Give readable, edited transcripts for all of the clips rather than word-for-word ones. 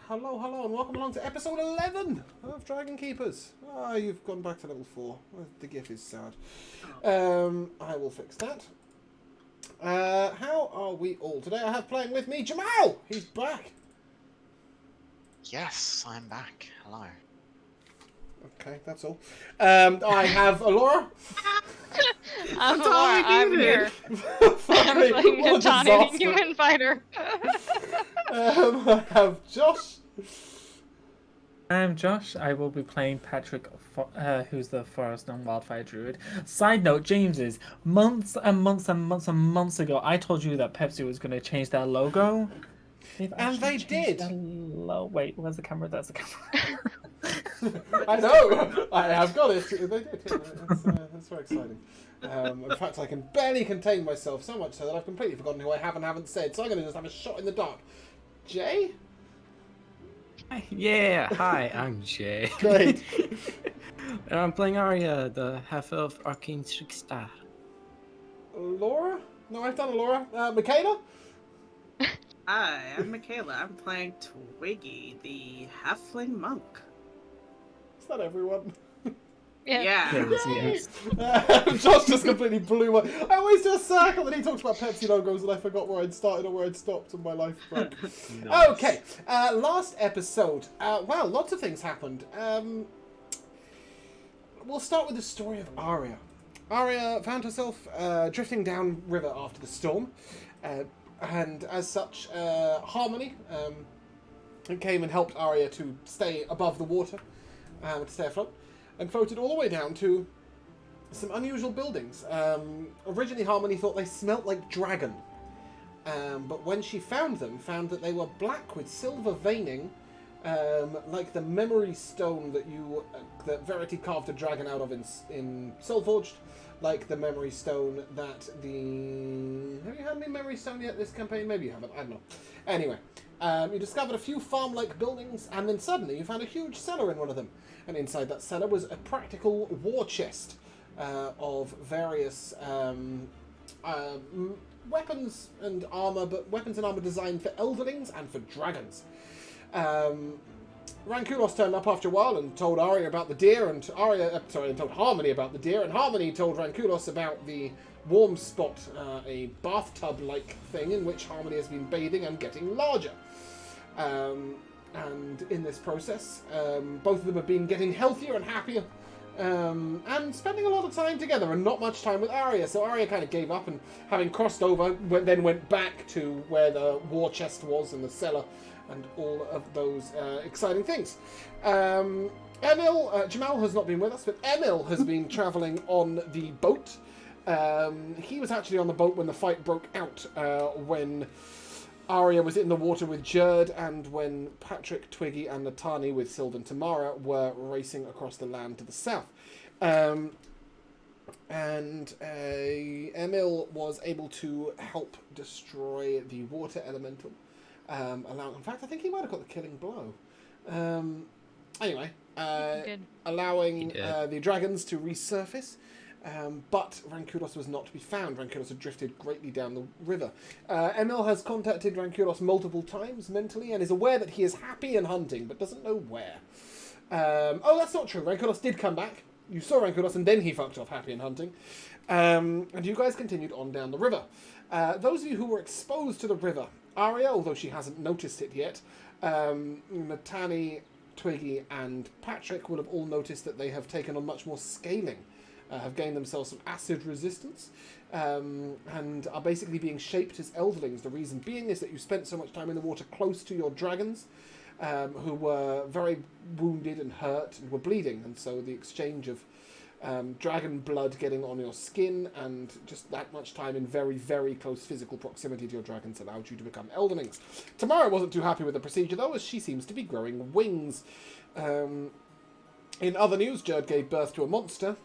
hello, and welcome along to episode 11 of Dragon Keepers. Ah, you've gone back to level 4. The GIF is sad. I will fix that. How are we all today? I have playing with me Jamal! He's back! Yes, I'm back. Hello. Okay, that's all. I have Alora. I'm Laura, I'm here. I'm playing Katani, the human fighter. I have Josh. I'm Josh. I will be playing Patrick, who's the Forest and Wildfire Druid. Side note, James is months and months and months and months ago, I told you that Pepsi was going to change their logo. And they did. Wait, where's the camera? There's the camera. I know. I have got it. They did. That's very exciting. In fact, I can barely contain myself so much so that I've completely forgotten who I have and haven't said. So I'm going to just have a shot in the dark. Jay? Yeah, hi, I'm Jay. Great. And I'm playing Aria, the half-elf arcane trickster. Laura? No, I've done a Laura. Michaela? Hi, I'm Michaela. I'm playing Twiggy, the halfling monk. Is that everyone? Yeah. Yay! Josh just completely blew my... I always do a circle and he talks about Pepsi logos and I forgot where I'd started or where I'd stopped and my life broke. Nice. Okay, last episode. Well, lots of things happened. We'll start with the story of Aria. Aria found herself drifting down river after the storm. And as such, Harmony came and helped Aria to stay above the water, to stay afloat, and floated all the way down to some unusual buildings. Originally, Harmony thought they smelt like dragon, but when she found that they were black with silver veining, like the memory stone that Verity carved a dragon out of in Soulforged. Like the memory stone that Have you had any memory stone yet this campaign? Maybe you haven't, I don't know. Anyway, you discovered a few farm-like buildings, and then suddenly you found a huge cellar in one of them. And inside that cellar was a practical war chest of various weapons and armor, but weapons and armor designed for elderlings and for dragons. Rankulos turned up after a while and told Aria about the deer, and told Harmony about the deer, and Harmony told Rankulos about the warm spot, a bathtub-like thing in which Harmony has been bathing and getting larger. And in this process, both of them have been getting healthier and happier, and spending a lot of time together and not much time with Aria. So Aria kind of gave up, and having crossed over, then went back to where the war chest was and the cellar, and all of those exciting things. Jamal has not been with us, but Emil has been travelling on the boat. He was actually on the boat when the fight broke out, when Aria was in the water with Jerd, and when Patrick, Twiggy, and Natani with Sylvan Tamara were racing across the land to the south. Emil was able to help destroy the water elemental. In fact, I think he might have got the killing blow. Allowing the dragons to resurface, but Rankulos was not to be found. Rankulos had drifted greatly down the river. Emil has contacted Rankulos multiple times mentally and is aware that he is happy and hunting, but doesn't know where. That's not true. Rankulos did come back. You saw Rankulos, and then he fucked off happy and hunting. And you guys continued on down the river. Those of you who were exposed to the river, Aria, although she hasn't noticed it yet, Natani, Twiggy, and Patrick will have all noticed that they have taken on much more scaling, have gained themselves some acid resistance, and are basically being shaped as elderlings. The reason being is that you spent so much time in the water close to your dragons, who were very wounded and hurt and were bleeding, and so the exchange of dragon blood getting on your skin and just that much time in very, very close physical proximity to your dragons allowed you to become elderlings. Tamara wasn't too happy with the procedure, though, as she seems to be growing wings. In other news, Jerd gave birth to a monster,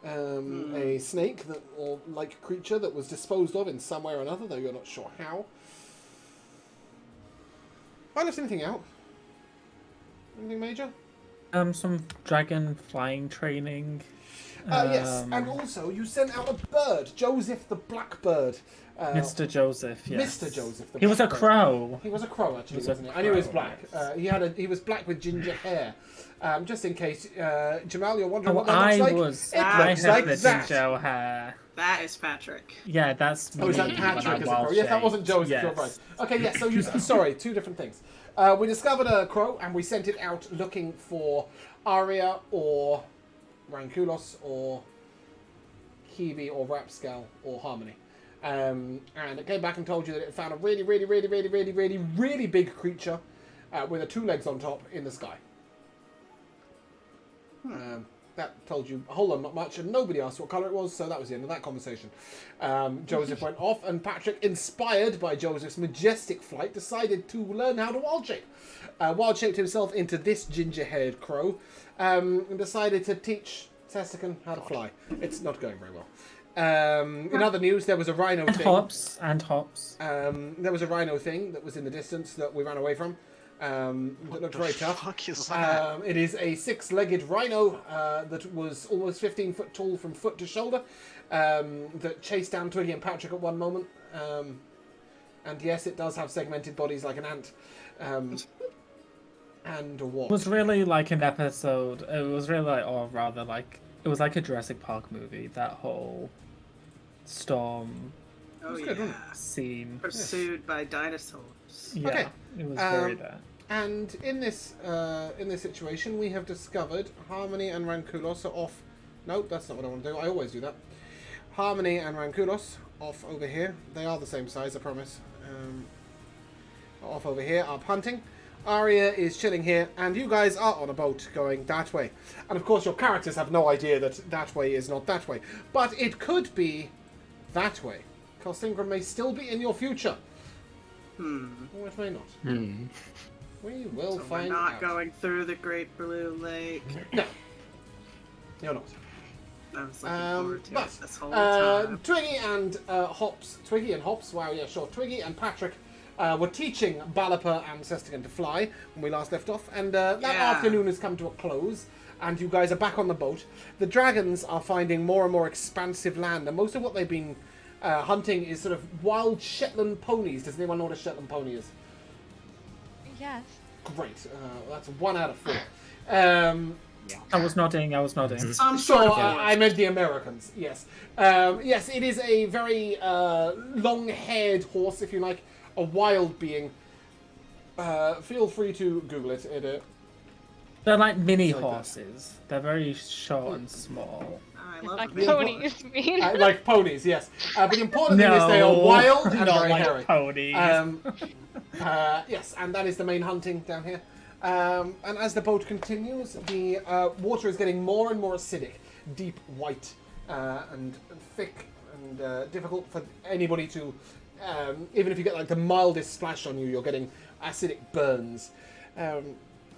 a snake or like creature that was disposed of in some way or another, though you're not sure how. Have I left anything out? Anything major? Some dragon flying training. Yes, and also you sent out a bird, Joseph the Blackbird, Mr. Joseph, yes. Mr. Joseph. He was a crow. He was a crow, actually, He was a wasn't he? And he was crow, black. yes. He was black with ginger hair. Just in case, Jamal, you're wondering Oh, what that looks like? I looks have like the that. ginger hair. That is Patrick. Yeah, that's me. Oh, is that when Patrick I'm as a wild crow? Yes, that wasn't shaped. Joseph, Yes. you're right. Okay, yes, so you... Sorry, two different things. We discovered a crow, and we sent it out looking for Aria or Rankulos or Hebe or Rapscal or Harmony. And it came back and told you that it found a really, really, really, really, really, really, really big creature with a 2 legs on top in the sky. That told you a whole lot, not much, and nobody asked what colour it was, so that was the end of that conversation. Joseph went off, and Patrick, inspired by Joseph's majestic flight, decided to learn how to wild shape. Wild shaped himself into this ginger-haired crow, and decided to teach Sestican how to fly. It's not going very well. In other news, there was a rhino thing. And hops. There was a rhino thing that was in the distance that we ran away from. That looked very tough. Fuck is that? It is a 6-legged rhino that was almost 15 foot tall from foot to shoulder, that chased down Twiggy and Patrick at one moment. And yes, it does have segmented bodies like an ant. And what? It was really like an episode. It was really like, or rather like, it was like a Jurassic Park movie. That whole storm Oh, good, wasn't yeah. scene. Pursued by dinosaurs. Yeah, Okay. it was very there. And in this situation, we have discovered Harmony and Rankulos are off. No, that's not what I want to do. I always do that. Harmony and Rankulos off over here. They are the same size, I promise. Off over here, up hunting. Aria is chilling here, and you guys are on a boat going that way. And of course, your characters have no idea that that way is not that way. But it could be that way. Costingram may still be in your future. Or it may not. We will So find we're not out. going through the Great Blue Lake. No. You're not. I was looking forward to but it this whole time. Twiggy and Hops, wow, yeah, sure. Twiggy and Patrick were teaching Balapa and Sestigan to fly when we last left off, and that afternoon has come to a close, and you guys are back on the boat. The dragons are finding more and more expansive land, and most of what they've been hunting is sort of wild Shetland ponies. Does anyone know what a Shetland pony is? Yes. Great. That's 1 out of 4. I was nodding. Some sort of I meant the Americans, yes. Yes, it is a very long-haired horse, if you like, a wild being. Feel free to Google it. They're like mini Like that. horses. They're very short and small. I love Like them. ponies, you mean? like ponies, yes. But the important thing is they are wild and not very like hairy. ponies. Yes, and that is the main hunting down here. And as the boat continues, the water is getting more and more acidic, deep white, and thick, and difficult for anybody to... even if you get like the mildest splash on you, you're getting acidic burns.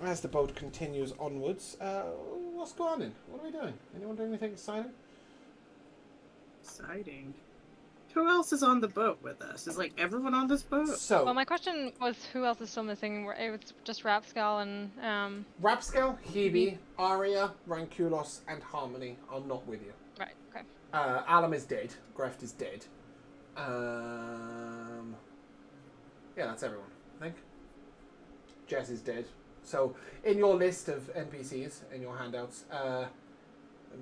As the boat continues onwards, what's going on? What are we doing? Anyone doing anything exciting? Exciting. Who else is on the boat with us? Is like everyone on this boat? So, Well, my question was who else is still missing? It was just Rapscal and Rapscal, Hebe, Aria, Rankulos, and Harmony are not with you. right. Okay. Alam is dead. Greft is dead. Yeah, that's everyone, I think. Jess is dead. So, in your list of NPCs, in your handouts,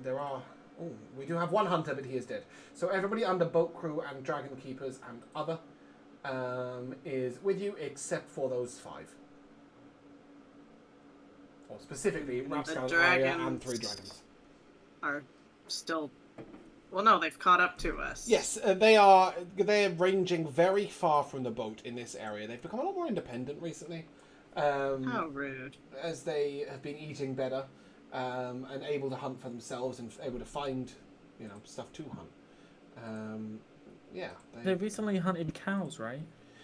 there are... Oh, we do have 1 hunter, but he is dead. So everybody under boat crew and dragon keepers and other is with you, except for those 5. Or specifically, Rapscal, Aria, and 3 dragons. Are still... Well, no, they've caught up to us. Yes, they're ranging very far from the boat in this area. They've become a lot more independent recently. How rude. As they have been eating better and able to hunt for themselves and able to find, stuff to hunt. Yeah. They recently hunted cows, right?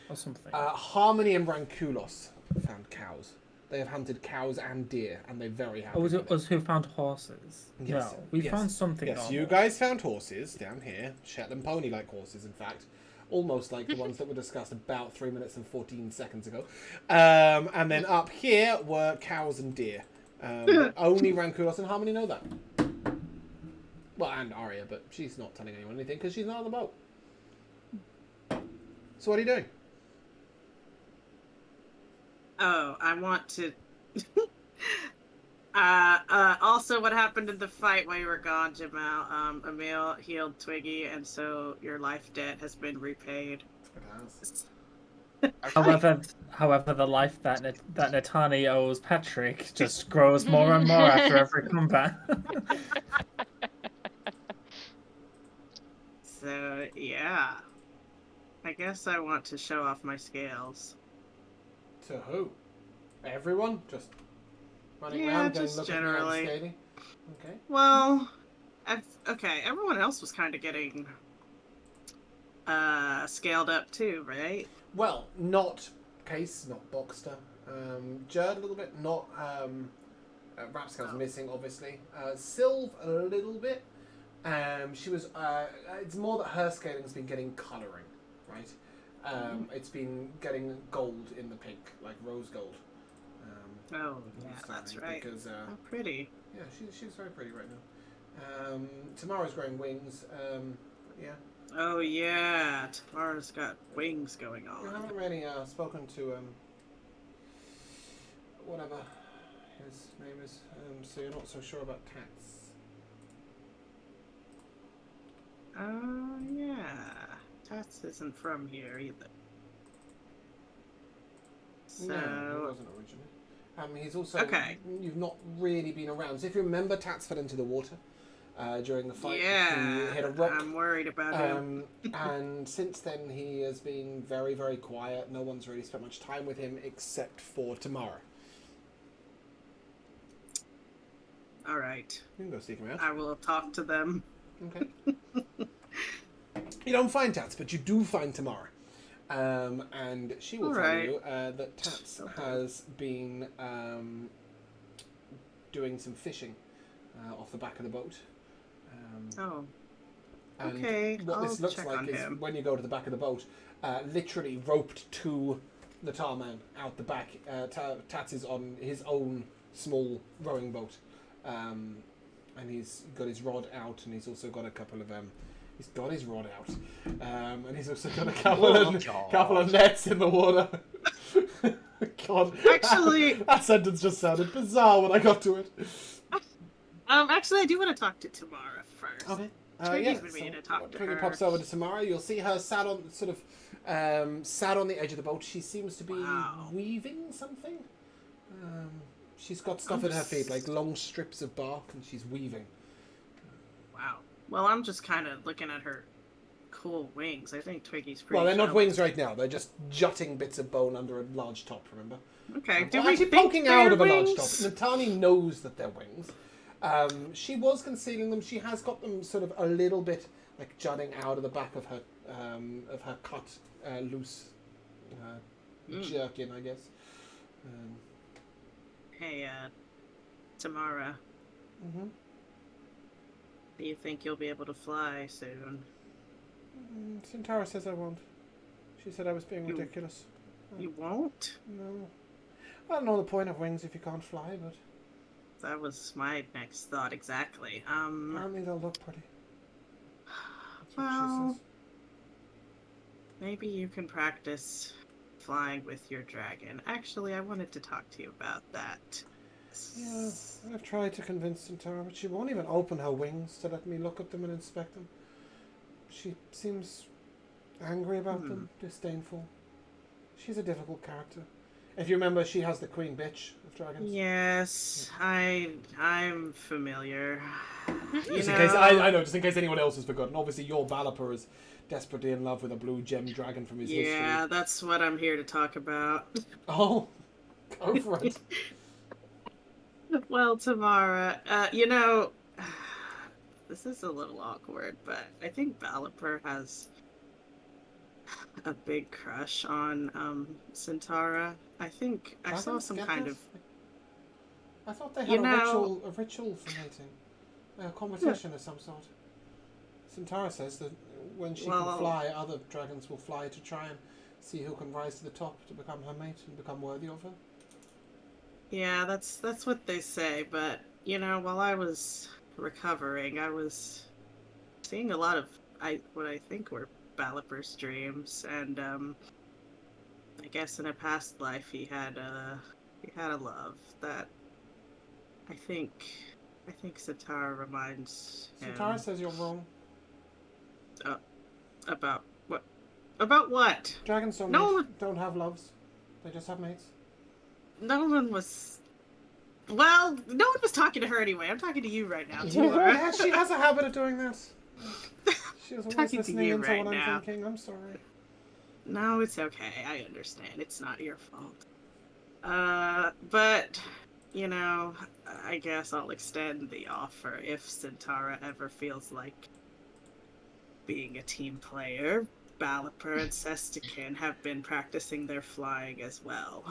Or something. Harmony and Rankulos found cows. They have hunted cows and deer, and they're very happy. Or was with it us who found horses? Yes. No, we Yes. found something Yes, normal. you guys found horses down here. Shetland pony-like horses, in fact. Almost like the ones that were discussed about 3 minutes and 14 seconds ago. And then up here were cows and deer. But only Rankulos and Harmony know that. Well, and Aria, but she's not telling anyone anything because she's not on the boat. So what are you doing? Oh, I want to. Also, what happened in the fight while you were gone, Jamal? Emil healed Twiggy, and so your life debt has been repaid. It has. However, the life that Natani owes Patrick just grows more and more after every combat. So, yeah. I guess I want to show off my scales. To who? Everyone? Just running Yeah, around, just looking generally. around, scaling? Okay. Well, okay, everyone else was kind of getting scaled up too, right? Well, not Case, not Boxster. Jerd a little bit, not Rapscale's missing, obviously. Sylve a little bit. She was. It's more that her scaling's been getting colouring, right? It's been getting gold in the pink, like rose gold. Oh, yeah, that's right. Because how pretty. yeah, she's very pretty right now. Tamara's growing wings. Yeah. Oh yeah, Tamara's got wings going You on. haven't really spoken to whatever his name is, so you're not so sure about Tats. Oh yeah, Tats isn't from here either. So No, he wasn't originally. He's also Okay. You've not really been around. So if you remember, Tats fell into the water during the fight. He yeah, hit a rock. I'm worried about him. And since then, he has been very, very quiet. No one's really spent much time with him except for Tamara. All right, You can go seek him out. I will talk to them. Okay. You don't find Tats, but you do find Tamara. And she will tell Alright. you that Tats has been doing some fishing off the back of the boat. Oh, And okay, what I'll this looks check like on is him. when you go to the back of the boat, literally roped to the tarman out the back. Tats is on his own small rowing boat. And he's got his rod out, and he's also got a couple of he's got his rod out, and he's also got a couple of nets in the water. God, Actually- that sentence just sounded bizarre when I got to it. Actually, I do want to talk to Tamara first. Okay. Twiggy's been meaning to talk to Twiggy her. pops over to Tamara. You'll see her sat on sat on the edge of the boat. She seems to be Wow. weaving something. She's got stuff in her feet, like long strips of bark, and she's weaving. Wow. Well, I'm just kind of looking at her cool wings. I think Twiggy's pretty. Well, they're not jealous. wings right now. They're just jutting bits of bone under a large top. Remember? Okay. Do Well, we actually think poking they're out of a large wings? top. Natani knows that they're wings. She was concealing them. She has got them sort of a little bit like jutting out of the back of her cut loose jerkin, I guess. Hey, Tamara. Mm-hmm. Do you think you'll be able to fly soon? Centaura says I won't. She said I was being You- ridiculous. You won't? No. I don't know the point of wings if you can't fly, but That was my next thought exactly. apparently they'll look pretty. That's what Well, she says. maybe you can practice flying with your dragon. Actually, I wanted to talk to you about that. Yeah, I've tried to convince Centaura, but she won't even open her wings to let me look at them and inspect them. She seems angry about them, disdainful. She's a difficult character. If you remember, she has the queen bitch of dragons. Yes, I'm familiar. Just in case, I know, just in case anyone else has forgotten. Obviously, your Valipur is desperately in love with a blue gem dragon from his Yeah, history. that's what I'm here to talk about. Oh, go for it. Well, Tamara, this is a little awkward, but I think Valipur has a big crush on Centaura. I think I saw Dragons some get kind this? of. I thought they You had know- a ritual for mating, a competition of some sort. Centaura says that when she Well- can fly, other dragons will fly to try and see who can rise to the top to become her mate and become worthy of her. Yeah, that's what they say, but while I was recovering, I was seeing a lot of what I think were Baliper's dreams, and I guess in a past life he had a love that I think Sitara reminds him. Sitara says you're wrong. About what? About what? Dragons don't, don't have loves. They just have mates. No one was. Well, no one was talking to her anyway. I'm talking to you right now. Yeah, she has a habit of doing that. She was always Talking to listening you into right what now. I'm thinking. I'm sorry. No, it's okay. I understand. It's not your fault. But, you know, I guess I'll extend the offer if Sintara ever feels like being a team player. Baliper and Sestikin have been practicing their flying as well.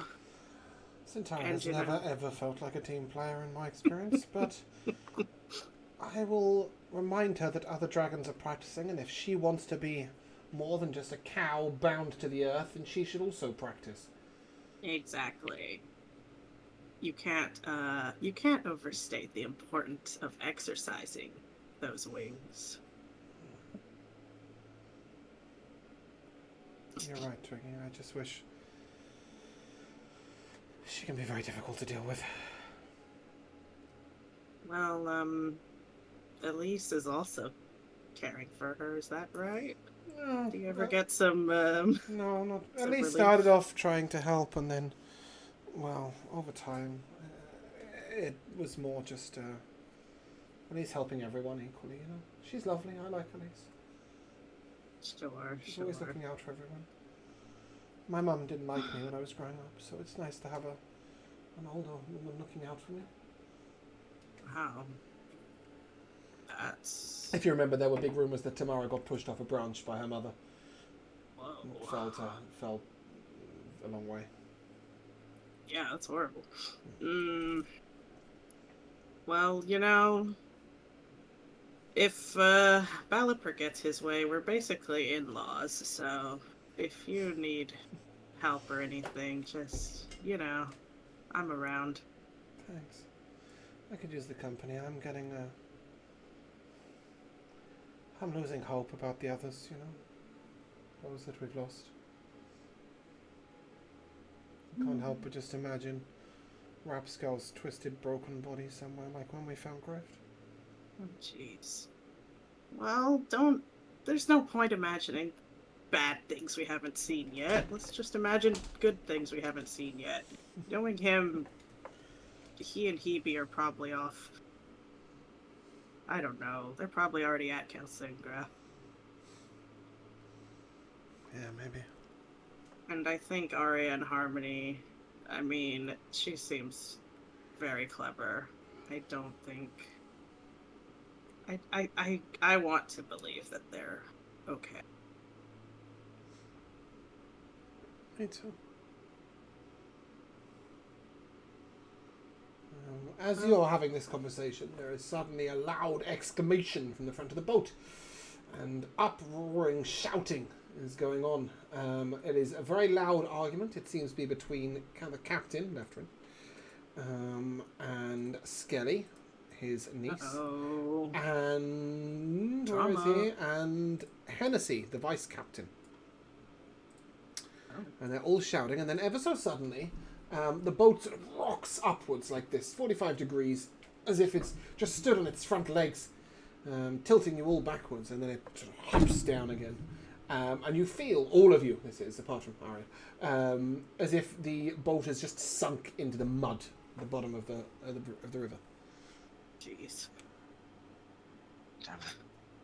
Sintara has never ever felt like a team player in my experience, but I will remind her that other dragons are practicing, and if she wants to be more than just a cow bound to the earth, then she should also practice. Exactly. You can't overstate the importance of exercising those wings. You're right, Twiggy. I just wish she can be very difficult to deal with. Well, Elise is also caring for her, is that right? No. Do you ever get some, No, not... some Elise relief? started off trying to help, and then, well, over time, it was more just, Elise helping everyone equally, you know? She's lovely. I like Elise. She's always looking out for everyone. My mum didn't like me when I was growing up, so it's nice to have an older woman looking out for me. Wow. That's... If you remember, there were big rumours that Tamara got pushed off a branch by her mother. Whoa. Fell a long way. Yeah, that's horrible. Well, you know, if Baliper gets his way, we're basically in-laws, so if you need help or anything, just, you know, I'm around. Thanks. I could use the company. I'm losing hope about the others, you know. Those that we've lost. I can't help but just imagine Rapscal's twisted, broken body somewhere, like when we found Grift. Oh, jeez. Well, there's no point imagining bad things we haven't seen yet. Let's just imagine good things we haven't seen yet. Knowing him, he and Hebe are probably off. I don't know. They're probably already at Kelsingra. Yeah, maybe. And I think Aria and Harmony, I mean, she seems very clever. I don't think... I want to believe that they're okay. Me too. As you're having this conversation, there is suddenly a loud exclamation from the front of the boat, and uproaring shouting is going on. It is a very loud argument. It seems to be between the captain, Leftrin, and Skelly, his niece, and where is he? And Hennessy, the vice captain. And they're all shouting, and then ever so suddenly, the boat sort of rocks upwards like this, 45 degrees, as if it's just stood on its front legs, tilting you all backwards, and then it sort of humps down again. And you feel, all of you, this is, apart from Aria, as if the boat has just sunk into the mud at the bottom of the river. Jeez.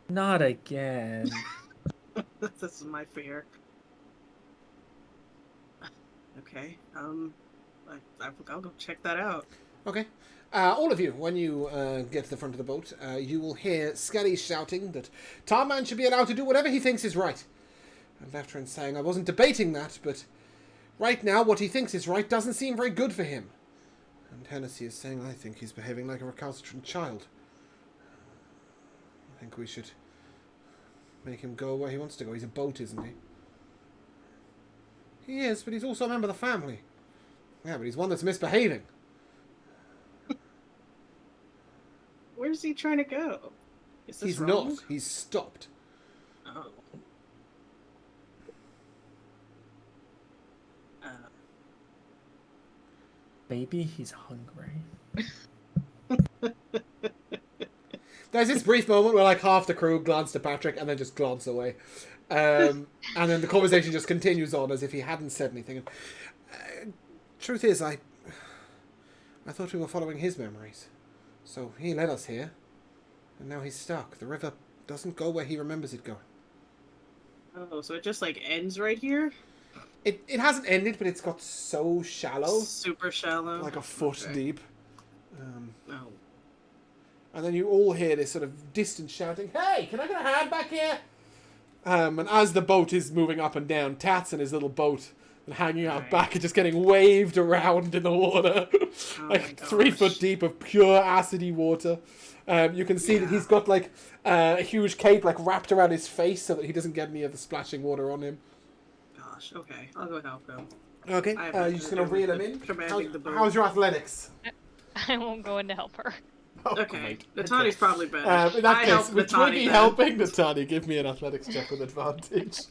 Not again. This is my fear. Okay, I'll go check that out. Okay. All of you, when you get to the front of the boat, you will hear Skelly shouting that Tarman should be allowed to do whatever he thinks is right. And Leftrin saying, I wasn't debating that, but right now what he thinks is right doesn't seem very good for him. And Hennessy is saying, I think he's behaving like a recalcitrant child. I think we should make him go where he wants to go. He's a boat, isn't he? He is, but he's also a member of the family. Yeah, but he's one that's misbehaving. Where's he trying to go? Is this He's wrong? not. He's stopped. Oh. Baby, he's hungry. There's this brief moment where like half the crew glance to Patrick and then just glance away. And then the conversation just continues on as if he hadn't said anything. Truth is, I thought we were following his memories. So he led us here. And now he's stuck. The river doesn't go where he remembers it going. Oh, so it just like ends right here? It hasn't ended, but it's got so shallow. Super shallow. Like a foot deep. Oh. And then you all hear this sort of distant shouting, "Hey, can I get a hand back here?" And as the boat is moving up and down, Tats and his little boat and hanging out back and just getting waved around in the water. Like 3 foot deep of pure acidy water. You can see that he's got like a huge cape like wrapped around his face so that he doesn't get any of the splashing water on him. Gosh, okay. I'll go help him. Okay, you're just going to reel him in? How's your athletics? I won't go in to help her. Oh, okay, Natani's probably better. In that case, with Twiggy helping Natani, give me an athletics check with advantage.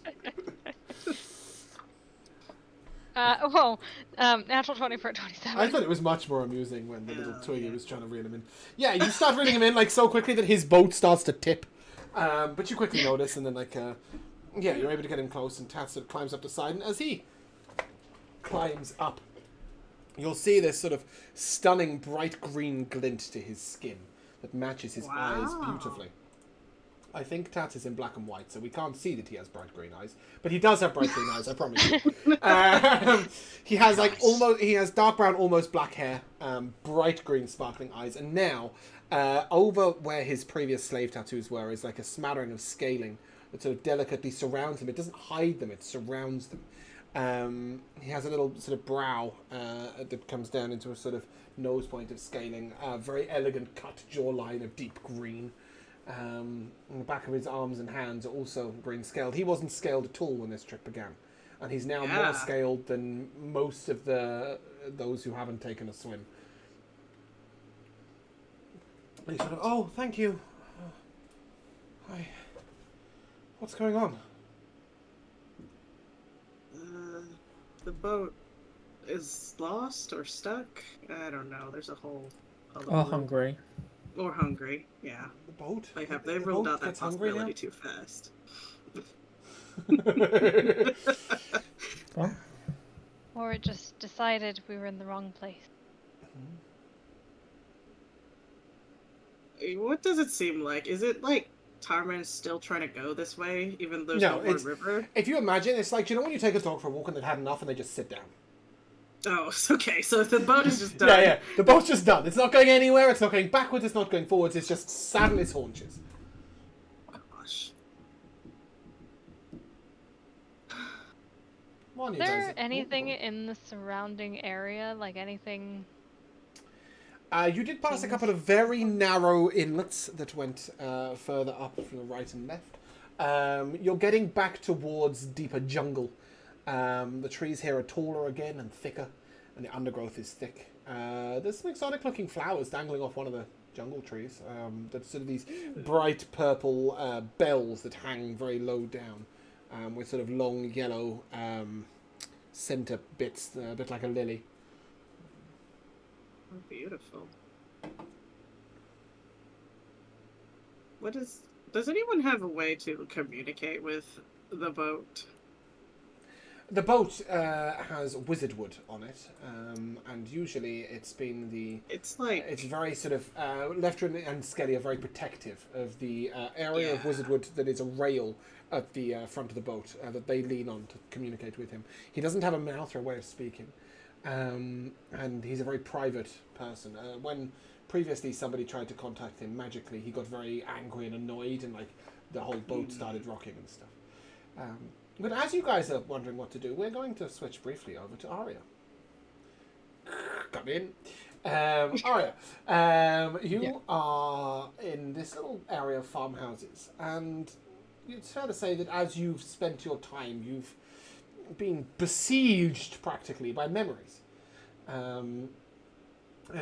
Natural 20 for a 27. I thought it was much more amusing when the little Twiggy was trying to reel him in. Yeah, you start reeling him in like so quickly that his boat starts to tip. But you quickly notice, and then like, you're able to get him close, and Tats sort of climbs up the side, and as he climbs up, you'll see this sort of stunning bright green glint to his skin that matches his eyes beautifully. I think Tats is in black and white, so we can't see that he has bright green eyes. But he does have bright green eyes, I promise you. He has like he has dark brown, almost black hair, bright green sparkling eyes, and now over where his previous slave tattoos were is like a smattering of scaling that sort of delicately surrounds them. It doesn't hide them, it surrounds them. He has a little sort of brow that comes down into a sort of nose point of scaling, very elegant cut jawline of deep green. And the back of his arms and hands are also green scaled. He wasn't scaled at all when this trip began, and he's now more scaled than most of those who haven't taken a swim. And he sort of, "Oh, thank you. Hi. What's going on?" The boat is lost or stuck. I don't know. There's a whole. Or hungry. Or hungry. Yeah. The boat. They ruled out that possibility too fast. Well. Or it just decided we were in the wrong place. What does it seem like? Is it like Tarman is still trying to go this way, even though there's no more river? If you imagine, it's like, you know when you take a dog for a walk and they've had enough and they just sit down? Oh, okay, so the boat is just done. Yeah, the boat's just done. It's not going anywhere, it's not going backwards, it's not going forwards, it's just sat on its haunches. Gosh. Is there anything in the surrounding area? Like anything... You did pass a couple of very narrow inlets that went further up from the right and left. You're getting back towards deeper jungle. The trees here are taller again and thicker, and the undergrowth is thick. There's some exotic-looking flowers dangling off one of the jungle trees. There's sort of these bright purple bells that hang very low down, with sort of long yellow centre bits, a bit like a lily. Oh, beautiful. Does anyone have a way to communicate with the boat? The boat has wizard wood on it, and usually it's been it's very sort of Leftrin and Skelly are very protective of the area of wizard wood that is a rail at the front of the boat that they lean on to communicate with him. He doesn't have a mouth or a way of speaking. And he's a very private person. When previously somebody tried to contact him magically, he got very angry and annoyed, and like the whole boat started rocking and stuff. But as you guys are wondering what to do, we're going to switch briefly over to Aria. Come in. Aria, you are in this little area of farmhouses, and it's fair to say that as you've spent your time, you've been besieged practically by memories. And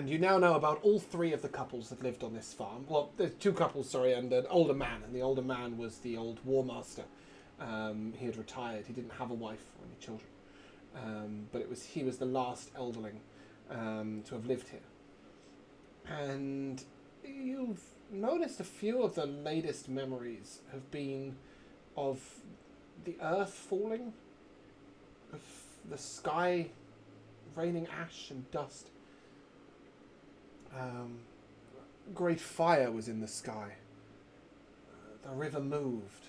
you now know about all three of the couples that lived on this farm. Well, there's two couples, sorry, and an older man. And the older man was the old war master. He had retired. He didn't have a wife or any children. But he was the last elderling to have lived here. And you've noticed a few of the latest memories have been of the earth falling, of the sky raining ash and dust. Great fire was in the sky. The river moved.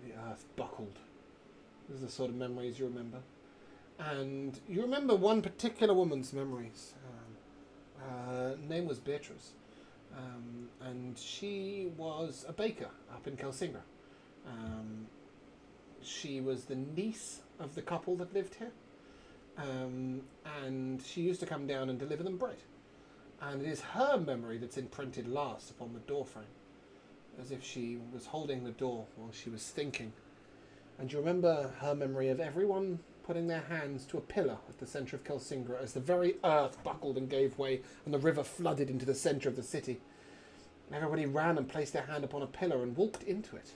The earth buckled. Those are the sort of memories you remember. And you remember one particular woman's memories. Her name was Beatrice. And she was a baker up in Kelsingra. She was the niece of the couple that lived here. And she used to come down and deliver them bread. And it is her memory that's imprinted last upon the doorframe, as if she was holding the door while she was thinking. And you remember her memory of everyone putting their hands to a pillar at the centre of Kelsingra as the very earth buckled and gave way and the river flooded into the centre of the city. Everybody ran and placed their hand upon a pillar and walked into it,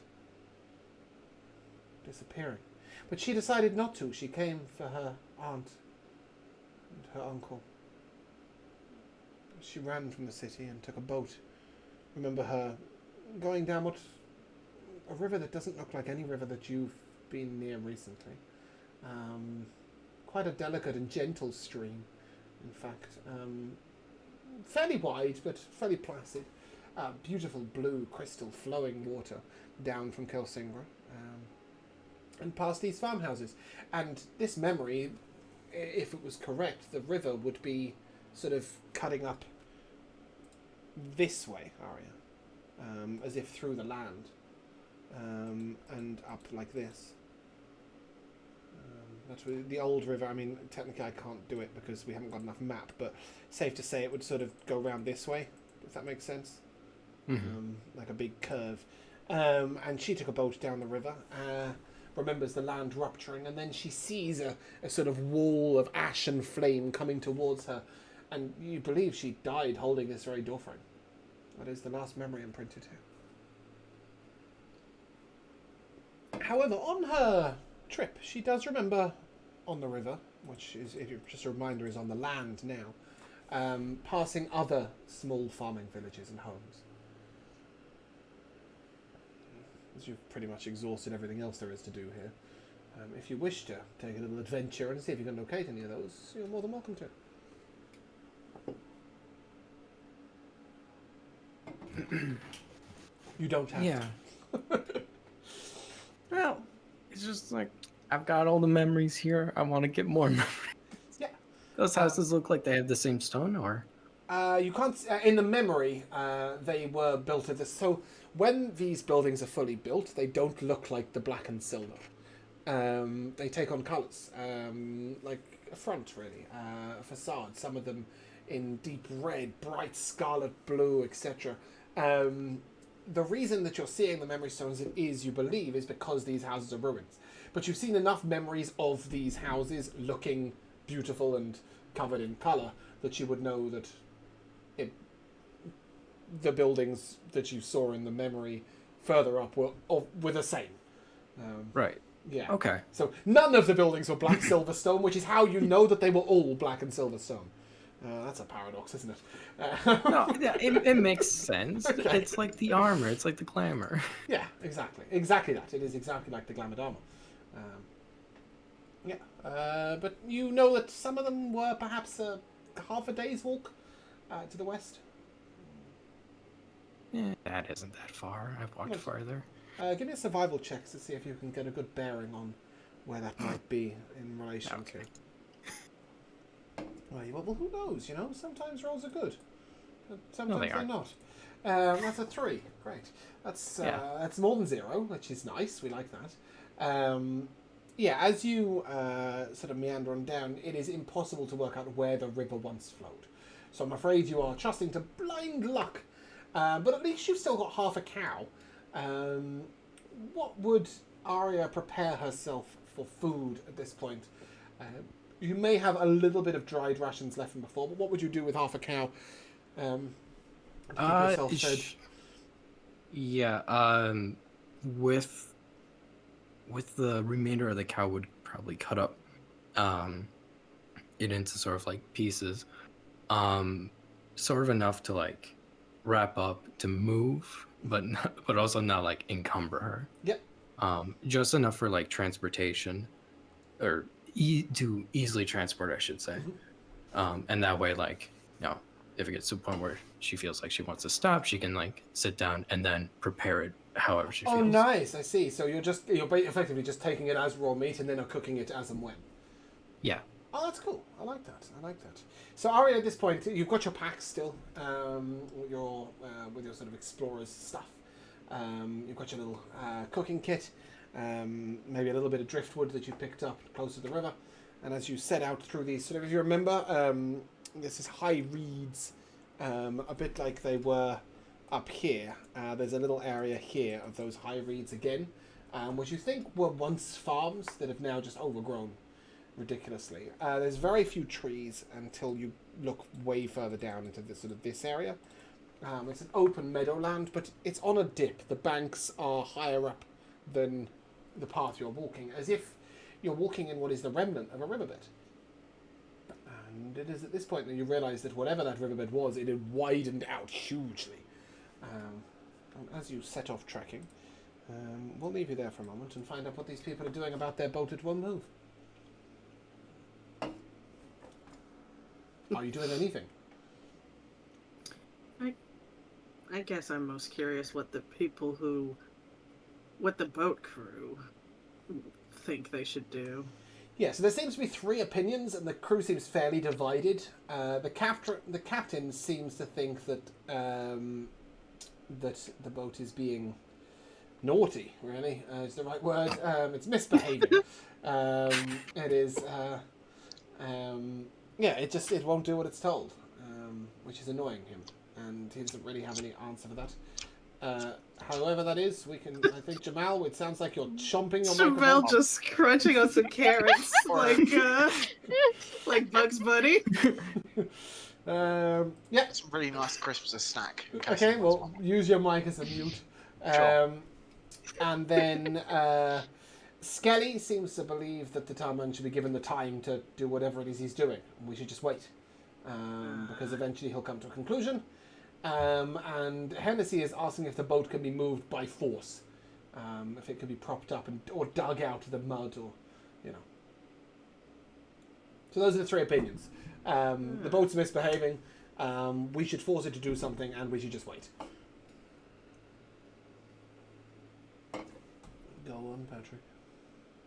disappearing. But she decided not to. She came for her aunt and her uncle. She ran from the city and took a boat. Remember her going down a river that doesn't look like any river that you've been near recently. Quite a delicate and gentle stream, in fact. Fairly wide, but fairly placid. Beautiful blue crystal flowing water down from Kelsingra. And past these farmhouses. And this memory, if it was correct, the river would be sort of cutting up this way, Aria, as if through the land, and up like this. That's the old river. I mean, technically I can't do it because we haven't got enough map, but safe to say it would sort of go around this way, if that makes sense. Like a big curve. And she took a boat down the river, remembers the land rupturing, and then she sees a sort of wall of ash and flame coming towards her, and you believe she died holding this very doorframe. That is the last memory imprinted here. However, on her trip, she does remember on the river, which is, if you just a reminder, is on the land now, passing other small farming villages and homes. As you've pretty much exhausted everything else there is to do here. If you wish to take a little adventure and see if you can locate any of those, you're more than welcome to. You don't have to. Well, it's just like, I've got all the memories here. I want to get more memories. Yeah. Those houses look like they have the same stone, or? You can't. In the memory, they were built of this. So when these buildings are fully built, they don't look like the black and silver. They take on colours, like a front, really, a facade. Some of them in deep red, bright scarlet blue, etc. The reason that you're seeing the memory stones is, you believe, is because these houses are ruins. But you've seen enough memories of these houses looking beautiful and covered in colour that you would know that the buildings that you saw in the memory further up were the same. Right. Yeah. Okay. So none of the buildings were black silver stone, which is how you know that they were all black and silver stone. That's a paradox, isn't it? No, yeah, it makes sense. Okay. It's like the armor. It's like the glamour. Yeah, exactly. Exactly that. It is exactly like the glamored armor. But you know that some of them were perhaps half a day's walk to the west. Yeah, that isn't that far. I've walked farther. Give me a survival check to see if you can get a good bearing on where that might be in relation to. Well, who knows? You know, sometimes rolls are good, but sometimes they're not. That's a 3. Great. That's more than 0, which is nice. We like that. As you sort of meander on down, it is impossible to work out where the river once flowed. So I'm afraid you are trusting to blind luck. But at least you've still got half a cow. What would Aria prepare herself for food at this point? You may have a little bit of dried rations left from before, but what would you do with half a cow? To keep yourself fed? With the remainder of the cow would probably cut up it into sort of like pieces, sort of enough to like wrap up to move, but but also not like encumber her. Yep. Just enough for like transportation, or to easily transport, I should say. And that way, like, if it gets to a point where she feels like she wants to stop, she can like sit down and then prepare it however she feels. Oh, nice. I see. So you're effectively just taking it as raw meat and then are cooking it as and when. Yeah. Oh, that's cool. I like that. So Aria, at this point, you've got your packs still, with your sort of explorer's stuff. You've got your little cooking kit, maybe a little bit of driftwood that you picked up close to the river. And as you set out through these, sort of, if you remember, this is high reeds, a bit like they were up here. There's a little area here of those high reeds again, which you think were once farms that have now just overgrown ridiculously. There's very few trees until you look way further down into this area. It's an open meadowland, but it's on a dip. The banks are higher up than the path you're walking, as if you're walking in what is the remnant of a riverbed. And it is at this point that you realise that whatever that riverbed was, it had widened out hugely. And as you set off trekking, we'll leave you there for a moment and find out what these people are doing about their boat at one move. Are you doing anything? I guess I'm most curious what the boat crew think they should do. Yeah, so there seems to be 3 opinions, and the crew seems fairly divided. The captain seems to think that that the boat is being naughty. Really, is the right word. It's misbehaving. It is. Yeah, it won't do what it's told, which is annoying him, and he doesn't really have any answer for that. However that is, I think, Jamal, it sounds like you're chomping your Jamal microphone. just crunching on some carrots, like Bugs Bunny. Yeah. It's a really nice crisp as a snack. Okay, well, use your mic as a mute. Sure. And then Skelly seems to believe that the Tarman should be given the time to do whatever it is he's doing. And we should just wait. Because eventually he'll come to a conclusion. And Hennessy is asking if the boat can be moved by force. If it can be propped up or dug out of the mud, or, So those are the 3 opinions. The boat's misbehaving. We should force it to do something, and we should just wait. Go on, Patrick.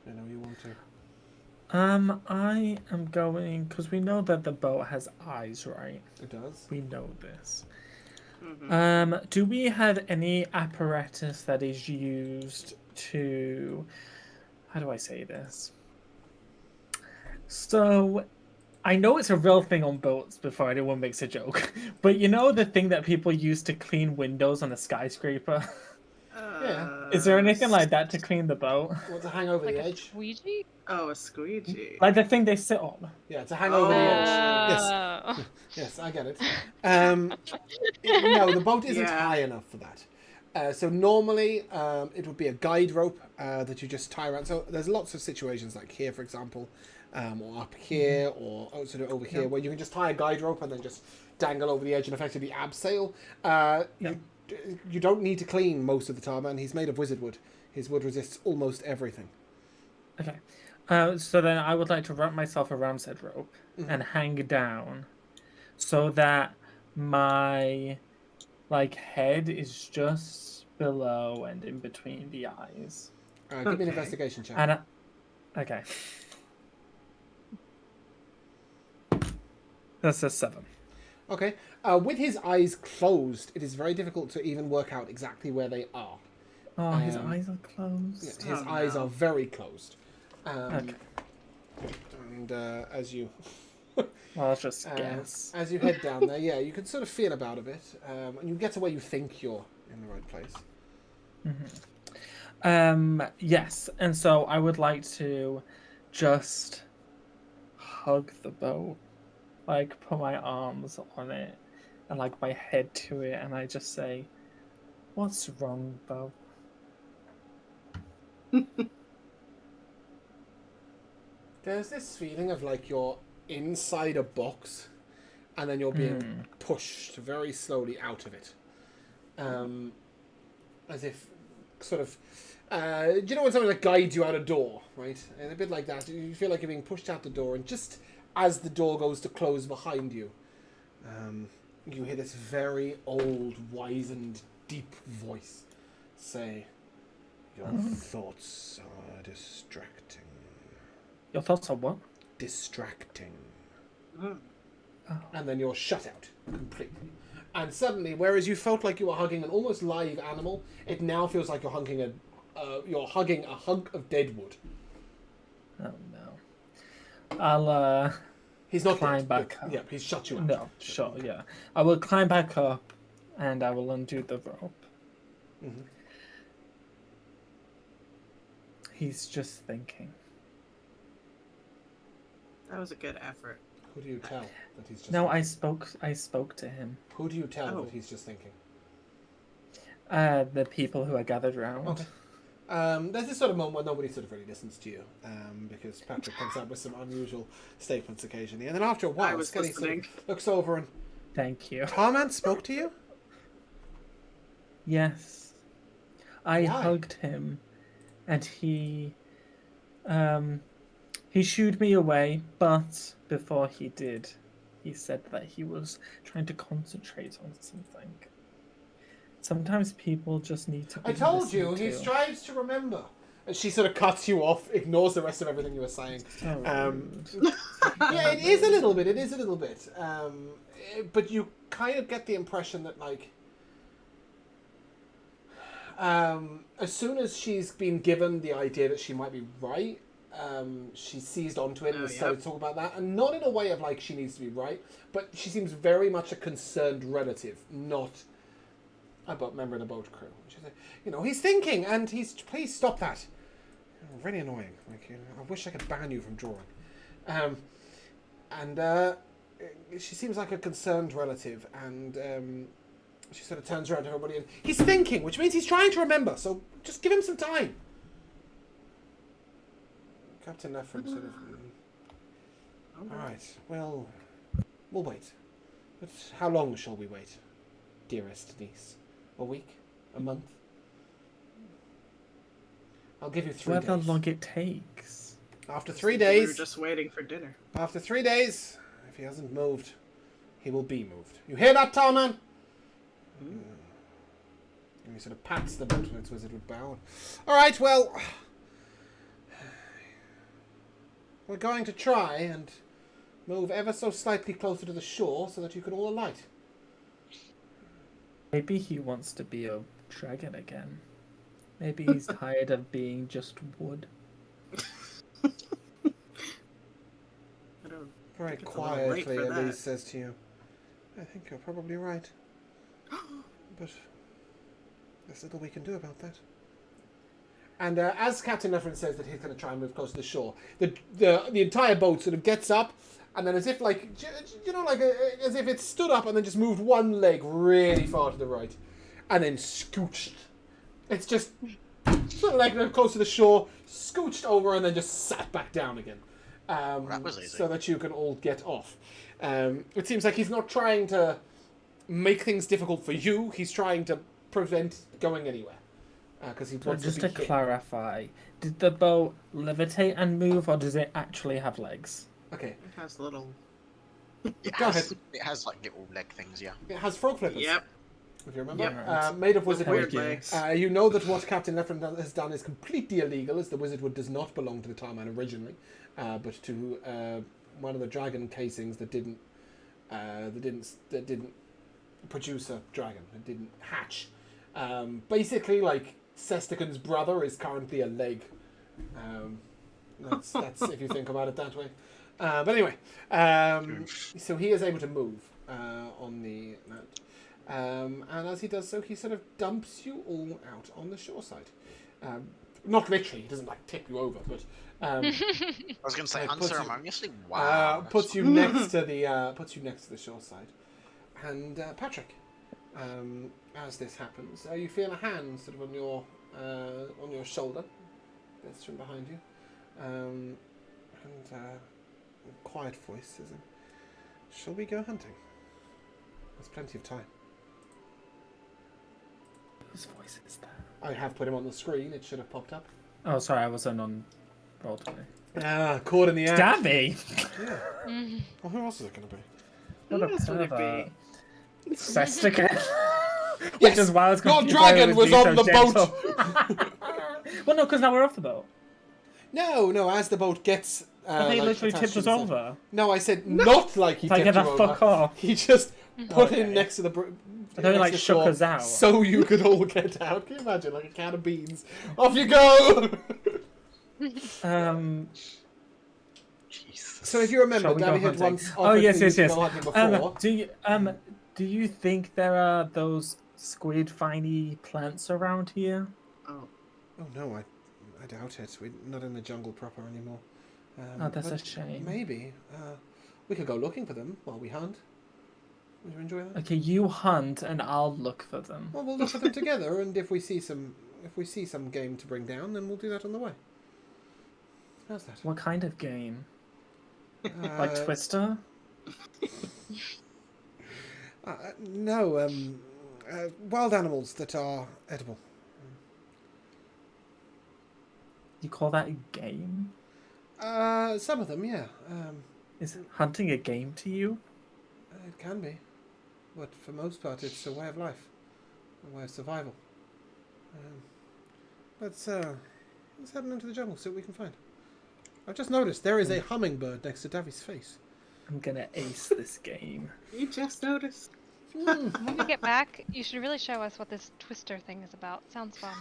I know you want to. I am going, because we know that the boat has eyes, right? It does. We know this. Mm-hmm. Do we have any apparatus that is used to... How do I say this? So, I know it's a real thing on boats before anyone makes a joke, but you know the thing that people use to clean windows on a skyscraper? Yeah. Is there anything like that to clean the boat? Well, to hang over Like the a edge. squeegee? Oh, a squeegee. Like the thing they sit on? Yeah, to hang over the edge. Yes. Oh. Yes, I get it. No, the boat isn't high enough for that. So normally it would be a guide rope that you just tie around. So there's lots of situations like here, for example, or up here, or sort of over here, where you can just tie a guide rope and then just dangle over the edge and effectively abseil. You don't need to clean most of the tarman. He's made of wizard wood. His wood resists almost everything. Okay. So then I would like to wrap myself around said rope and hang down so that my head is just below and in between the eyes. Give me an investigation check. And okay. That's a 7. Okay. With his eyes closed, it is very difficult to even work out exactly where they are. Oh, his eyes are closed. Yeah, his eyes are very closed. Okay. And as you... Well, I'll just guess. As you head down there, you can sort of feel about a bit. And you get to where you think you're in the right place. Yes, and so I would like to just hug the boat. Put my arms on it and my head to it, and I just say, "What's wrong, Bo?" There's this feeling of you're inside a box, and then you're being pushed very slowly out of it. As if sort of... do you know when something like guides you out a door, right? And a bit like that. You feel like you're being pushed out the door, and just as the door goes to close behind you, you hear this very old, wizened, deep voice say, "Your thoughts are distracting." Your thoughts are what? Distracting. And then you're shut out completely. And suddenly, whereas you felt like you were hugging an almost live animal, it now feels like you're hugging a hunk of dead wood. Oh no. I'll He's not climb dead. back up. Yeah, he's shut you out. No, sure, yeah. I will climb back up and I will undo the rope. Mm-hmm. He's just thinking. That was a good effort. Who do you tell that he's just No, thinking? I spoke to him. Who do you tell that he's just thinking? The people who are gathered around. Okay. There's this sort of moment where nobody sort of really listens to you, because Patrick comes out with some unusual statements occasionally, and then after a while, Skelly sort of looks over and... Thank you. Tarman spoke to you? Yes. I Why? hugged him, and he shooed me away, but before he did, he said that he was trying to concentrate on something. Sometimes people just need to be I told you, listened he to. strives to remember. And she sort of cuts you off, ignores the rest of everything you were saying. So rude. Yeah, it is a little bit. But you kind of get the impression that, like, as soon as she's been given the idea that she might be right, she seized onto it and started talking about that. And not in a way of, like, she needs to be right, but she seems very much a concerned relative, not a member of the boat crew. She said, he's thinking, and please stop that. Really annoying. Like, I wish I could ban you from drawing. She seems like a concerned relative, and she sort of turns around to everybody, and he's thinking, which means he's trying to remember. So just give him some time. Captain Nephrin sort of. All right. Well, we'll wait. But how long shall we wait, dearest niece? A week? A month? I'll give you 3 days. However long it takes. After 3 We days... were just waiting for dinner. After 3 days, if he hasn't moved, he will be moved. You hear that, Tarman? And he sort of pats the boat with its wizardwood bow. All right, well... We're going to try and move ever so slightly closer to the shore so that you can all alight. Maybe he wants to be a dragon again. Maybe he's tired of being just wood. I don't Very think it's a little late quietly, for that. Elise says to you, I think you're probably right. But there's little we can do about that. And as Captain Nephrin says that he's going to try and move close to the shore, the entire boat sort of gets up, and then as if like, as if it stood up and then just moved one leg really far to the right, and then scooched. It's just sort of like close to the shore, scooched over, and then just sat back down again. That was easy. So that you can all get off. It seems like he's not trying to make things difficult for you. He's trying to prevent going anywhere. Because he wants Just to to be hit. clarify, did the boat levitate and move, or does it actually have legs? Okay. It has little. Go ahead. It has like little leg things, yeah. It has frog flippers. Yep. If you remember. Yep. Made of wizard Weird wood. legs. You know that what Captain Nephrin has done is completely illegal, as the wizard wood does not belong to the Tarman originally, but to one of the dragon casings that didn't produce a dragon. It didn't hatch. Basically, like Sestican's brother is currently a leg. That's if you think about it that way. But anyway, so he is able to move on the net. And as he does so, he sort of dumps you all out on the shore side. Not literally, he doesn't like tip you over, but I was going to say puts you- unceremoniously. Wow. puts you next to the shore side. And Patrick, as this happens, you feel a hand sort of on your shoulder. That's from behind you, and quiet voice, says, "Shall we go hunting? There's plenty of time." Whose voice is that? I have put him on the screen. It should have popped up. Oh, sorry, I wasn't on Roll20. Ah, caught in the act. Stabby! Yeah. Well, who else is it going to be? What a else would it pervert. be? Sestica. Which Yes, is why I was your confused why it dragon was being on so the gentle. boat. Well, no, because now we're off the boat. No, as the boat gets... I think he literally attached tipped to us the side. over. No, I said not like he Like, tipped get you the over. fuck off. He just put Okay. him next to the... I thought he, like, shook us out. So you could all get out. Can you imagine? Like a can of beans. Off you go! Jesus. So if you remember, Shall we go Davy had hunting? once Oh, offered yes, for you yes, to yes. go hunting before. Do you think there are those squid finey plants around here? Oh, Oh no, I doubt it. We're not in the jungle proper anymore. Oh, that's a but shame. Maybe. We could go looking for them while we hunt. Would you enjoy that? Okay, you hunt and I'll look for them. Well, we'll look for them together, and if we see some game to bring down, then we'll do that on the way. How's that? What kind of game? Uh, Like Twister? No, wild animals that are edible. You call that a game? Some of them, yeah. Is hunting a game to you? It can be, but for most part, it's a way of life, a way of survival. Let's head into the jungle, see what we can find. I've just noticed there is a hummingbird next to Davy's face. I'm gonna ace this game. you just noticed? When we get back, you should really show us what this twister thing is about. Sounds fun.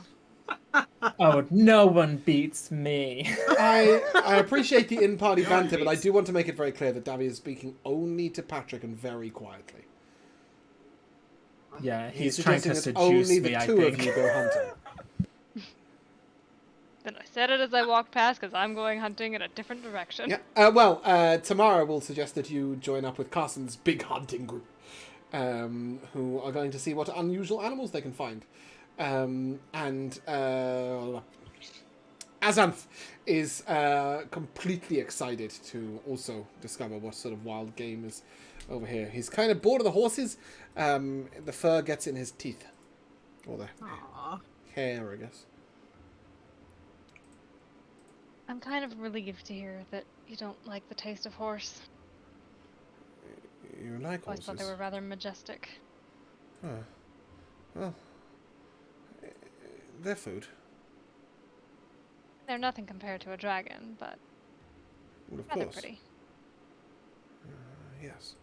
Oh, no one beats me. I appreciate the in-party No one banter, but I beats. do want to make it very clear that Davy is speaking only to Patrick and very quietly. Yeah, he's trying to suggesting that seduce only me, the I two of think. you go hunting. Then I said it as I walked past because I'm going hunting in a different direction. Yeah. Tamara will suggest that you join up with Carson's big hunting group, who are going to see what unusual animals they can find. Azanth is completely excited to also discover what sort of wild game is over here. He's kind of bored of the horses. The fur gets in his teeth. Or the Aww. hair, I guess. I'm kind of relieved to hear that you don't like the taste of horse. You like I horses? thought they were rather majestic. Huh. Well, they're food. They're nothing compared to a dragon, but Well, of rather course. pretty. Yes.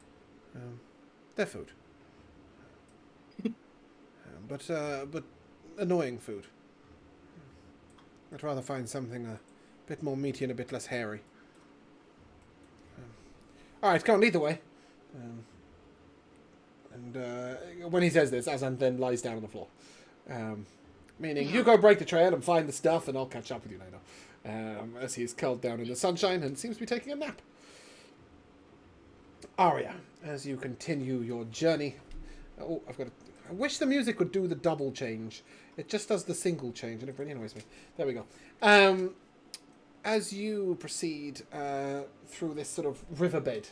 They're food. But annoying food. I'd rather find something a bit more meaty and a bit less hairy. Alright, come on, lead the way. When he says this, Azan then lies down on the floor. Meaning, you go break the trail and find the stuff, and I'll catch up with you later. As he's curled down in the sunshine and seems to be taking a nap. Aria, as you continue your journey... Oh, I wish the music would do the double change. It just does the single change, and it really annoys me. There we go. As you proceed through this sort of riverbed,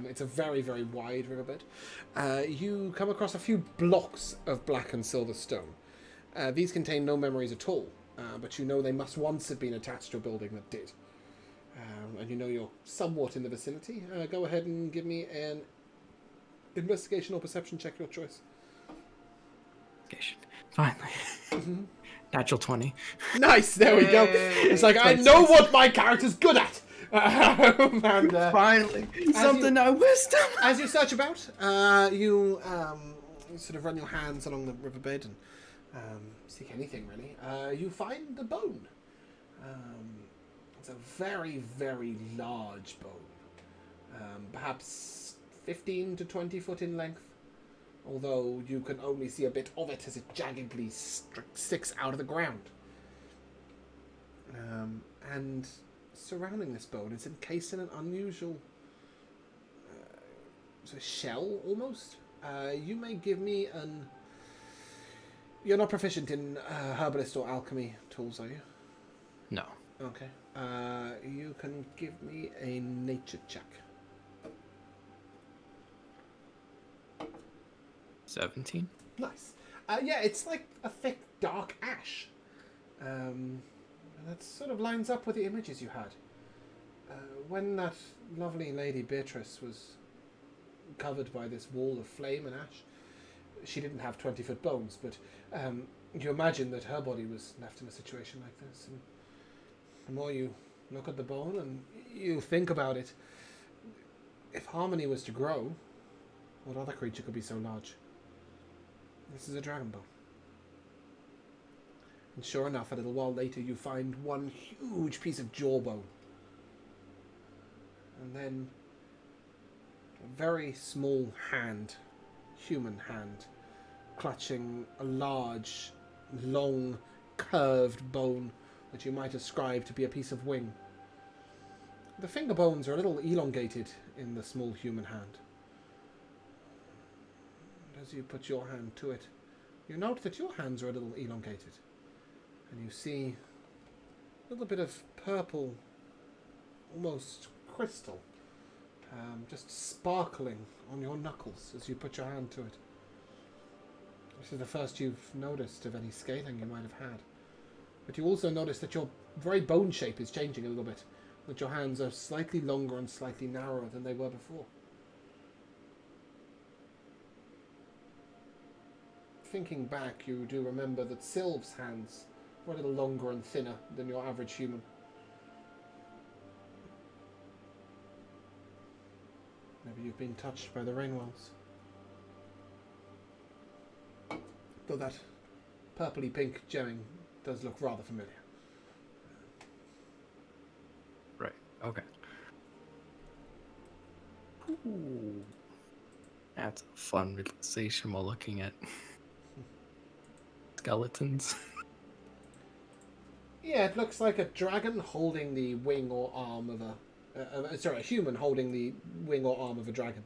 it's a very, very wide riverbed, you come across a few blocks of black and silver stone. These contain no memories at all, but you know they must once have been attached to a building that did. And you know you're somewhat in the vicinity. Go ahead and give me an investigation or perception check, your choice. Finally. Natural 20. Nice, there we go. It's like, I know what my character's good at. Finally. Something I wisdom. As you search about, you sort of run your hands along the riverbed and seek anything really. You find the bone. It's a very, very large bone. Perhaps 15 to 20 foot in length. Although you can only see a bit of it as it jaggedly sticks out of the ground. And surrounding this bone is encased in an unusual sort of shell, almost. You may give me an... You're not proficient in herbalist or alchemy tools, are you? No. Okay. You can give me a nature check. 17. Nice. Yeah, it's like a thick, dark ash. And that sort of lines up with the images you had. When that lovely Lady Beatrice was covered by this wall of flame and ash, she didn't have 20-foot bones, but you imagine that her body was left in a situation like this. And the more you look at the bone and you think about it, if Harmony was to grow, what other creature could be so large? This is a dragon bone. And sure enough, a little while later, you find one huge piece of jawbone. And then a very small hand, human hand, clutching a large, long, curved bone that you might ascribe to be a piece of wing. The finger bones are a little elongated in the small human hand. And as you put your hand to it, you note that your hands are a little elongated. And you see a little bit of purple, almost crystal, just sparkling on your knuckles as you put your hand to it. This is the first you've noticed of any scaling you might have had. But you also notice that your very bone shape is changing a little bit, that your hands are slightly longer and slightly narrower than they were before. Thinking back, you do remember that Sylve's hands were a little longer and thinner than your average human. Maybe you've been touched by the Rain Wilds. Though that purpley pink gemming does look rather familiar. Right. Okay. Ooh. That's a fun realization while looking at skeletons. Yeah, it looks like a dragon holding the wing or arm of a human holding the wing or arm of a dragon.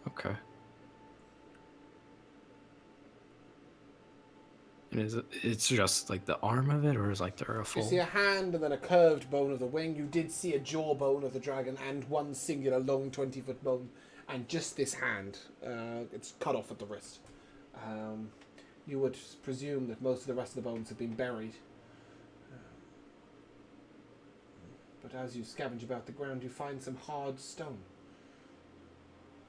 Okay. And it's just like the arm of it, or is like there a full? You see a hand and then a curved bone of the wing. You did see a jawbone of the dragon and one singular long 20-foot bone, and just this hand. It's cut off at the wrist. You would presume that most of the rest of the bones have been buried. But as you scavenge about the ground, you find some hard stone.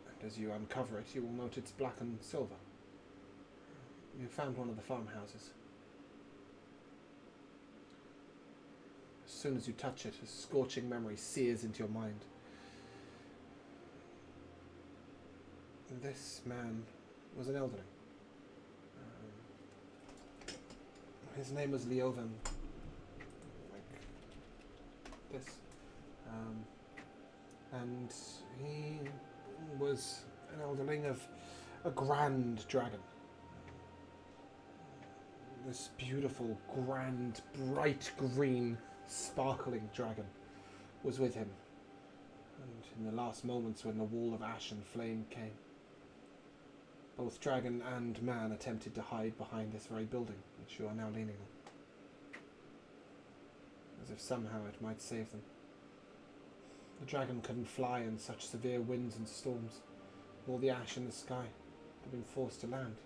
And as you uncover it, you will note it's black and silver. You found one of the farmhouses. As soon as you touch it, a scorching memory sears into your mind. This man was an elderling. His name was Leovan. Like this. And he was an elderling of a grand dragon. This beautiful, grand, bright green, sparkling dragon was with him. And in the last moments when the wall of ash and flame came, both dragon and man attempted to hide behind this very building which you are now leaning on. As if somehow it might save them. The dragon couldn't fly in such severe winds and storms. All the ash in the sky had been forced to land.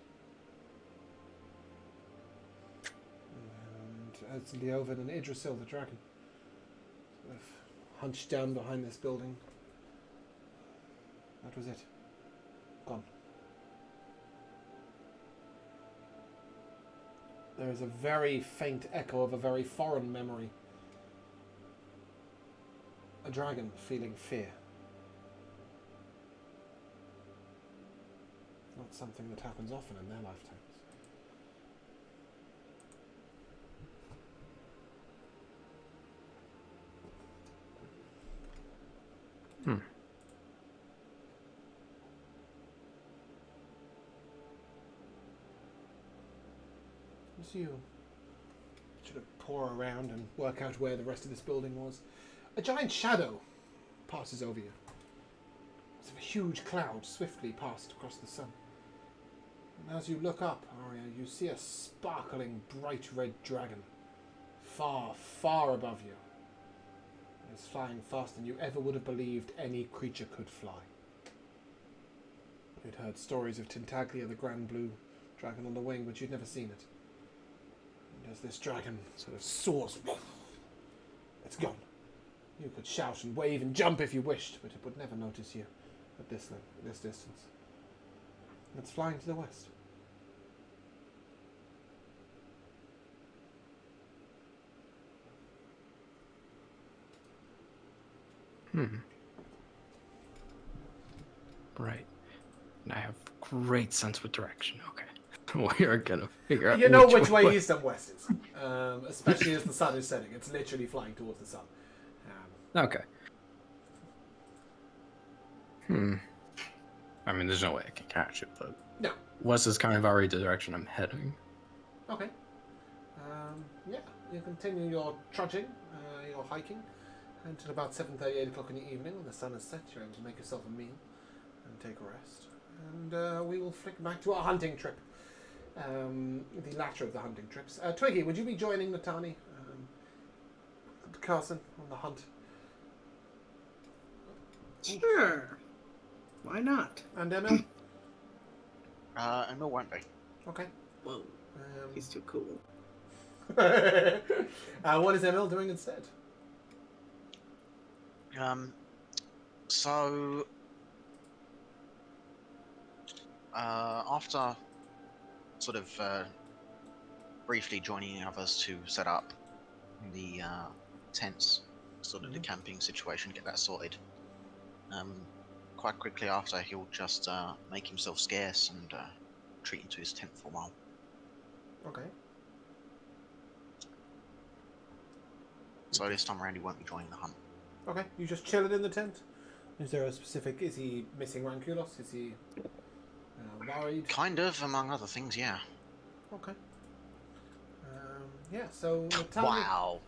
And as Leovan and Idrisil, the dragon, sort of hunched down behind this building, that was it. Gone. There is a very faint echo of a very foreign memory. A dragon feeling fear. Not something that happens often in their lifetimes. As you sort of pour around and work out where the rest of this building was, a giant shadow passes over you. As if a huge cloud swiftly passed across the sun. And as you look up, Aria, you see a sparkling bright red dragon. Far, far above you. It's flying faster than you ever would have believed any creature could fly. You'd heard stories of Tintaglia, the grand blue dragon on the wing, but you'd never seen it. And as this dragon sort of soars, it's gone. You could shout and wave and jump if you wished, but it would never notice you at this distance. It's flying to the west. Right. And I have great sense with direction. Okay. We are gonna figure out. You know which way east and west is. Especially as the sun is setting. It's literally flying towards the sun. Okay. I mean, there's no way I can catch it, but no. West is kind of already the direction I'm heading. Okay. Yeah, you continue your trudging, your hiking, until about 7:30, 8 o'clock in the evening when the sun has set. You're able to make yourself a meal and take a rest. And we will flick back to our hunting trip. The latter of the hunting trips. Twiggy, would you be joining Natani, Carson, on the hunt? Sure. Why not? And Emil? Emil won't be. Okay. Whoa. He's too cool. What is Emil doing instead? So after sort of briefly joining the others to set up the tents, sort of the camping situation, get that sorted. Quite quickly after, he'll just make himself scarce and retreat into his tent for a while. Okay. So this time around, he won't be joining the hunt. Okay, you just chilling in the tent? Is there a specific... Is he missing Ranculos? Is he worried? Kind of, among other things, yeah. Okay. Yeah, so... Wow.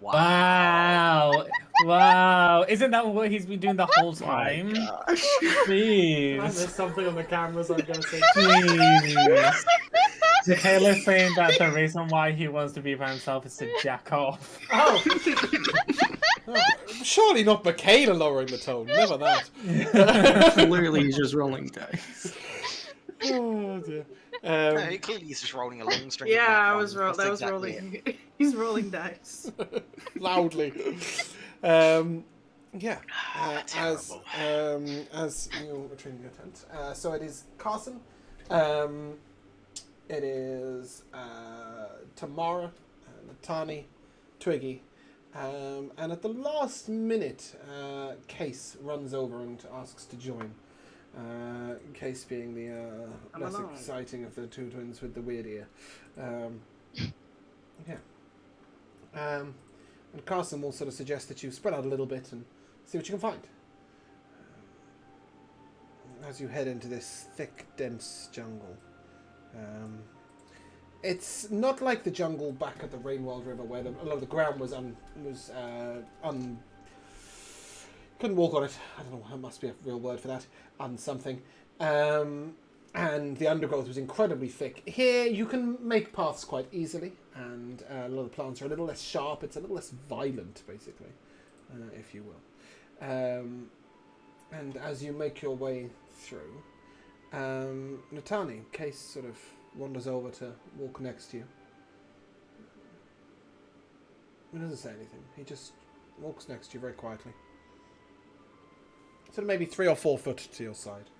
Wow. Wow. Isn't that what he's been doing the whole time? Please. There's something on the cameras I'm going to say. Please. Taylor saying that the reason why he wants to be by himself is to jack off. Oh! Surely not Michaela lowering the tone. Never that. Literally, he's just rolling dice. Oh dear. No, clearly he's just rolling a long string. Yeah, of that ones. was That's exactly rolling. He's rolling dice. Loudly. Yeah. Terrible. As you retrieve your tent. So it is Carson. It is Tamara, Natani, Twiggy, and at the last minute, Case runs over and asks to join. Case being the less exciting of the two twins with the weird ear. Yeah. And Carson will sort of suggest that you spread out a little bit and see what you can find. As you head into this thick, dense jungle. It's not like the jungle back at the Rain Wild River where a lot of the ground was couldn't walk on it. I don't know, there must be a real word for that. Something. And the undergrowth was incredibly thick. Here you can make paths quite easily, and a lot of the plants are a little less sharp. It's a little less violent, basically, if you will. And as you make your way through, Natani, Case sort of wanders over to walk next to you. He doesn't say anything. He just walks next to you very quietly. Sort of maybe 3 or 4 foot to your side.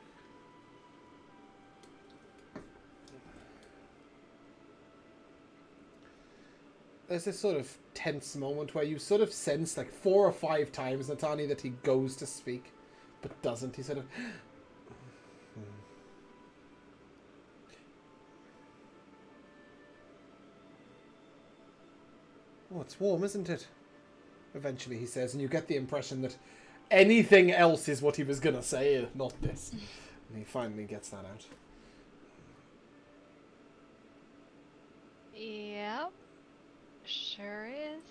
There's this sort of tense moment where you sort of sense like 4 or 5 times, Natani, that he goes to speak, but doesn't. He sort of... Oh, it's warm, isn't it? Eventually he says, and you get the impression that anything else is what he was going to say, not this. And he finally gets that out. Yep. Sure is.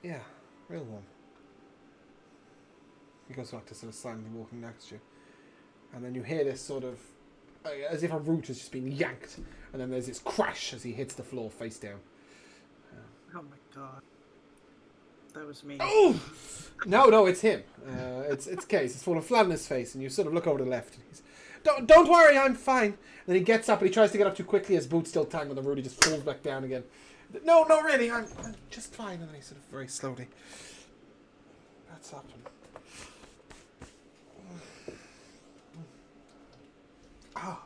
Yeah, real warm. He goes back to sort of silently walking next to you. And then you hear this sort of, as if a root has just been yanked. And then there's this crash as he hits the floor face down. Oh my god. That was me. Oh! No, it's him. It's Case. It's full of flat on his face, and you sort of look over to the left. And he's, don't worry, I'm fine. And then he gets up, and he tries to get up too quickly. His boot's still tangled on the root. He just falls back down again. No, really, I'm just fine. And then he sort of very slowly gets up. Ah.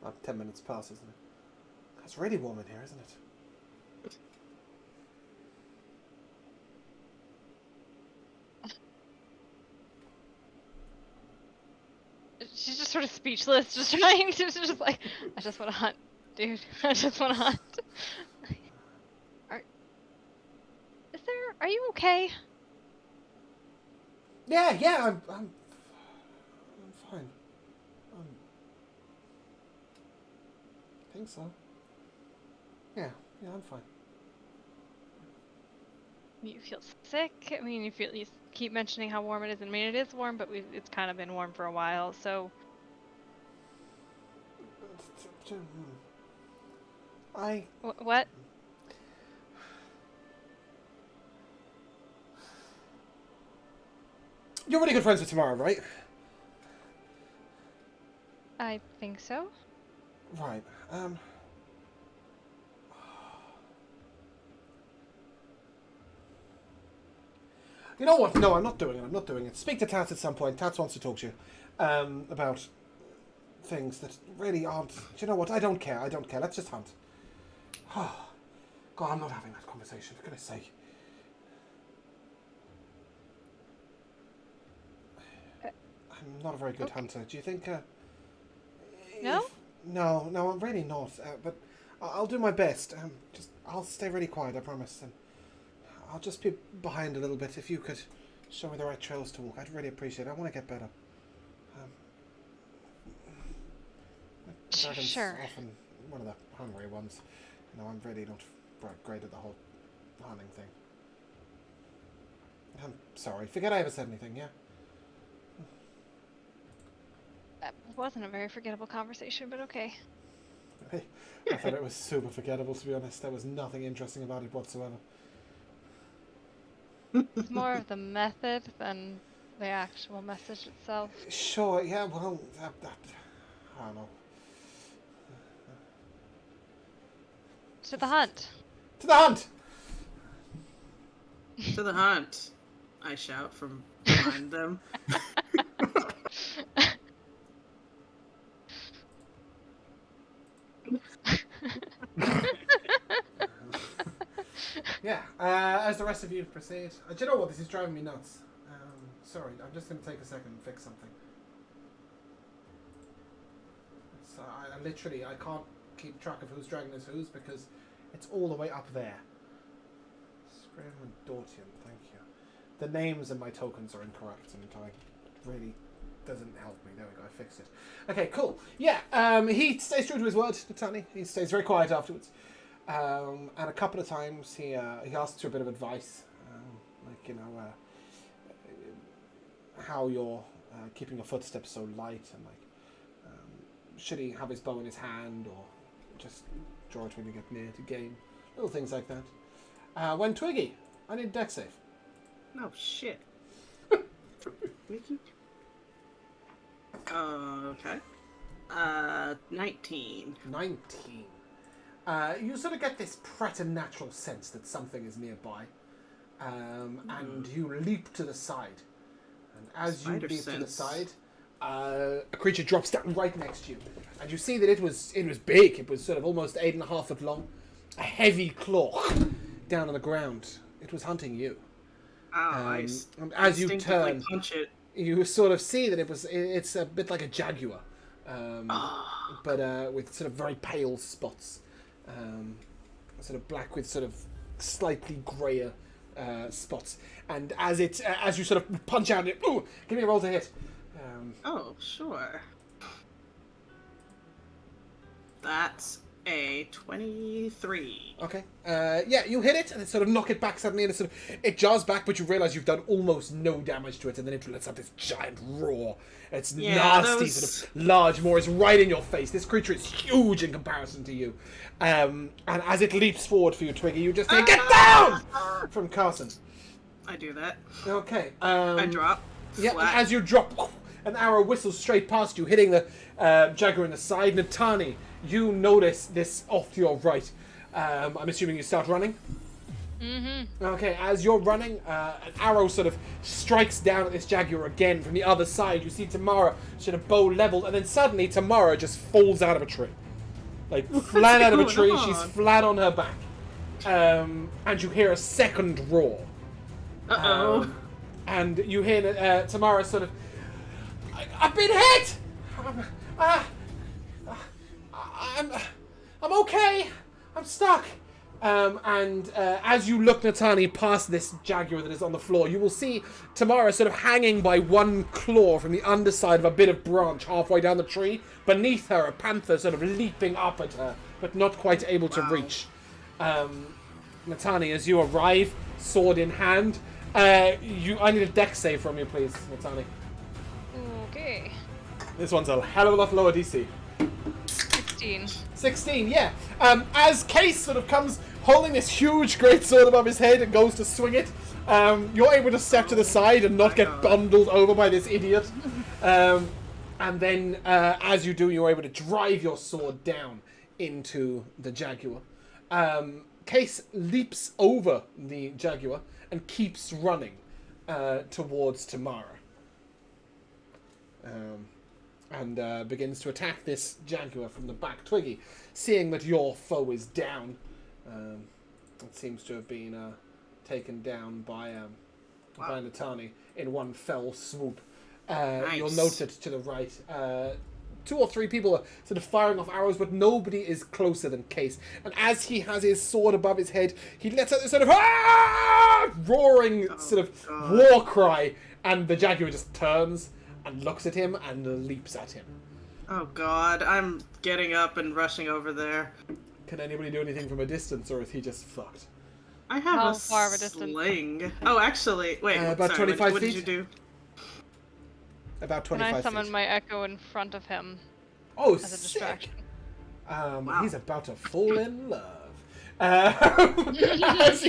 About 10 minutes pass, isn't it? It's really warm in here, isn't it? She's just sort of speechless, just trying to, just like, I just want to hunt, dude. I just want to hunt. Are you okay? Yeah, I'm fine. I think so. Yeah, I'm fine. You feel sick? I mean, you keep mentioning how warm it is. I mean, it is warm, but it's kind of been warm for a while, so... What? You're really good friends with Tamara, right? I think so. Right, You know what? No, I'm not doing it. Speak to Tats at some point. Tats wants to talk to you about things that really aren't... Do you know what? I don't care. Let's just hunt. God, I'm not having that conversation, for goodness sake. I'm not a very good hunter. Do you think... No? No, I'm really not. But I'll do my best. I'll stay really quiet, I promise. And I'll just be behind a little bit. If you could show me the right trails to walk, I'd really appreciate it. I want to get better. Dragon's Sure. often one of the hungry ones. You know, I'm really not great at the whole hunting thing. I'm sorry. Forget I ever said anything, yeah? That wasn't a very forgettable conversation, but okay. I thought it was super forgettable, to be honest. There was nothing interesting about it whatsoever. It's more of the method than the actual message itself. Sure, yeah, well, I don't know. To the hunt. To the hunt! To the hunt, I shout from behind them. Yeah, as the rest of you proceed. Do you know what? This is driving me nuts. Sorry, I'm just going to take a second and fix something. So I literally can't keep track of who's dragging is whose because it's all the way up there. Scram and Dortian, thank you. The names in my tokens are incorrect and it really doesn't help me. There we go, I fixed it. Okay, cool. Yeah, he stays true to his word, Natani. He stays very quiet afterwards. And a couple of times he asks you a bit of advice, like, you know, how you're keeping your footsteps so light, and like, should he have his bow in his hand or just draw it when you get near to game, little things like that. When Twiggy, I need deck save. Oh shit. Mickey? Okay. 19. 19. You sort of get this preternatural sense that something is nearby, and you leap to the side. And as you leap to the side, a creature drops down right next to you, and you see that it was big. It was sort of almost 8.5 foot long, a heavy claw down on the ground. It was hunting you. And as you turn, punch it. you sort of see that it's a bit like a jaguar, but with sort of very pale spots. Sort of black with sort of slightly grayer spots, and as you sort of punch out, ooh, give me a roll to hit. Oh, sure. That's a 23. Okay. Yeah, you hit it and it sort of knock it back suddenly, and it jars back, but you realize you've done almost no damage to it, and then it lets out this giant roar. It's nasty, sort of large maw is right in your face. This creature is huge in comparison to you. And as it leaps forward for you, Twiggy, you just say, "Get down!" from Carson. I do that. Okay. I drop. Yeah, Flat. and as you drop, an arrow whistles straight past you, hitting the Jaguar in the side. Natani, you notice this off to your right. I'm assuming you start running? Mm-hmm. Okay, as you're running, an arrow sort of strikes down at this Jaguar again from the other side. You see Tamara sort of bow leveled, and then suddenly Tamara just falls out of a tree. Like, flat out of a tree, she's flat on her back. And you hear a second roar. Uh-oh. And you hear Tamara sort of, I've been hit! I'm okay. I'm stuck. As you look, Natani, past this Jaguar that is on the floor, you will see Tamara sort of hanging by one claw from the underside of a bit of branch halfway down the tree. Beneath her, a panther sort of leaping up at her, but not quite able to reach. Natani, as you arrive, sword in hand, I need a dex save from you, please, Natani. Okay. This one's a hell of a lot lower DC. 16, yeah. As Case sort of comes holding this huge great sword above his head and goes to swing it, you're able to step to the side and not get bundled over by this idiot. And then, as you do, you're able to drive your sword down into the Jaguar. Case leaps over the Jaguar and keeps running towards Tamara. And begins to attack this Jaguar from the back. Twiggy, seeing that your foe is down, it seems to have been taken down by Natani in one fell swoop. Nice. You'll note it to the right. 2 or 3 people are sort of firing off arrows, but nobody is closer than Case. And as he has his sword above his head, he lets out this sort of roaring sort of war cry, and the Jaguar just turns and looks at him and leaps at him. Oh god, I'm getting up and rushing over there. Can anybody do anything from a distance, or is he just fucked? I have How a far of a distance? sling. Oh, actually, wait, about sorry, 25 what feet? did you do? About Can 25 I summon feet. my echo in front of him Oh, as a sick. distraction? Wow. He's about to fall in love. As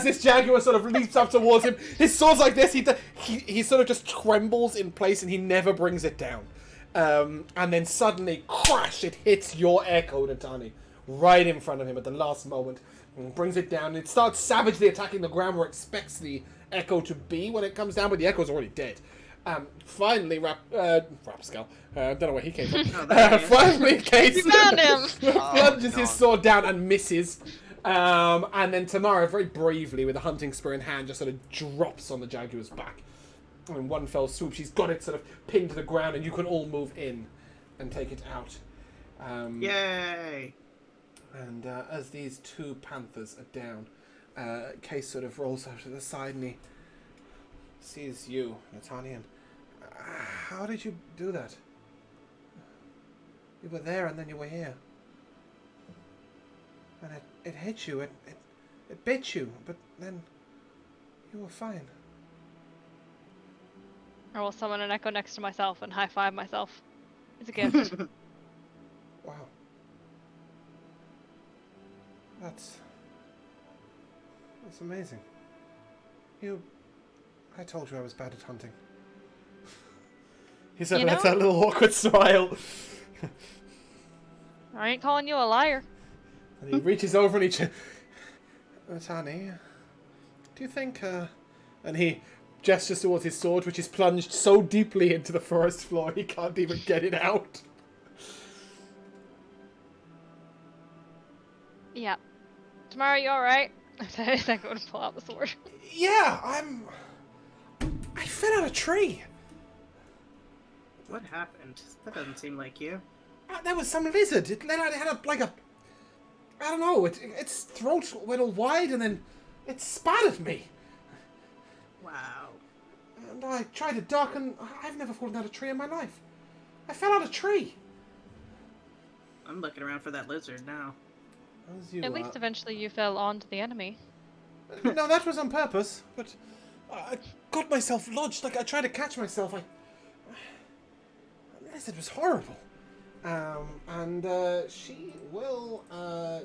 this Jaguar sort of leaps up towards him, his sword's like this. He sort of just trembles in place and he never brings it down. And then suddenly, crash! It hits your echo, Natani, right in front of him at the last moment, and brings it down. And it starts savagely attacking the ground where it expects the echo to be when it comes down, but the echo's already dead. Finally, Rapscale, I don't know where he came from. Finally, Case found him! plunges his sword down and misses. And then Tamara, very bravely, with a hunting spear in hand, just sort of drops on the Jaguar's back. And in one fell swoop, she's got it sort of pinned to the ground, and you can all move in and take it out. Yay! And as these 2 panthers are down, Case sort of rolls out to the side, and he sees you, Natani, and how did you do that? You were there and then you were here. And it hit you, it bit you, but then you were fine. I will summon an echo next to myself and high-five myself. It's a gift. Wow. That's amazing. I told you I was bad at hunting. He sort of lets out a little awkward smile. I ain't calling you a liar. And he reaches over and Natani, do you think, and he gestures towards his sword, which is plunged so deeply into the forest floor he can't even get it out. Yeah. Tomorrow, you alright? I think I'm gonna pull out the sword. Yeah, I fell out of a tree. What happened? That doesn't seem like you. There was some lizard. It had I don't know, its throat went all wide and then it spat at me. Wow. And I tried to duck and I've never fallen out of a tree in my life. I fell out of a tree. I'm looking around for that lizard now. As you At least eventually you fell onto the enemy. No, that was on purpose, but I got myself lodged. Like, I tried to catch myself. It was horrible. And she will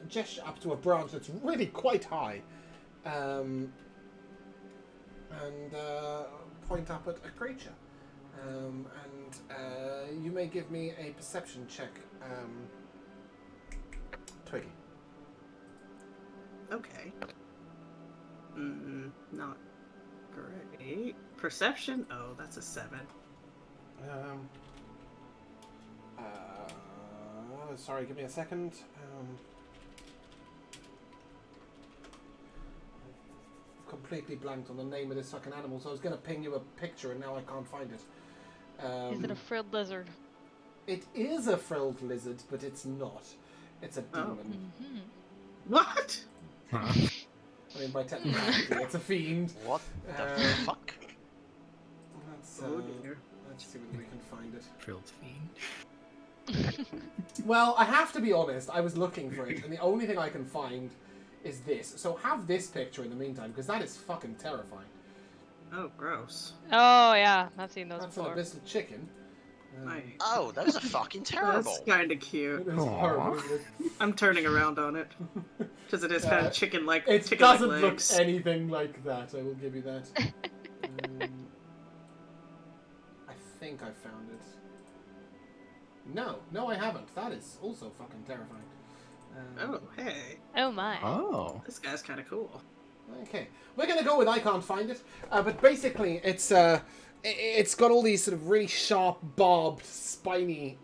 gesture up to a branch that's really quite high. And point up at a creature. And you may give me a perception check, Twiggy. Okay. Not great. Perception? Oh, that's a 7. Sorry, give me a second. Completely blanked on the name of this fucking animal, so I was going to ping you a picture and now I can't find it. Is it a frilled lizard? It is a frilled lizard, but it's not. It's a demon. What? I mean, by technicality, it's a fiend. What the fuck? Let's see whether we can find it. Frilled fiend. Well, I have to be honest, I was looking for it, and the only thing I can find is this. So have this picture in the meantime, because that is fucking terrifying. Oh, gross. Oh yeah, I've seen those That's before. an abyssal chicken. Oh, those are fucking terrible. That's kind of cute. It is horrible. I'm turning around on it. Because it is kind of chicken-like. It chicken-like doesn't look legs. anything like that, I will give you that. I think I found it. No, I haven't. That is also fucking terrifying. Oh, hey. Oh my. Oh. This guy's kind of cool. Okay, we're gonna go with I can't find it, but basically it's got all these sort of really sharp, barbed, spiny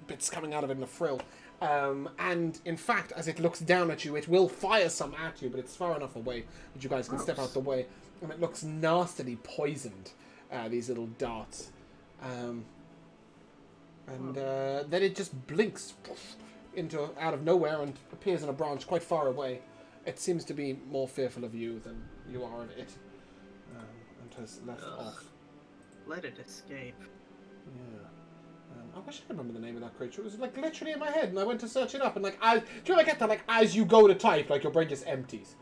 bits coming out of it in the frill, and in fact, as it looks down at you, it will fire some at you, but it's far enough away that you guys can step out the way, and it looks nastily poisoned. These little darts, and then it just blinks out of nowhere and appears in a branch quite far away. It seems to be more fearful of you than you are of it, and has left off. Let it escape. Yeah. I wish I could remember the name of that creature. It was like literally in my head, and I went to search it up, and like, do you ever get that? Like, as you go to type, like your brain just empties.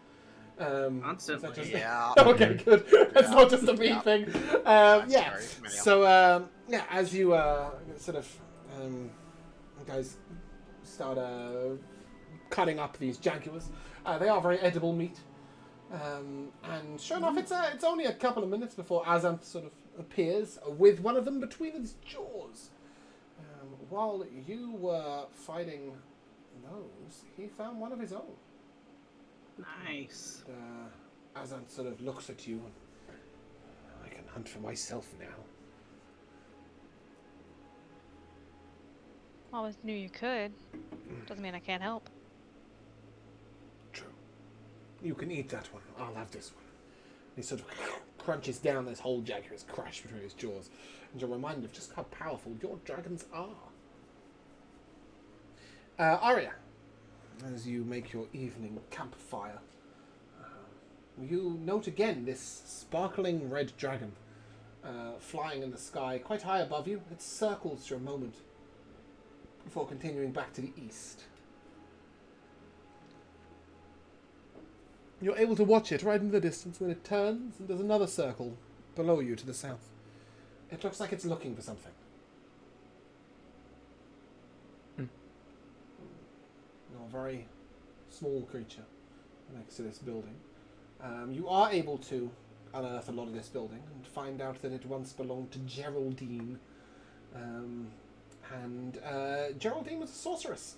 Constantly. Just... Yeah. Okay, good. That's not just a me thing. Yeah. very familiar. So as you sort of guys start cutting up these jaguars. They are very edible meat. And sure enough, it's only a couple of minutes before Azanth sort of appears with one of them between his jaws. While you were fighting those, he found one of his own. Nice. Azanth sort of looks at you and I can hunt for myself now. Always knew you could. Doesn't mean I can't help. True. You can eat that one. I'll have this one. He sort of crunches down. This whole jaguar is crushed between his jaws. And you're reminded of just how powerful your dragons are. Aria, as you make your evening campfire, you note again this sparkling red dragon flying in the sky quite high above you. It circles for a moment before continuing back to the east. You're able to watch it right in the distance when it turns and does another circle below you to the south. It looks like it's looking for something. You're a very small creature next to this building. You are able to unearth a lot of this building and find out that it once belonged to Geraldine. And Geraldine was a sorceress.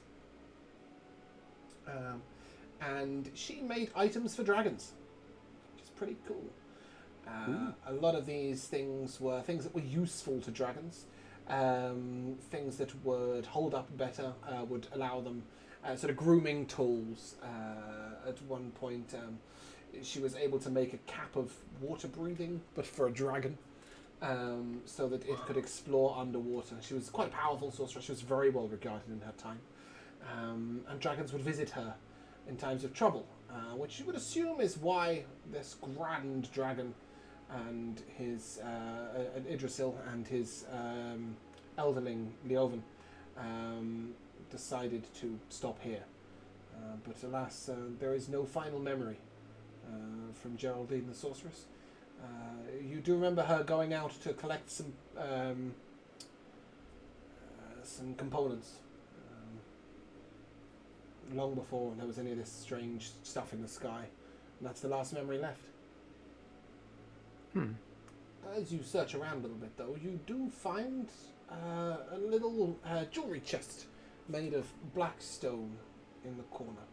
And she made items for dragons, which is pretty cool. A lot of these things were things that were useful to dragons, things that would hold up better, would allow them sort of grooming tools. At one point, she was able to make a cap of water breathing, but for a dragon, so that it could explore underwater. She was quite a powerful sorceress. She was very well regarded in her time, and dragons would visit her in times of trouble, which you would assume is why this grand dragon and his Idrisil and his elderling Leovan decided to stop here. But alas, there is no final memory from Geraldine the Sorceress. You do remember her going out to collect some components long before there was any of this strange stuff in the sky. And that's the last memory left. As you search around a little bit, though, you do find a little jewelry chest made of black stone in the corner.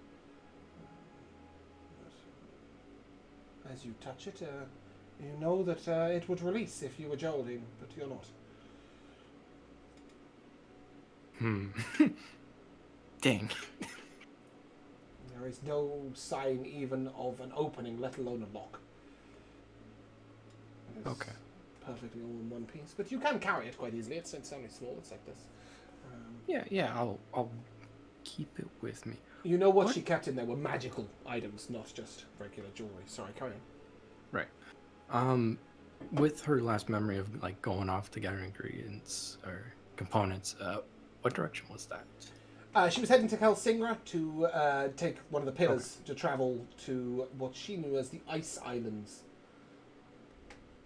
As you touch it, you know that it would release if you were Geraldine, but you're not. Dang. There is no sign even of an opening, let alone a lock. It is Okay. perfectly all in one piece, but you can carry it quite easily. It's only small. It's like this. Yeah. I'll keep it with me. You know what she kept in there were magical items, not just regular jewelry. Sorry, carry on. Right. With her last memory of like going off to gather ingredients or components, what direction was that? She was heading to Kelsingra to take one of the pillars to travel to what she knew as the Ice Islands.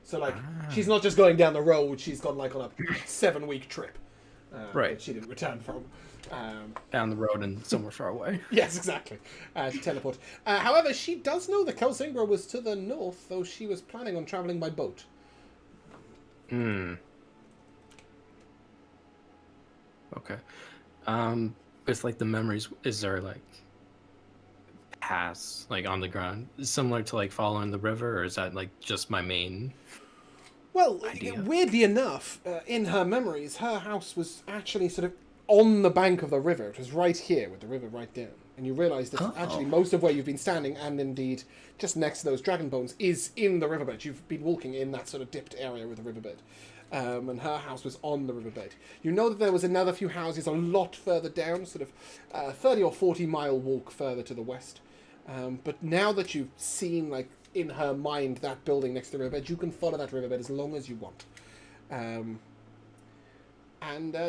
So, like, she's not just going down the road, she's gone, like, on a 7-week trip. Right. That she didn't return from. Down the road and somewhere far away. Yes, exactly. To teleport. However, she does know that Kelsingra was to the north, though she was planning on travelling by boat. Okay. With like the memories, is there like paths like on the ground similar to like following the river, or is that like just my main? Well, idea? weirdly enough, in her memories, her house was actually sort of on the bank of the river. It was right here with the river right down. And you realise that actually most of where you've been standing, and indeed just next to those dragon bones, is in the riverbed. You've been walking in that sort of dipped area with the riverbed. And her house was on the riverbed. You know that there was another few houses a lot further down, sort of 30 or 40 mile walk further to the west. But now that you've seen, like, in her mind, that building next to the riverbed, you can follow that riverbed as long as you want. And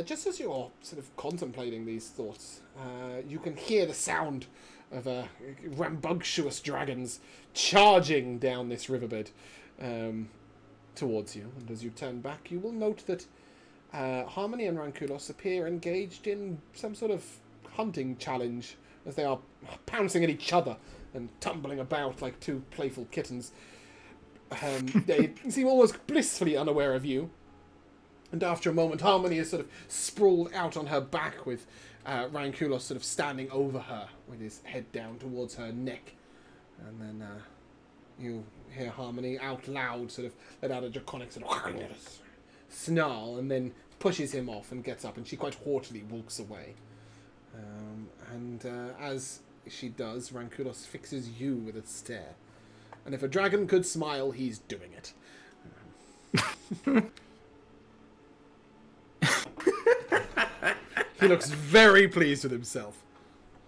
just as you're sort of contemplating these thoughts, you can hear the sound of rambunctious dragons charging down this riverbed towards you. And as you turn back, you will note that Harmony and Rankulos appear engaged in some sort of hunting challenge as they are pouncing at each other and tumbling about like two playful kittens. They seem almost blissfully unaware of you. And after a moment, Harmony is sort of sprawled out on her back with Rankulos sort of standing over her with his head down towards her neck. And then you hear Harmony out loud sort of let out a draconic sort of snarl, and then pushes him off and gets up, and she quite haughtily walks away. And as she does, Rankulos fixes you with a stare. And if a dragon could smile, he's doing it. He looks very pleased with himself.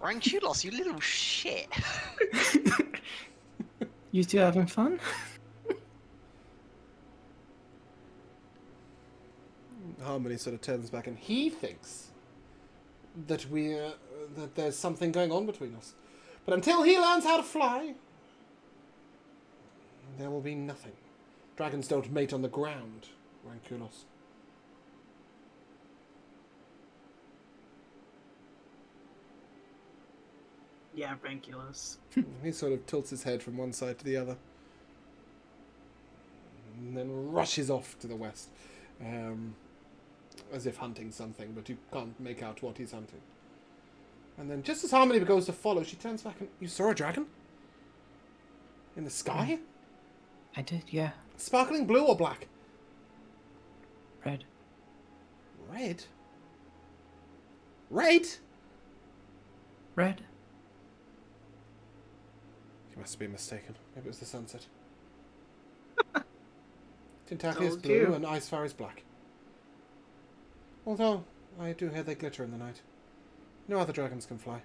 Rankulos, you little shit. You two having fun? Harmony sort of turns back, and he thinks that that there's something going on between us. But until he learns how to fly, there will be nothing. Dragons don't mate on the ground, Rankulos. Yeah, Rankulos. He sort of tilts his head from one side to the other. And then rushes off to the west. As if hunting something, but you can't make out what he's hunting. And then just as Harmony goes to follow, she turns back and... You saw a dragon? In the sky? I did, yeah. Sparkling blue or black? Red. Red? Red? Red. You must be mistaken. Maybe it was the sunset. Tintaki is Told blue you. and Icefire is black. Although, I do hear they glitter in the night. No other dragons can fly.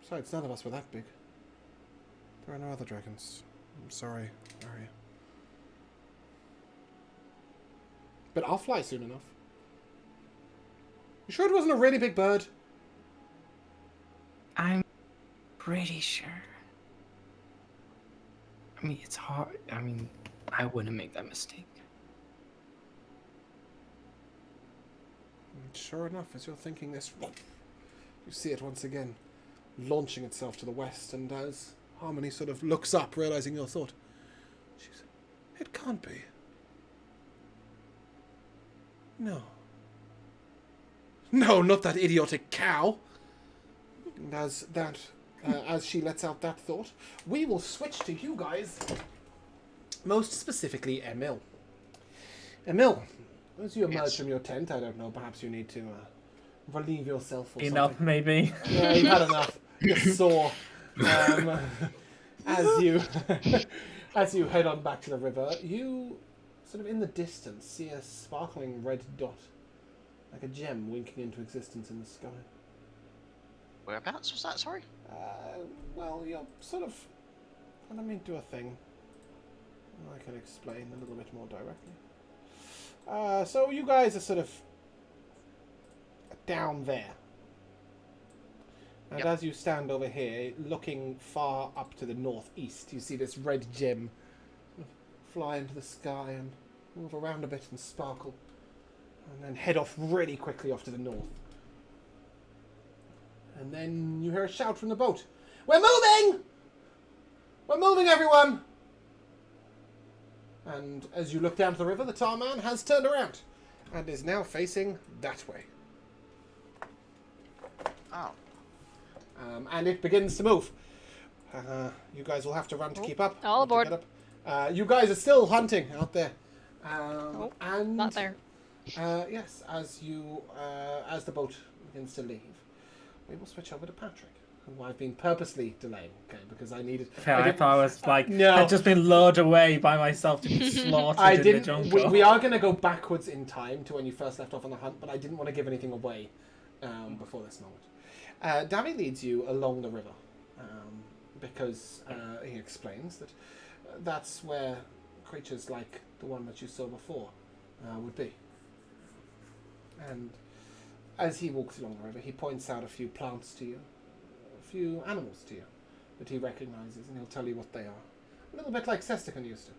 Besides, none of us were that big. There are no other dragons. I'm sorry, Aria. But I'll fly soon enough. You sure it wasn't a really big bird? I'm pretty sure. I mean, it's hard. I mean, I wouldn't make that mistake. And sure enough, as you're thinking this, you see it once again, launching itself to the west, and as Harmony sort of looks up, realizing your thought, she says, "It can't be. No. No, not that idiotic cow." And as she lets out that thought, we will switch to you guys. Most specifically, Emil. Emil, as you emerge from your tent, I don't know, perhaps you need to relieve yourself or Enough, something. maybe. Yeah, you've had enough. You're sore. As you head on back to the river, you sort of in the distance see a sparkling red dot, like a gem winking into existence in the sky. Whereabouts was that, sorry? Well, you're sort of... Let me do a thing. I can explain a little bit more directly. So you guys are sort of down there. And as you stand over here, looking far up to the northeast, you see this red gem fly into the sky and move around a bit and sparkle. And then head off really quickly off to the north. And then you hear a shout from the boat. "We're moving! We're moving, everyone!" And as you look down to the river, the tar man has turned around and is now facing that way. Oh. And it begins to move. You guys will have to run to keep up. All aboard. You guys are still hunting out there. And Not there. yes, as the boat begins to leave, we will switch over to Patrick, who I've been purposely delaying, okay, because I needed... Okay, I thought I was like, No. I'd just been lured away by myself to be slaughtered I in the didn't. jungle. We are going to go backwards in time to when you first left off on the hunt, but I didn't want to give anything away before this moment. Davy leads you along the river because he explains that that's where creatures like the one that you saw before would be. And as he walks along the river, he points out a few plants to you, a few animals to you that he recognizes, and he'll tell you what they are. A little bit like Sestican used to.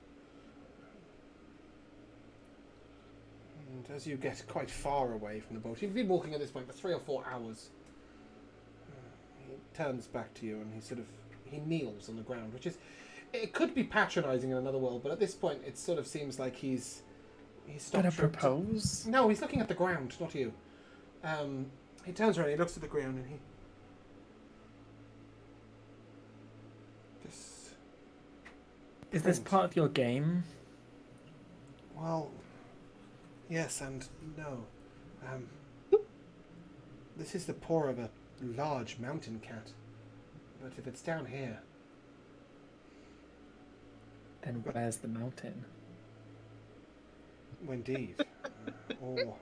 And as you get quite far away from the boat, you've been walking at this point for 3 or 4 hours. He turns back to you and he kneels on the ground, which is, it could be patronizing in another world, but at this point it sort of seems like he's stopped. Gonna propose? No, he's looking at the ground, not you. He turns around, he looks at the ground, and Is this part of your game? Well, yes and no. This is the paw of a large mountain cat. But if it's down here... Then where's the mountain? Indeed. Or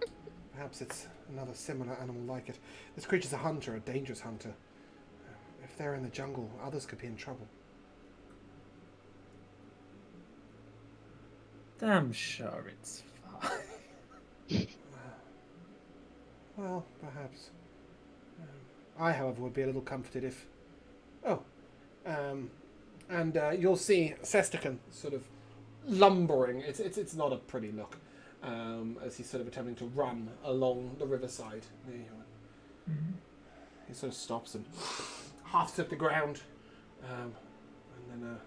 perhaps it's another similar animal like it. This creature's a hunter, a dangerous hunter. If they're in the jungle, others could be in trouble. I'm sure it's fine. Well, perhaps. I, however, would be a little comforted if... Oh. And you'll see Sestican sort of lumbering. It's not a pretty look. As he's sort of attempting to run along the riverside near you. Mm-hmm. He sort of stops and half at the ground. And then,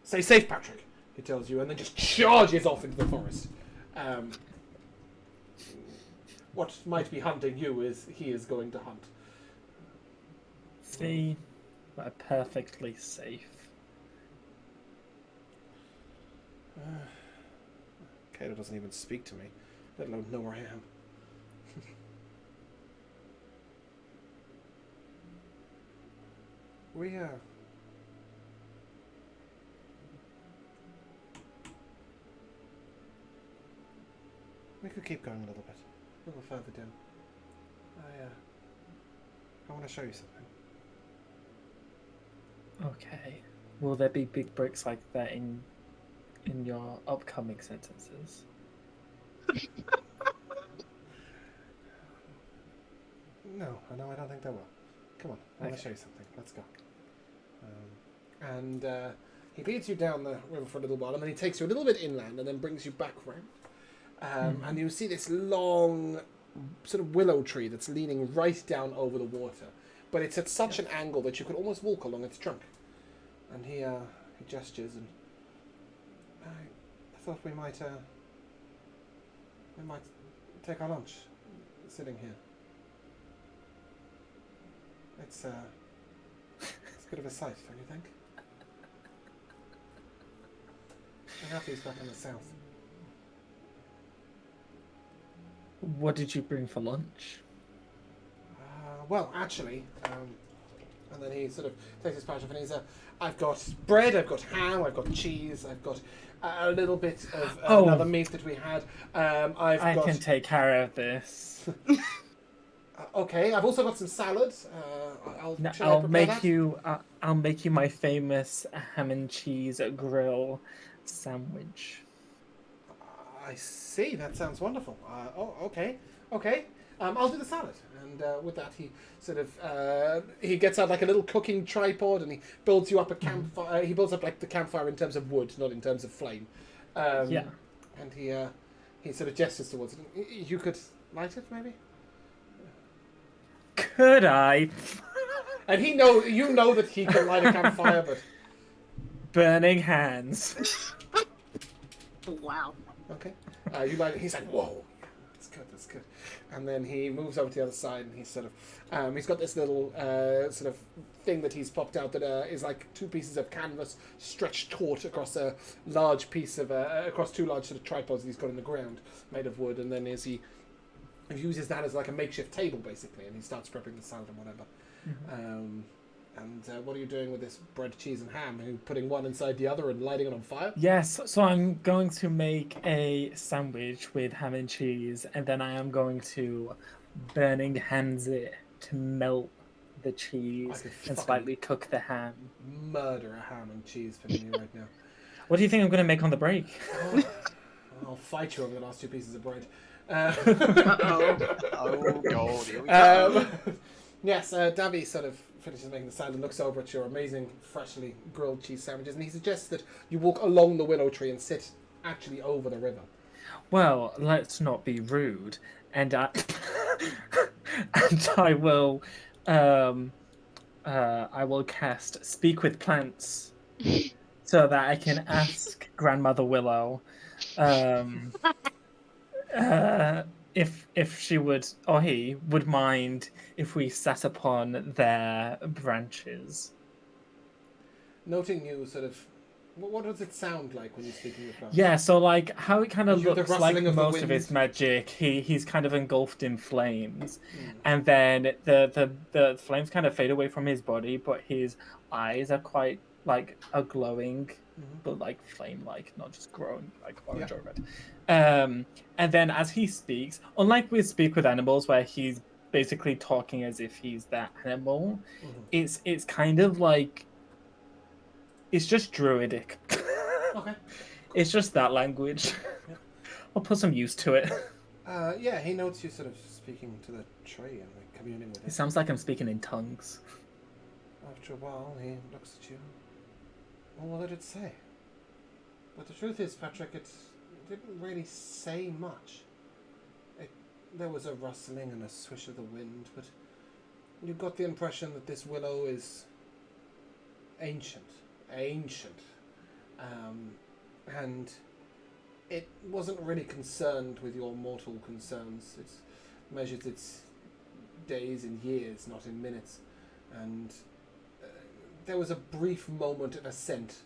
stay safe, Patrick, he tells you, and then just charges off into the forest. What might be hunting you is he is going to hunt. See, we're perfectly safe. Kato doesn't even speak to me, let alone know where I am. We could keep going a little bit, a little further down. I want to show you something. Okay. Will there be big bricks like that in your upcoming sentences? No, I don't think they will. Come on, I want to show you something. Let's go. And he leads you down the river for a little while, and then he takes you a little bit inland, and then brings you back round. And you see this long sort of willow tree that's leaning right down over the water, but it's at such an angle that you could almost walk along its trunk. And he gestures, and I thought we might take our lunch sitting here. It's a bit of a sight, don't you think? I'm happy he's back in the south. What did you bring for lunch? Well, actually, and then he sort of takes his pouch off, and I've got bread, I've got ham, I've got cheese, I've got a little bit of another meat that we had. I can take care of this. Okay, I've also got some salad. I'll make you my famous ham and cheese grill sandwich. I see. That sounds wonderful. Okay. I'll do the salad. And with that, he sort of he gets out like a little cooking tripod, and he builds you up a campfire. He builds up like the campfire in terms of wood, not in terms of flame. And he sort of gestures towards it. You could light it, maybe. Could I? And you know that he can light a campfire, but burning hands. Wow. Okay. You light it. He's like, whoa. That's good. And then he moves over to the other side, and he's sort of, he's got this little sort of thing that he's popped out that is like 2 pieces of canvas stretched taut across a large piece of, across 2 large sort of tripods that he's got in the ground, made of wood. And then he uses that as like a makeshift table, basically, and he starts prepping the salad and whatever. And what are you doing with this bread, cheese, and ham? Are you putting one inside the other and lighting it on fire? Yes, so I'm going to make a sandwich with ham and cheese, and then I am going to burning hands it to melt the cheese and slightly cook the ham. Murder a ham and cheese for me right now. What do you think I'm going to make on the break? I'll fight you over the last 2 pieces of bread. Oh god, here we go. Yes, Davy sort of finishes making the salad and looks over at your amazing freshly grilled cheese sandwiches, and he suggests that you walk along the willow tree and sit actually over the river. Well, let's not be rude, and I will cast Speak with Plants so that I can ask Grandmother Willow if she would, or he would mind if we sat upon their branches. Noting you sort of, what does it sound like when you're speaking with plants? Yeah, so like how it kind of looks like most of his wind? magic, he's kind of engulfed in flames, and then the flames kind of fade away from his body, but his eyes are quite like are glowing, but like flame-like, not just growing like orange or red. And then as he speaks, unlike we speak with animals where he's basically talking as if he's that animal, it's kind of like it's just druidic. Okay. It's just that language. I'll put some use to it. Yeah, he notes you sort of speaking to the tree and like communing with it. It sounds like I'm speaking in tongues. After a while, he looks at you. Well, what did it say? But the truth is, Patrick, it didn't really say much. There was a rustling and a swish of the wind, but you got the impression that this willow is ancient, and it wasn't really concerned with your mortal concerns. It measured its days in years, not in minutes, and there was a brief moment of assent,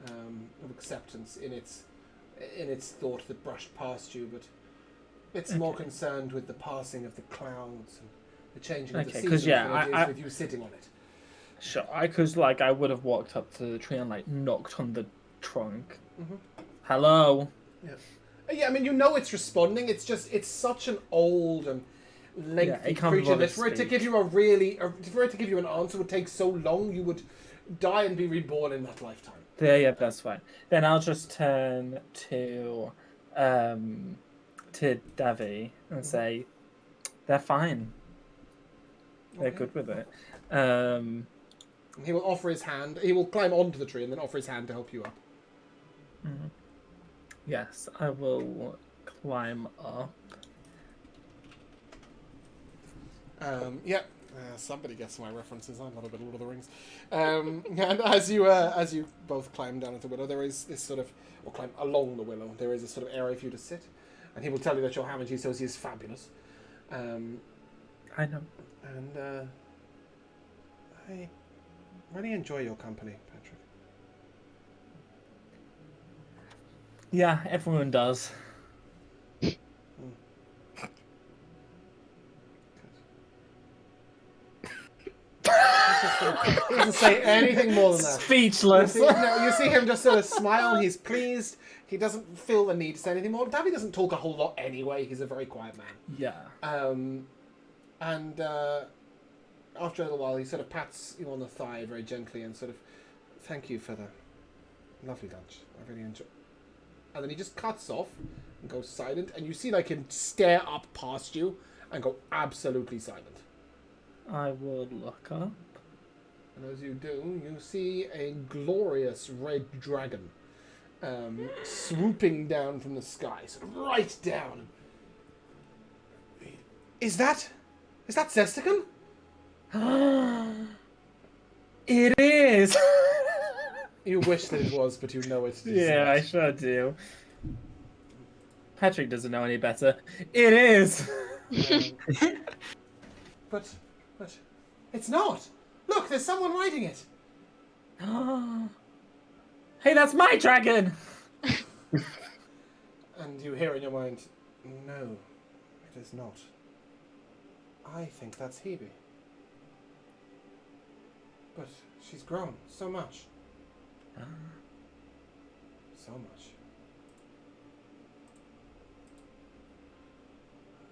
of acceptance in its thought that brushed past you, but it's more concerned with the passing of the clouds and the changing of the seasons than it is with you sitting on it. Sure, because like I would have walked up to the tree and like knocked on the trunk. Hello. Yeah, I mean, you know it's responding. It's just it's such an old and lengthy creature that for it to give you an answer would take so long, you would die and be reborn in that lifetime. Yeah, that's fine. Then I'll just turn to Davy and say, they're fine. They're good with it. He will offer his hand. He will climb onto the tree and then offer his hand to help you up. Yes, I will climb up. Somebody gets my references. I'm not a bit Lord of the Rings. And as you both climb down into the willow, there is this sort of, or climb along the willow, there is a sort of area for you to sit. And he will tell you that your Hammergy Sosie is fabulous. I know. And I really enjoy your company, Patrick. Yeah, everyone does. He doesn't say anything more than that. Speechless. You see him just sort of smile. He's pleased. He doesn't feel the need to say anything more. Davy doesn't talk a whole lot anyway. He's a very quiet man. Yeah. And after a little while, he sort of pats you on the thigh very gently and sort of, thank you for the lovely lunch. I really enjoy. And then he just cuts off and goes silent. And you see like him stare up past you and go absolutely silent. I will look up. And as you do, you see a glorious red dragon swooping down from the sky, sort of right down. Is that Zestican? It is! You wish that it was, but you know it. Yeah, I sure do. Patrick doesn't know any better. It is! But it's not. Look, there's someone riding it. Hey, that's my dragon! And you hear in your mind, no, it is not. I think that's Hebe. But she's grown so much. So much.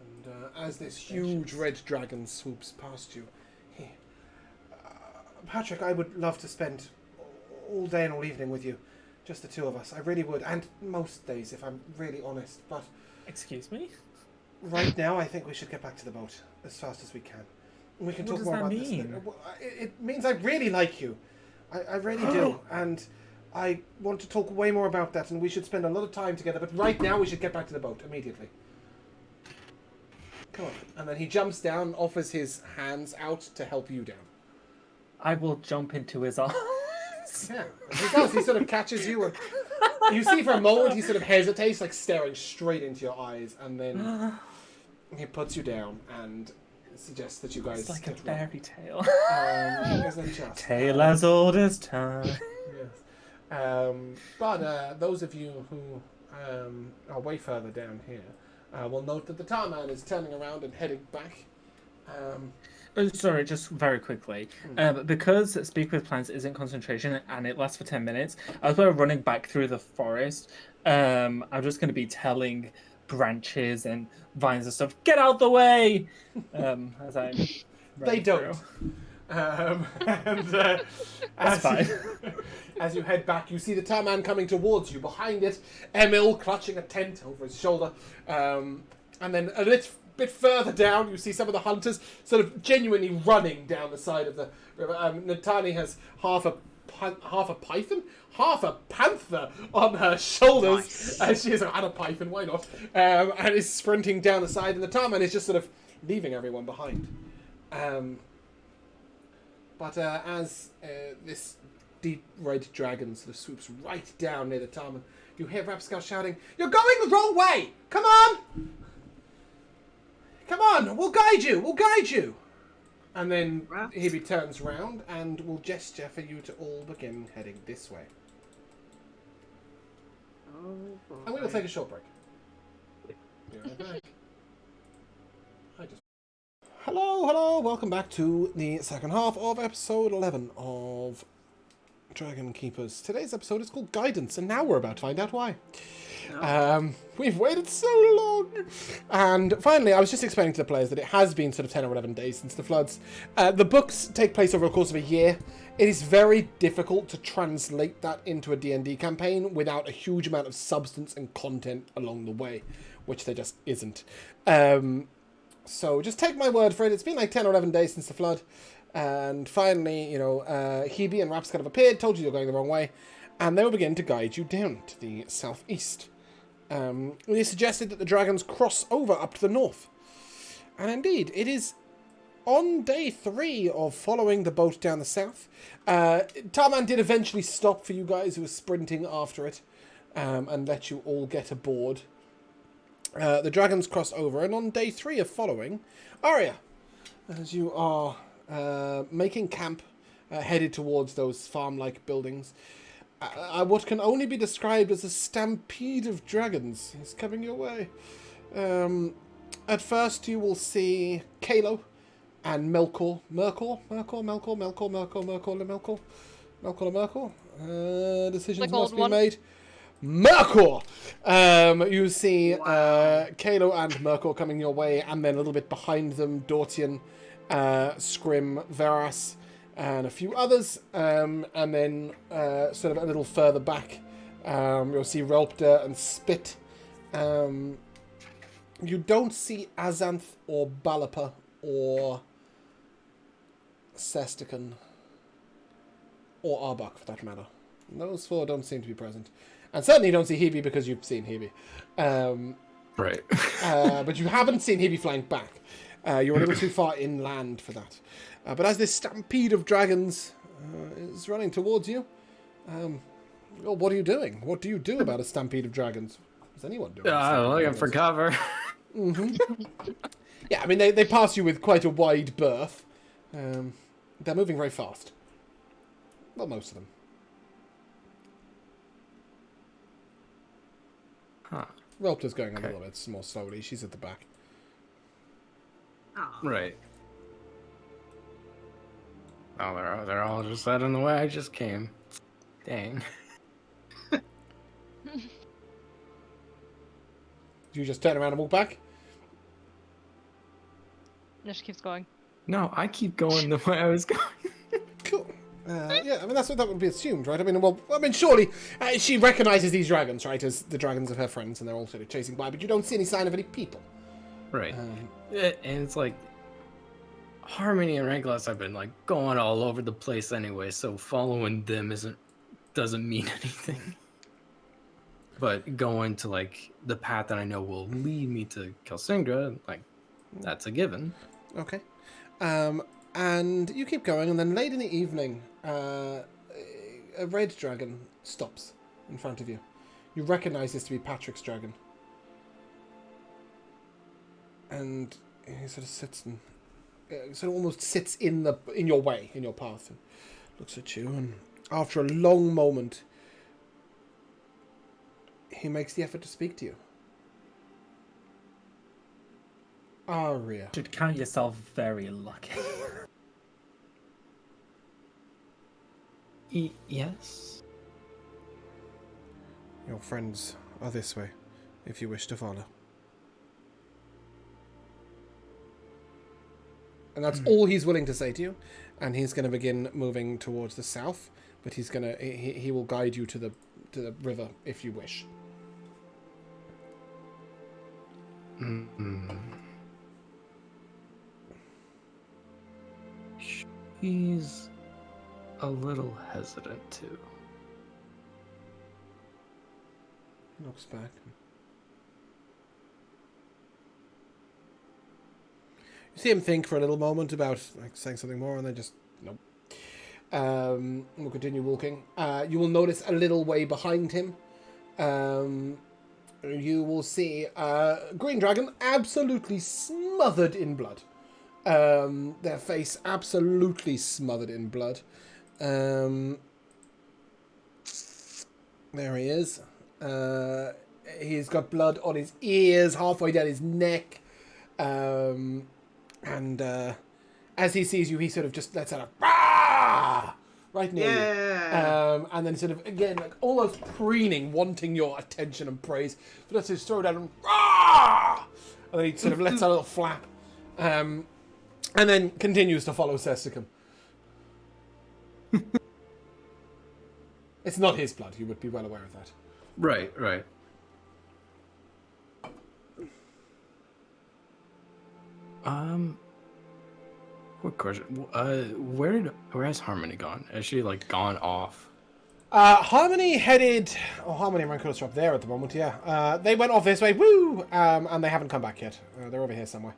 And as this huge red dragon swoops past you, Patrick, I would love to spend all day and all evening with you. Just the two of us. I really would. And most days, if I'm really honest. But excuse me? Right now, I think we should get back to the boat as fast as we can. We can talk more about this later. It means I really like you. I really do. And I want to talk way more about that, and we should spend a lot of time together. But right now, we should get back to the boat immediately. Come on. And then he jumps down, offers his hands out to help you down. I will jump into his arms. Yeah, he does. He sort of catches you, and you see for a moment he sort of hesitates, like staring straight into your eyes, and then he puts you down and suggests that you guys. It's like a fairy tale. Isn't just tale as old as time. Yes. But those of you who are way further down here will note that the tar man is turning around and heading back. Sorry, just very quickly. Because Speak with Plants isn't concentration and it lasts for 10 minutes, as we're running back through the forest, I'm just going to be telling branches and vines and stuff, get out the way! As I'm They don't. That's fine. As you head back, you see the tar man coming towards you. Behind it, Emil clutching a tent over his shoulder. And then a bit further down, you see some of the hunters sort of genuinely running down the side of the river. Natani has half a python, half a panther on her shoulders. Nice. She is and a python, why not? And is sprinting down the side, and the tarman is just sort of leaving everyone behind. But as this deep red dragon sort of swoops right down near the tarman, you hear Rapscal shouting, "You're going the wrong way! Come on! Come on, we'll guide you, we'll guide you!" And then Hebe turns round and will gesture for you to all begin heading this way. Oh, boy. And we will take a short break. Be right back. Hello, welcome back to the second half of episode 11 of Dragon Keepers. Today's episode is called Guidance, and now we're about to find out why. We've waited so long. And finally, I was just explaining to the players that it has been sort of 10 or 11 days since the floods. The books take place over the course of a year. It is very difficult to translate that into a D&D campaign without a huge amount of substance and content along the way, which there just isn't. So just take my word for it. It's been like 10 or 11 days since the flood. And finally, Hebe and Raps kind of appeared, told you you're going the wrong way. And they will begin to guide you down to the southeast. They suggested that the dragons cross over up to the north. And indeed, it is on day 3 of following the boat down the south. Tarman did eventually stop for you guys who were sprinting after it and let you all get aboard. The dragons crossed over, and on day 3 of following, Aria, as you are making camp, headed towards those farm-like buildings, what can only be described as a stampede of dragons is coming your way. At first, you will see Kalo and Melkor. Merkor. Decisions must be made. Merkor! You see Kalo and Merkor coming your way, and then a little bit behind them, Dortian, Scrim, Veras, and a few others. And then sort of a little further back, you'll see Relpda and Spit. You don't see Azanth or Balapa or Sestican or Arbok, for that matter. Those 4 don't seem to be present. And certainly you don't see Hebe because you've seen Hebe. Right. But you haven't seen Hebe flying back. You're a little too far inland for that. But as this stampede of dragons is running towards you, well, what are you doing? What do you do about a stampede of dragons? What does anyone do? Looking for cover. Yeah, I mean, they pass you with quite a wide berth. They're moving very fast. Well, most of them. Huh. Relpta's going a little bit more slowly. She's at the back. Aw. Right. Oh, they're all just heading the way I just came. Dang. Do you just turn around and walk back? No, she keeps going. No, I keep going the way I was going. Cool. Yeah, I mean, that's what that would be assumed, right? I mean, surely she recognizes these dragons, right, as the dragons of her friends, and they're all sort of chasing by, but you don't see any sign of any people. Right. And it's like, Harmony and Rankless have been, like, going all over the place anyway, so following them doesn't mean anything. But going to, like, the path that I know will lead me to Kelsingra, like, that's a given. Okay. And you keep going, and then late in the evening, a red dragon stops in front of you. You recognize this to be Patrick's dragon. And he sort of sits and sort of almost sits in your way, in your path, and looks at you, and after a long moment, he makes the effort to speak to you. Aria. You should count yourself very lucky. Yes? Your friends are this way, if you wish to follow. And that's all he's willing to say to you, and he's going to begin moving towards the south, but he will guide you to the river if you wish. Mm-hmm. He's a little hesitant too. He looks back. You see him think for a little moment about saying something more, and then just nope. We'll continue walking. You will notice a little way behind him. You will see green dragon absolutely smothered in blood. Their face absolutely smothered in blood. There he is. He's got blood on his ears, halfway down his neck. And as he sees you, he sort of just lets out a "Rah!" right near you. And then sort of, again, like almost preening, wanting your attention and praise. But lets his throw down and "Rah!" And then he sort of lets out a little flap. And then continues to follow Sestican. It's not his blood, you would be well aware of that. Right. Quick question. Where has Harmony gone? Has she like gone off? Harmony headed. Oh, Harmony and Rancolos are up there at the moment. Yeah. They went off this way. Woo! And they haven't come back yet. They're over here somewhere.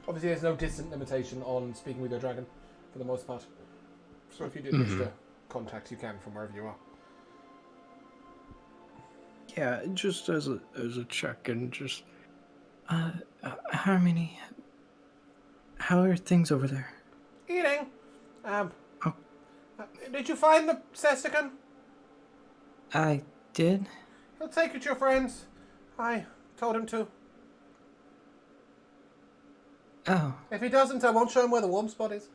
Obviously, there's no distant limitation on speaking with your dragon, for the most part. So if you did wish to contact, you can from wherever you are. Yeah, just as a check and just Harmony, how are things over there? Eating. Did you find the Sestican? I did. He'll take you to your friends. I told him to. Oh. If he doesn't, I won't show him where the warm spot is.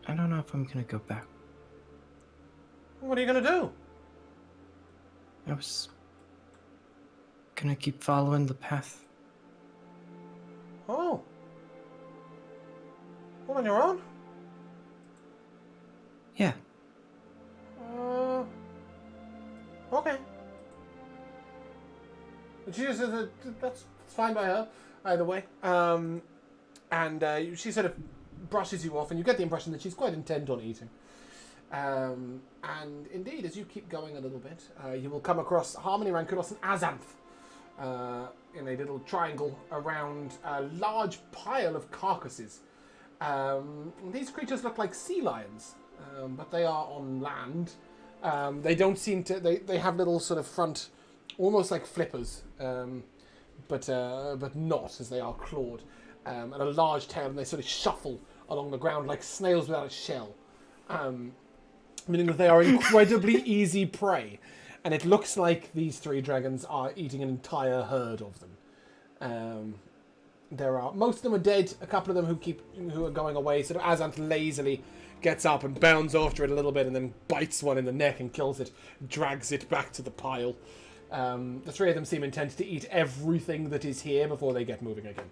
I don't know if I'm gonna go back. What are you gonna do? I was gonna keep following the path. Oh. All on your own? Yeah. Okay. That's fine by her, either way. She sort of brushes you off, and you get the impression that she's quite intent on eating. And indeed, as you keep going a little bit, you will come across Harmony, Ranculos, and Azanth in a little triangle around a large pile of carcasses. These creatures look like sea lions, but they are on land. They don't seem to. They have little sort of front, almost like flippers, but not, as they are clawed, and a large tail, and they sort of shuffle along the ground like snails without a shell, meaning that they are incredibly easy prey, and it looks like these three dragons are eating an entire herd of them. Most of them are dead. A couple of them who are going away. Sort of Azanth lazily gets up and bounds after it a little bit, and then bites one in the neck and kills it, drags it back to the pile. The three of them seem intent to eat everything that is here before they get moving again.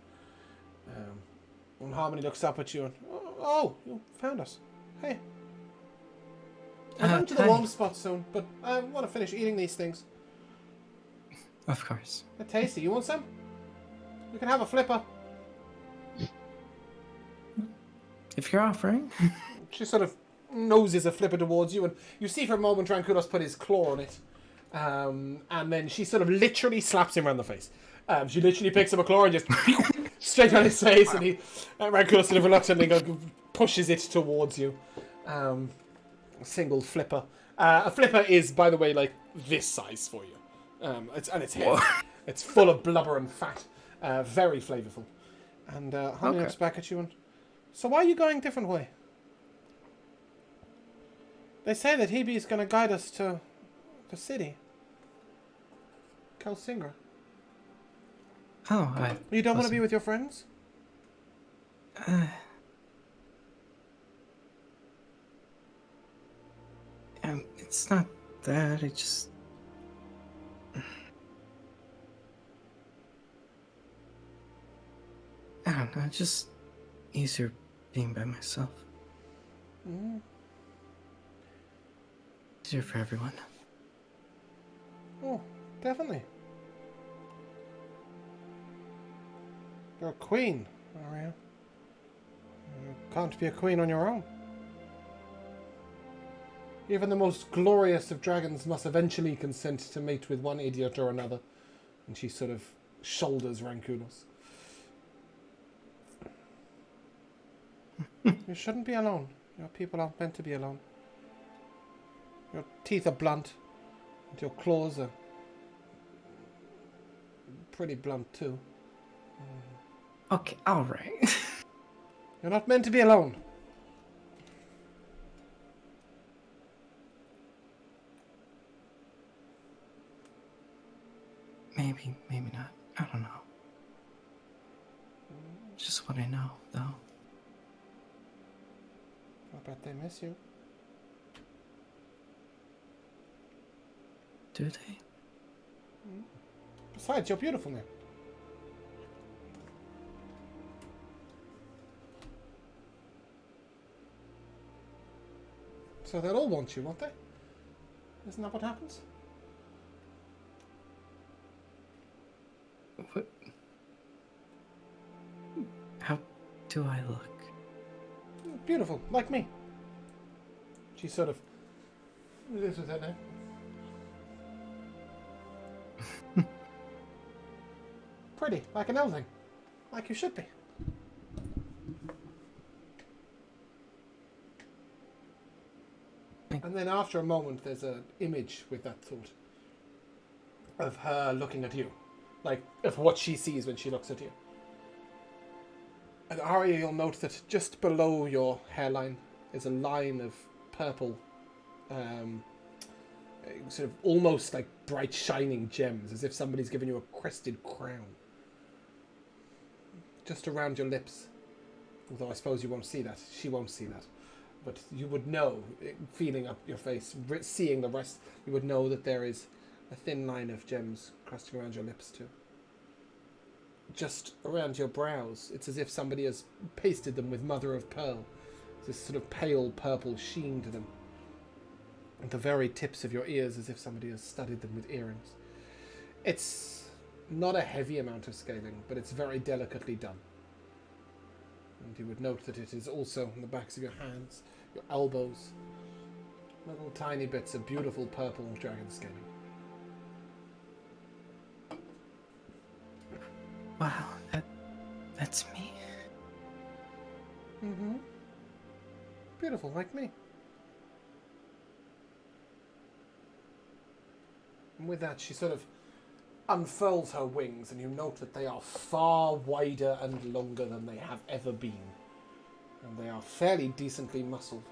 And Harmony looks up at you and, oh, you found us. Hey. I'm going to the warm spot soon, but I want to finish eating these things. Of course. They're tasty. You want some? You can have a flipper. If you're offering. She sort of noses a flipper towards you, and you see for a moment Ranculos put his claw on it. And then she sort of literally slaps him around the face. She literally picks up a claw and just straight on his face, and Ranculos sort of reluctantly pushes it towards you. A single flipper. A flipper is, by the way, like this size for you. It's heavy. It's full of blubber and fat. Very flavourful. And Honey looks back at you and, so why are you going a different way? They say that Hebe is going to guide us to the city. Kelsingra. Oh, You don't want to be with your friends? It's not that. I just. I don't know. It's just easier being by myself. Mm. Easier for everyone. Oh, definitely. You're a queen, Aria. You can't be a queen on your own. Even the most glorious of dragons must eventually consent to mate with one idiot or another. And she sort of shoulders Ranculos. You shouldn't be alone. Your people aren't meant to be alone. Your teeth are blunt, and your claws are pretty blunt too. Okay, alright. You're not meant to be alone. Maybe, maybe not. I don't know. Just what I know, though. I bet they miss you. Do they? Besides, you're beautiful now. So they'll all want you, won't they? Isn't that what happens? What? How do I look? Beautiful, like me. She sort of lives with that now. Pretty, like an elfling. Like you should be. And then after a moment, there's an image with that thought of her looking at you. Like, of what she sees when she looks at you. And Aria, you'll note that just below your hairline is a line of purple, sort of almost like bright shining gems, as if somebody's given you a crested crown. Just around your lips. Although I suppose you won't see that. She won't see that. But you would know, feeling up your face, seeing the rest, you would know that there is a thin line of gems crusting around your lips too. Just around your brows, it's as if somebody has pasted them with mother of pearl. This sort of pale purple sheen to them. At the very tips of your ears, as if somebody has studded them with earrings. It's not a heavy amount of scaling, but it's very delicately done. And you would note that it is also on the backs of your hands, your elbows, little tiny bits of beautiful purple dragon scaling. Wow, that's me. Mm-hmm. Beautiful, like me. And with that, she sort of unfurls her wings, and you note that they are far wider and longer than they have ever been. And they are fairly decently muscled.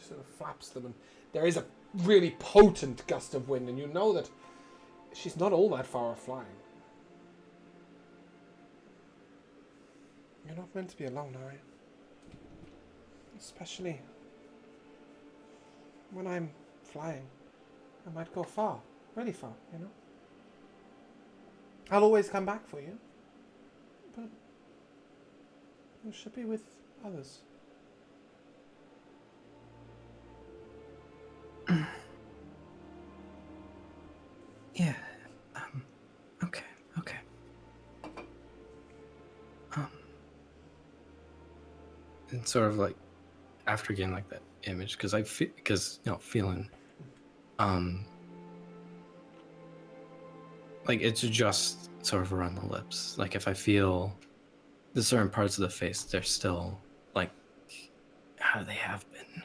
She sort of flaps them, and there is a really potent gust of wind, and you know that she's not all that far off flying. You're not meant to be alone, are you? Especially when I'm flying. I might go far. Really far, you know? I'll always come back for you. But you should be with others. Yeah. Okay. And sort of like after getting like that image, because feeling, like it's just sort of around the lips. Like if I feel the certain parts of the face, they're still like how they have been.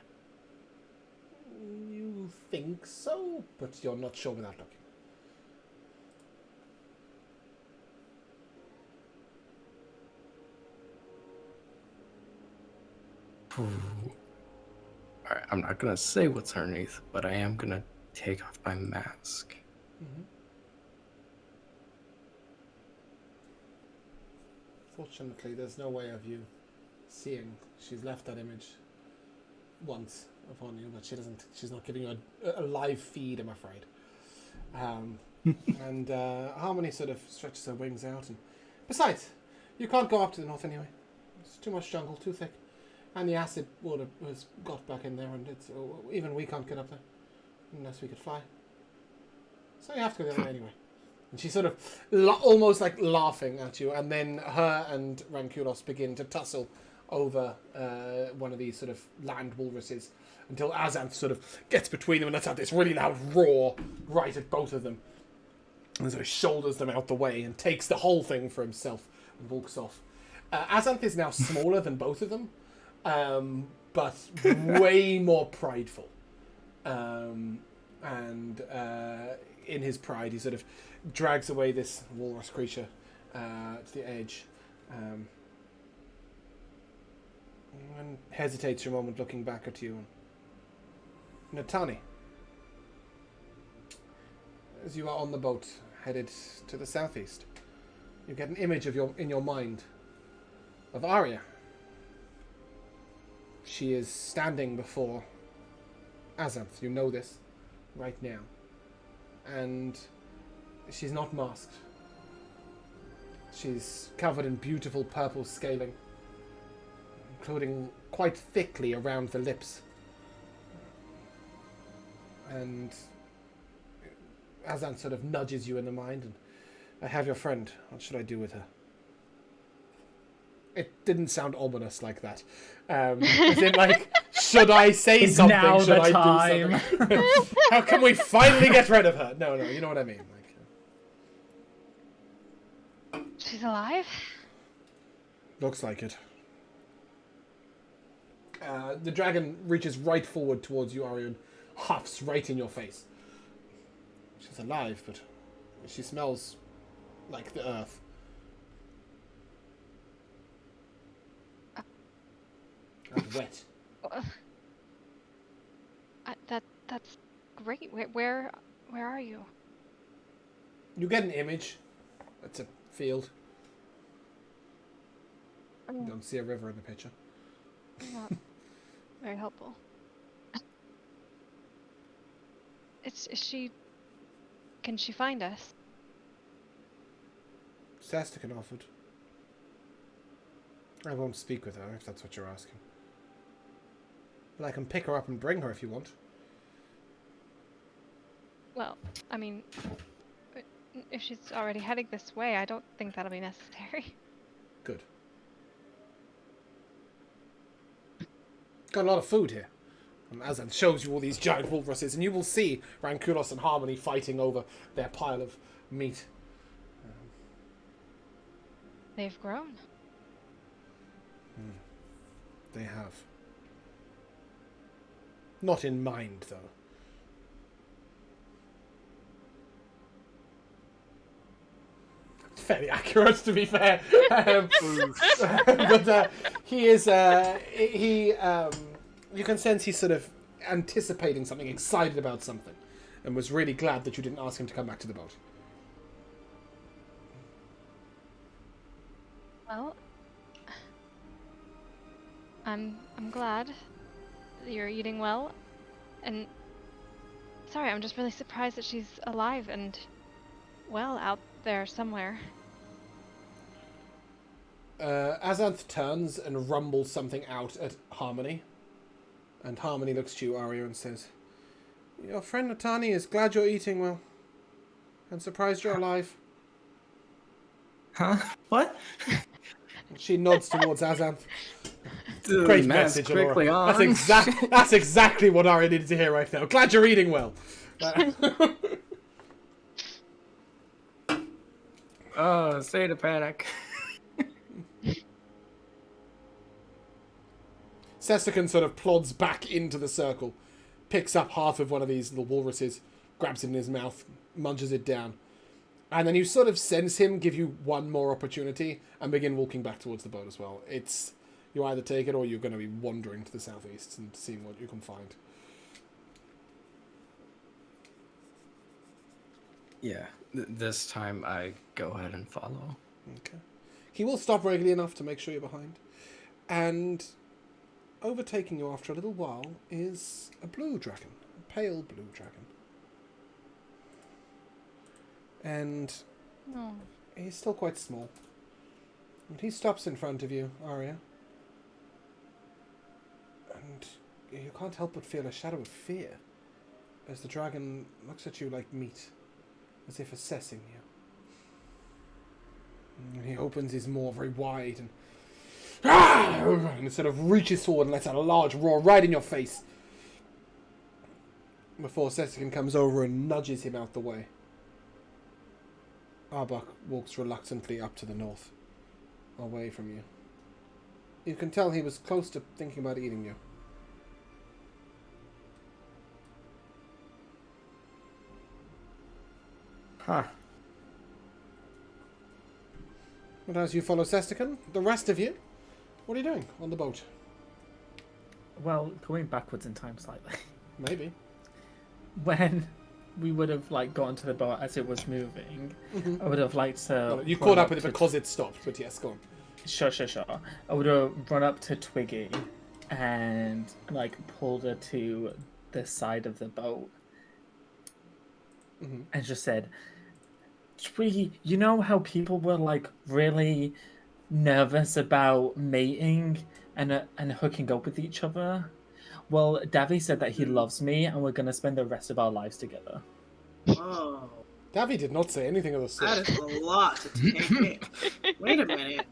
You think so, but you're not sure without looking. Alright, I'm not gonna say what's underneath, but I am gonna take off my mask. Mm-hmm. Fortunately, there's no way of you seeing. She's left that image once upon you, but she's not giving you a live feed, I'm afraid. And Harmony sort of stretches her wings out, and besides, you can't go up to the north anyway. It's too much jungle, too thick. And the acid water has got back in there, and even we can't get up there unless we could fly. So you have to go there anyway. And she's sort of almost like laughing at you, and then her and Rankulos begin to tussle over one of these sort of land walruses until Azanth sort of gets between them and lets out this really loud roar right at both of them. And sort of shoulders them out the way and takes the whole thing for himself and walks off. Azanth is now smaller than both of them. But way more prideful. And in his pride, he sort of drags away this walrus creature to the edge. And hesitates for a moment, looking back at you. Natani, as you are on the boat, headed to the southeast, you get an image of in your mind of Aria. She is standing before Azanth. You know this. right now. And she's not masked. She's covered in beautiful purple scaling, including quite thickly around the lips. And Azan sort of nudges you in the mind, and I have your friend. What should I do with her? It didn't sound ominous like that. As in, like, should I say It's something? now Should the I time. do something? How can we finally get rid of her? No, you know what I mean. Like, She's alive? looks like it. The dragon reaches right forward towards you, Aria, and huffs right in your face. She's alive, but she smells like the earth. And wet. That's great. Where are you? You get an image. It's a field. You don't see a river in the picture. Not very helpful. Is she? Can she find us? Sastican offered. I won't speak with her if that's what you're asking. But I can pick her up and bring her if you want. Well, I mean, if she's already heading this way, I don't think that'll be necessary. Good. Got a lot of food here. And Azan shows you all these giant walruses, and you will see Rankulos and Harmony fighting over their pile of meat. They've grown. They have. Not in mind, though. Fairly accurate, to be fair. But he is. You can sense he's sort of anticipating something, excited about something, and was really glad that you didn't ask him to come back to the boat. Well, I'm glad that you're eating well, and sorry, I'm just really surprised that she's alive and well out there somewhere. Azanth turns and rumbles something out at Harmony. And Harmony looks to you, Aria, and says, "Your friend Natani is glad you're eating well. And surprised you're alive." Huh? What? And she nods towards Azanth. Dude, Great man's message, quickly Alora. on. That's exactly what Aria needed to hear right now. Glad you're eating well. Oh, state of panic. Sestican sort of plods back into the circle, picks up half of one of these little walruses, grabs it in his mouth, munches it down. And then you sort of sense him give you one more opportunity and begin walking back towards the boat as well. It's, you either take it or you're going to be wandering to the southeast and seeing what you can find. Yeah, this time I go ahead and follow. Okay. He will stop regularly enough to make sure you're behind. And overtaking you after a little while is a blue dragon, a pale blue dragon. And No. he's still quite small. And he stops in front of you, Aria. And you can't help but feel a shadow of fear as the dragon looks at you like meat, as if assessing you. And he opens his maw very wide and it sort of reaches forward and lets out a large roar right in your face. Before Sestican comes over and nudges him out the way. Arbok walks reluctantly up to the north, away from you. You can tell he was close to thinking about eating you. Huh. But as you follow Sestican, the rest of you, what are you doing on the boat? Well, going backwards in time slightly. Maybe. When we would have like gone to the boat as it was moving, I would have liked to. Well, you run caught up with it to- because it stopped, but yes, go on. Sure. I would have run up to Twiggy and like pulled her to the side of the boat and just said, Twiggy, you know how people were like really nervous about mating and hooking up with each other? Well, Davy said that he loves me and we're gonna spend the rest of our lives together. Oh, Davy did not say anything of the sort. that is a lot to take in. Wait a minute.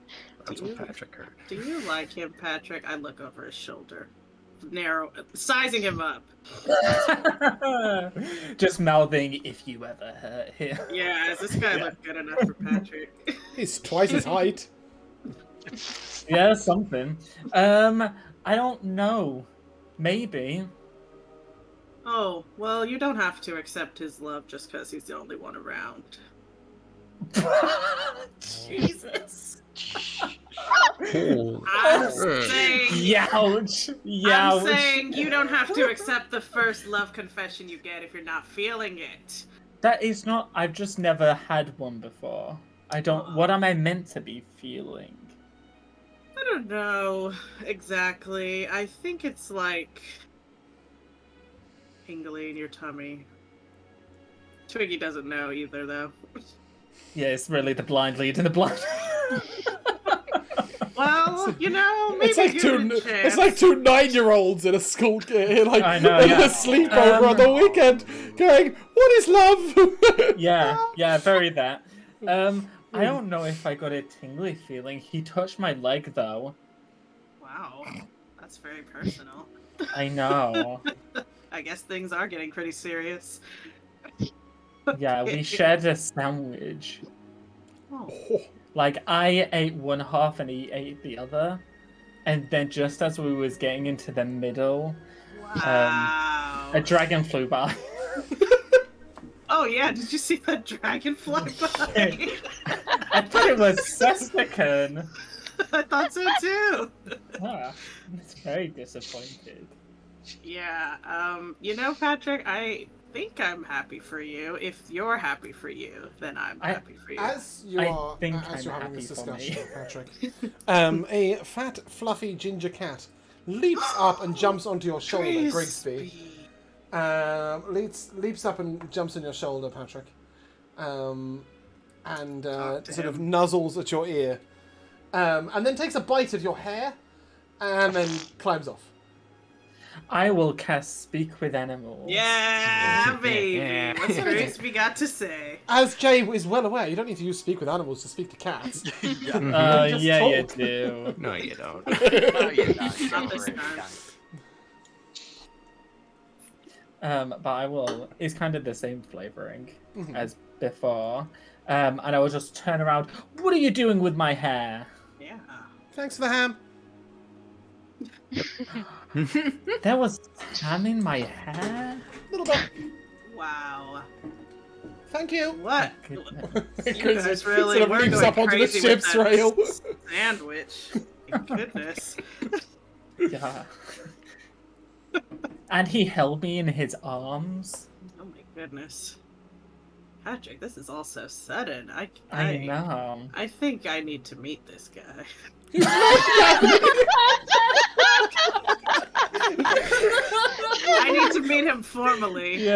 That's what Patrick heard. Do you like him, Patrick? I look over his shoulder. Sizing him up. Just mouthing, if you ever hurt him. Yeah, does this guy look good enough for Patrick? He's twice his height. Yeah, something. I don't know. Maybe. Oh, well, you don't have to accept his love just because he's the only one around. Jesus. I'm saying... Youch. I'm saying you don't have to accept the first love confession you get if you're not feeling it. That is not... I've just never had one before. I don't... What am I meant to be feeling? I don't know exactly. I think it's like... tingly in your tummy. Twiggy doesn't know either, though. Yeah, it's really the blind lead in the blind. Well, you know, maybe It's like give two. it a chance. It's like two 9-year-olds in a school, like I know, in yeah. a sleepover on the weekend, going, "What is love?" Yeah, very that. I don't know if I got a tingly feeling. He touched my leg, though. Wow, that's very personal. I know. I guess things are getting pretty serious. Yeah, we shared a sandwich. Oh. Like, I ate one half and he ate the other. And then just as we was getting into the middle, Wow. a dragon flew by. Oh yeah, did you see that dragon fly by? I thought it was Sestican. I thought so too. Ah, it's very disappointed. Yeah, you know, Patrick, I think I'm happy for you. If you're happy for you, then I'm happy for you. As you're having this discussion, Patrick, a fat, fluffy ginger cat leaps up and jumps onto your shoulder, Grigsby. Leaps up and jumps on your shoulder, Patrick, and sort of nuzzles at your ear, and then takes a bite of your hair, and then climbs off. I will cast Speak with Animals. Yeah, baby. What's Grigsby got to say? As Jay is well aware, you don't need to use Speak with Animals to speak to cats. Yeah, you talk. do. No, you don't. No, you don't. Not this Don't worry, time. But I will. It's kind of the same flavoring as before. And I will just turn around. What are you doing with my hair? Yeah. Thanks for the ham. There was ham in my hair? Little bit. Wow. Thank you. What? Goodness. You guys really sort of were leaps going up onto the crazy ship's with that rail. sandwich. Goodness. Yeah. And he held me in his arms. Oh my goodness. Patrick, this is all so sudden. I know. I think I need to meet this guy. I need to meet him formally. Yeah,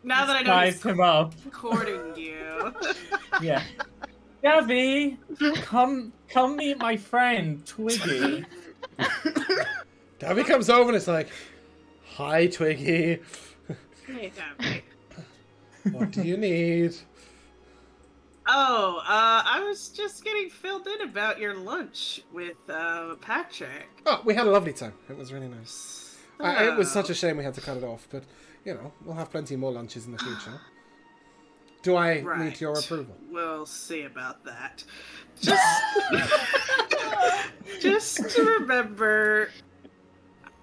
now that I know he's Size him up. courting you. Yeah. Gabby, come meet my friend, Twiggy. Davy comes over and it's like, "Hi, Twiggy. Hey, Gabby. What do you need?" Oh, I was just getting filled in about your lunch with Patrick. Oh, we had a lovely time. It was really nice. It was such a shame we had to cut it off, but, you know, we'll have plenty more lunches in the future. Do I need your approval? We'll see about that. Just to remember,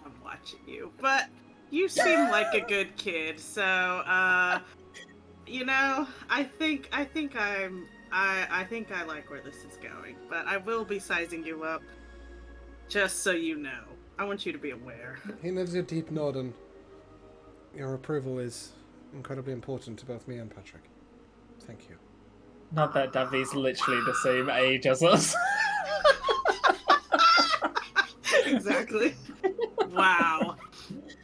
I'm watching you, but you seem like a good kid, so, you know, I think I like where this is going, but I will be sizing you up, just so you know. I want you to be aware. He gives you a deep nod, and your approval is incredibly important to both me and Patrick. Thank you. Not that Davy's literally the same age as us. Exactly. Wow.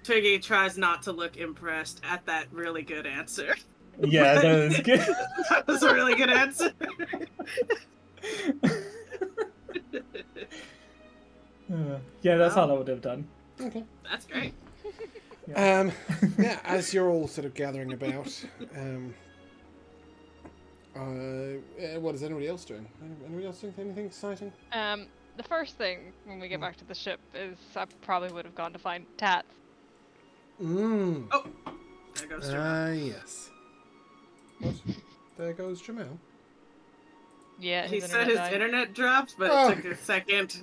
Twiggy tries not to look impressed at that really good answer. Yeah, that was good. That was a really good answer. Yeah, that's Wow. all I would have done. Okay. That's great. Yeah. Yeah, as you're all sort of gathering about, what is anybody else doing? Anybody else doing anything exciting? The first thing when we get back to the ship is I probably would have gone to find Tats. Mmm. Oh, there goes Jamal. Yes. What? There goes Jamal. Yeah, He his said his died. internet dropped, but Oh. it took a second.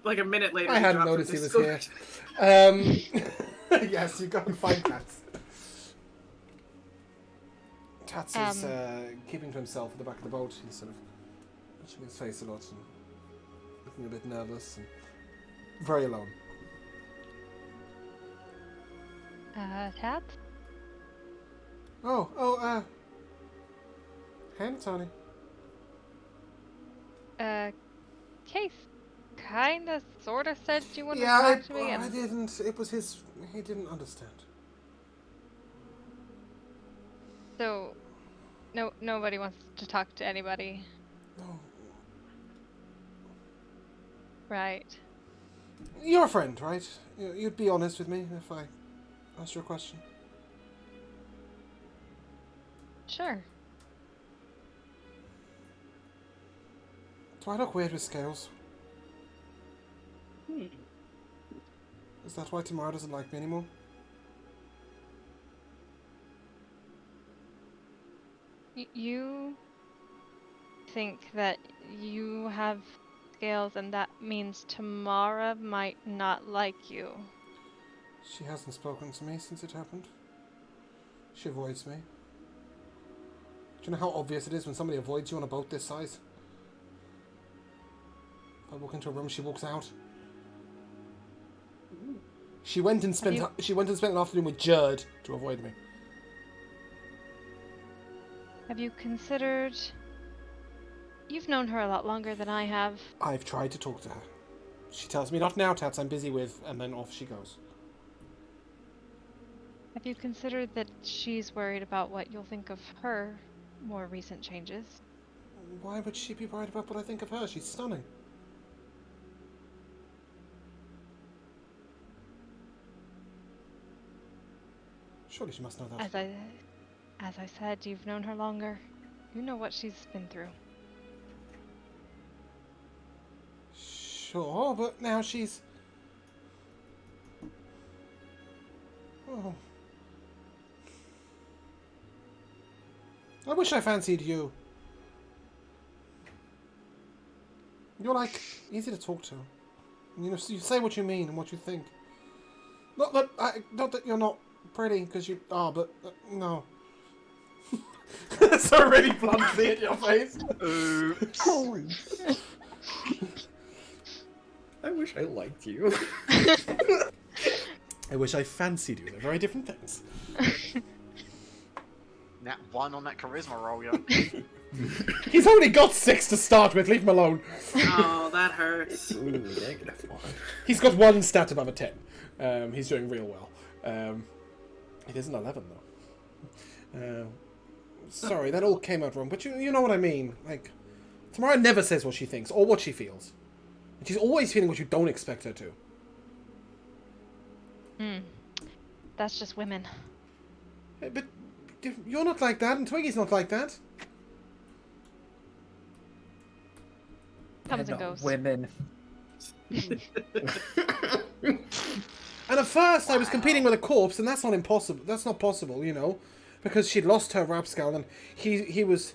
Like a minute later. I he hadn't dropped noticed he from was Discord. here. Yes, you go and find Tats. Tats is keeping to himself at the back of the boat. He's sort of touching his face a lot and looking a bit nervous and very alone. Tats? Hey, Tony. Case kinda sorta said you wanted Yeah, to talk to me I and didn't. It was his. He didn't understand. so nobody wants to talk to anybody. No. Right. You're a friend, right? You'd be honest with me if I asked you a question. Sure. Do I look weird with scales? Hmm. Is that why Tamara doesn't like me anymore? You think that you have scales and that means Tamara might not like you. She hasn't spoken to me since it happened. She avoids me. Do you know how obvious it is when somebody avoids you on a boat this size? If I walk into a room, she walks out. She went and spent an afternoon with Jerd to avoid me. Have you considered... You've known her a lot longer than I have. I've tried to talk to her. She tells me, not now, Tats, I'm busy with, and then off she goes. Have you considered that she's worried about what you'll think of her more recent changes? Why would she be worried about what I think of her? She's stunning. Surely she must know that. As I said, you've known her longer. You know what she's been through. Sure, but now she's... Oh. I wish I fancied you. You're, like, easy to talk to. You know, you say what you mean and what you think. Not that you're not pretty, because you are, but no. So really bluntly in your face. I wish I liked you. I wish I fancied you. They're very different things. Nat 1 on that charisma roll, yo. He's already got 6 to start with. Leave him alone. Oh, that hurts. Ooh, -1. He's got 1 stat above a 10. He's doing real well. It is an 11 though. Sorry, that all came out wrong. But you know what I mean. Like, Tamara never says what she thinks or what she feels. And she's always feeling what you don't expect her to. That's just women. But you're not like that, and Twiggy's not like that. Comes and goes. Women. And at first I was competing with a corpse, and that's not impossible. That's not possible, you know, because she'd lost her rapscal, and she was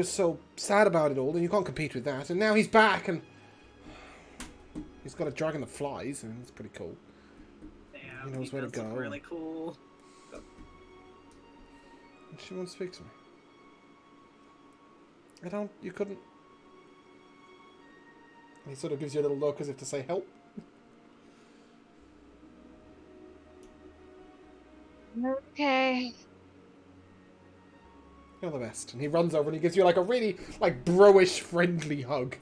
so sad about it all, and you can't compete with that. And now he's back, and he's got a dragon that flies, and it's pretty cool. Damn, He knows where to does look go. really cool. She won't speak to me. You couldn't. He sort of gives you a little look as if to say help. Okay. You're the best. And he runs over and he gives you like a really like bro-ish friendly hug.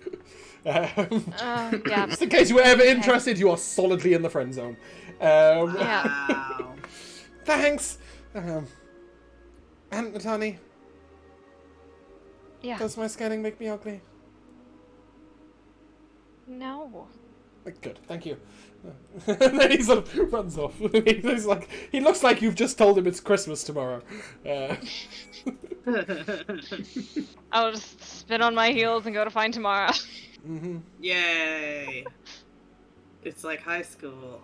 Yeah. Just in case you were ever interested, you are solidly in the friend zone. Yeah. Wow. Thanks. Aunt Natani, Yeah. does my scanning make me ugly? No. Good, thank you. And then he sort of runs off. He's like, he looks like you've just told him it's Christmas tomorrow. I'll just spin on my heels and go to find Tamara. Yay! It's like high school.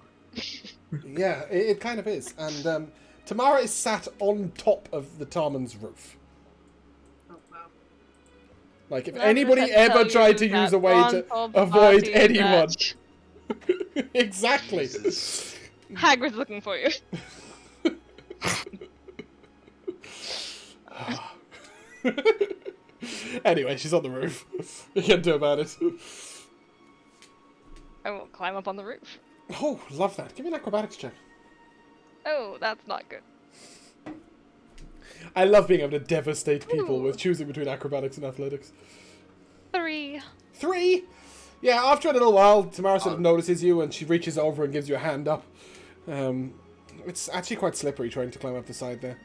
Yeah, it kind of is. And Tamara is sat on top of the Tarman's roof. Oh wow. Like, if Never anybody had to ever tell tried you to use that a way to Ron told avoid Barty anyone. that Exactly. Jesus. Hagrid's looking for you. Anyway, she's on the roof. You can't do about it. I will climb up on the roof. Oh, love that. Give me an acrobatics check. Oh, that's not good. I love being able to devastate people Ooh. with choosing between acrobatics and athletics. 3. 3? Yeah, after a little while, Tamara sort of notices you and she reaches over and gives you a hand up. It's actually quite slippery trying to climb up the side there.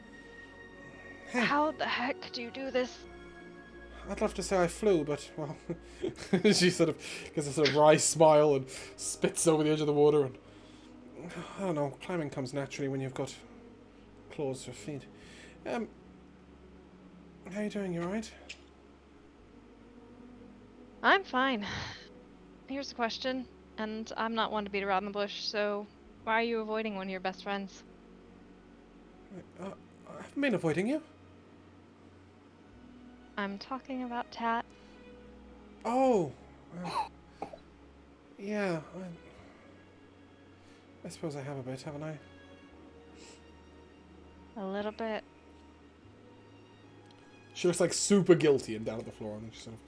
Hey, How the heck do you do this? I'd love to say I flew, but, well... she sort of gives a sort of wry smile and spits over the edge of the water. And I don't know, climbing comes naturally when you've got claws for feet. How you doing? You alright? I'm fine. Here's a question, and I'm not one to beat around the bush, so why are you avoiding one of your best friends? I haven't been avoiding you. I'm talking about Tat. Oh. Yeah. I suppose I have a bit, haven't I? A little bit. She looks like super guilty and down at the floor, and she's sort of...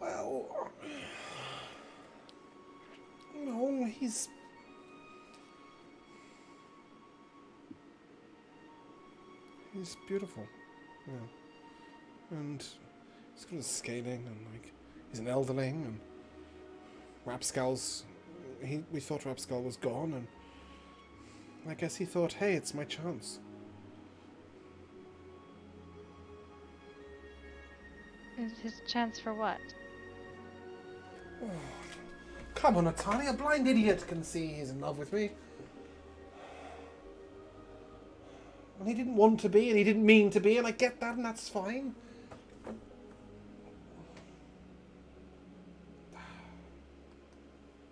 Well... No, he's... He's beautiful. Yeah. And he's good at skating, and, like, he's an elderling, and... Rapscal's... We thought Rapscal was gone, and... I guess he thought, hey, it's my chance. His chance for what? Oh, come on, Atani, a blind idiot can see he's in love with me. And he didn't want to be, and he didn't mean to be, and I get that, and that's fine.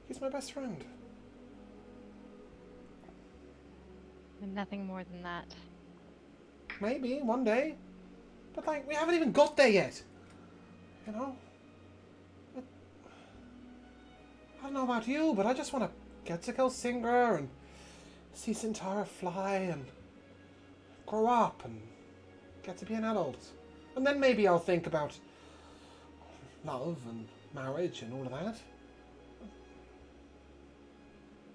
He's my best friend. And nothing more than that. Maybe, one day. But, like, we haven't even got there yet. You know? I don't know about you, but I just want to get to Kelsingra and see Centaura fly and grow up and get to be an adult. And then maybe I'll think about love and marriage and all of that.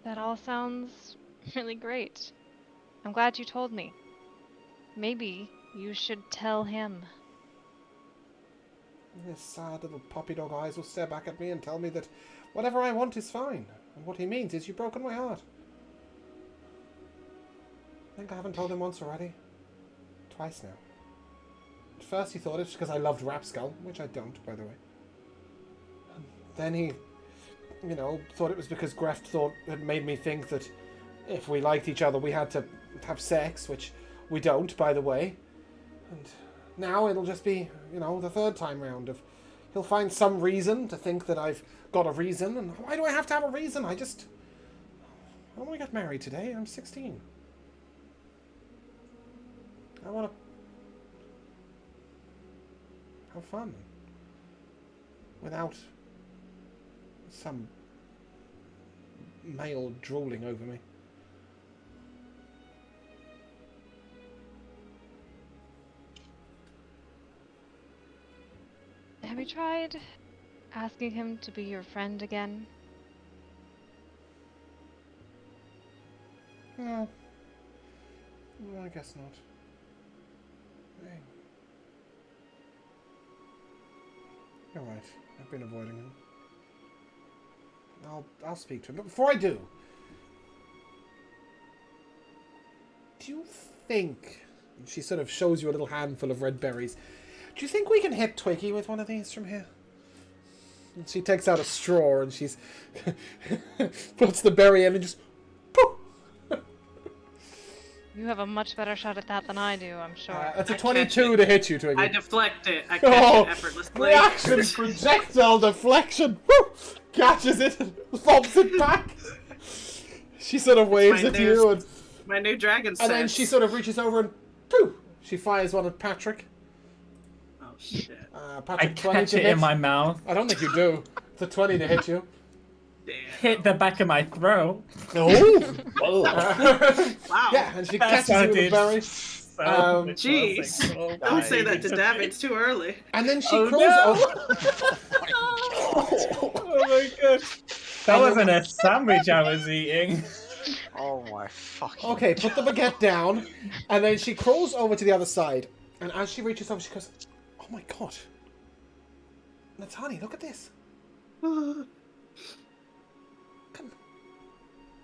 That all sounds really great. I'm glad you told me. Maybe you should tell him. His sad little puppy dog eyes will stare back at me and tell me that whatever I want is fine. And what he means is you've broken my heart. I think I haven't told him once already. Twice now. At first he thought it's because I loved Rapskull, which I don't, by the way. And then he, you know, thought it was because Greft had made me think that if we liked each other we had to have sex, which we don't, by the way. And now it'll just be, you know, the third time round of he'll find some reason to think that I've got a reason, and why do I have to have a reason? I don't want to get married today. I'm 16. I want to have fun without some male drooling over me. Have you tried asking him to be your friend again? No. No, I guess not. Hey. You're right. I've been avoiding him. I'll speak to him. But before I do you think She sort of shows you a little handful of red berries. Do you think we can hit Twiggy with one of these from here? And she takes out a straw and she's puts the berry in and just poof. You have a much better shot at that than I do, I'm sure. That's a I catch 22 it. to hit you, Twiggy. I deflect it. I catch it effortlessly. Reaction projectile deflection. Woo! Catches it and bumps it back. She sort of waves at you and My new dragon sense. then she sort of reaches over and poof! She fires one at Patrick. Oh shit. I Patrick, 20 catch to it hit. in my mouth, I don't think you do. It's a 20 to hit you. Damn. hit the back of my throat. No. Wow. Yeah, and she That catches you with a sounded berry. So Jeez. oh, Don't say that to David. It's too early. And then she Oh, crawls no. over. Oh my god. That wasn't a sandwich I was eating. Oh my fucking. Okay, put the baguette down, and then she crawls over to the other side. And as she reaches over, she goes, "Oh my god, Natani, look at this! Come."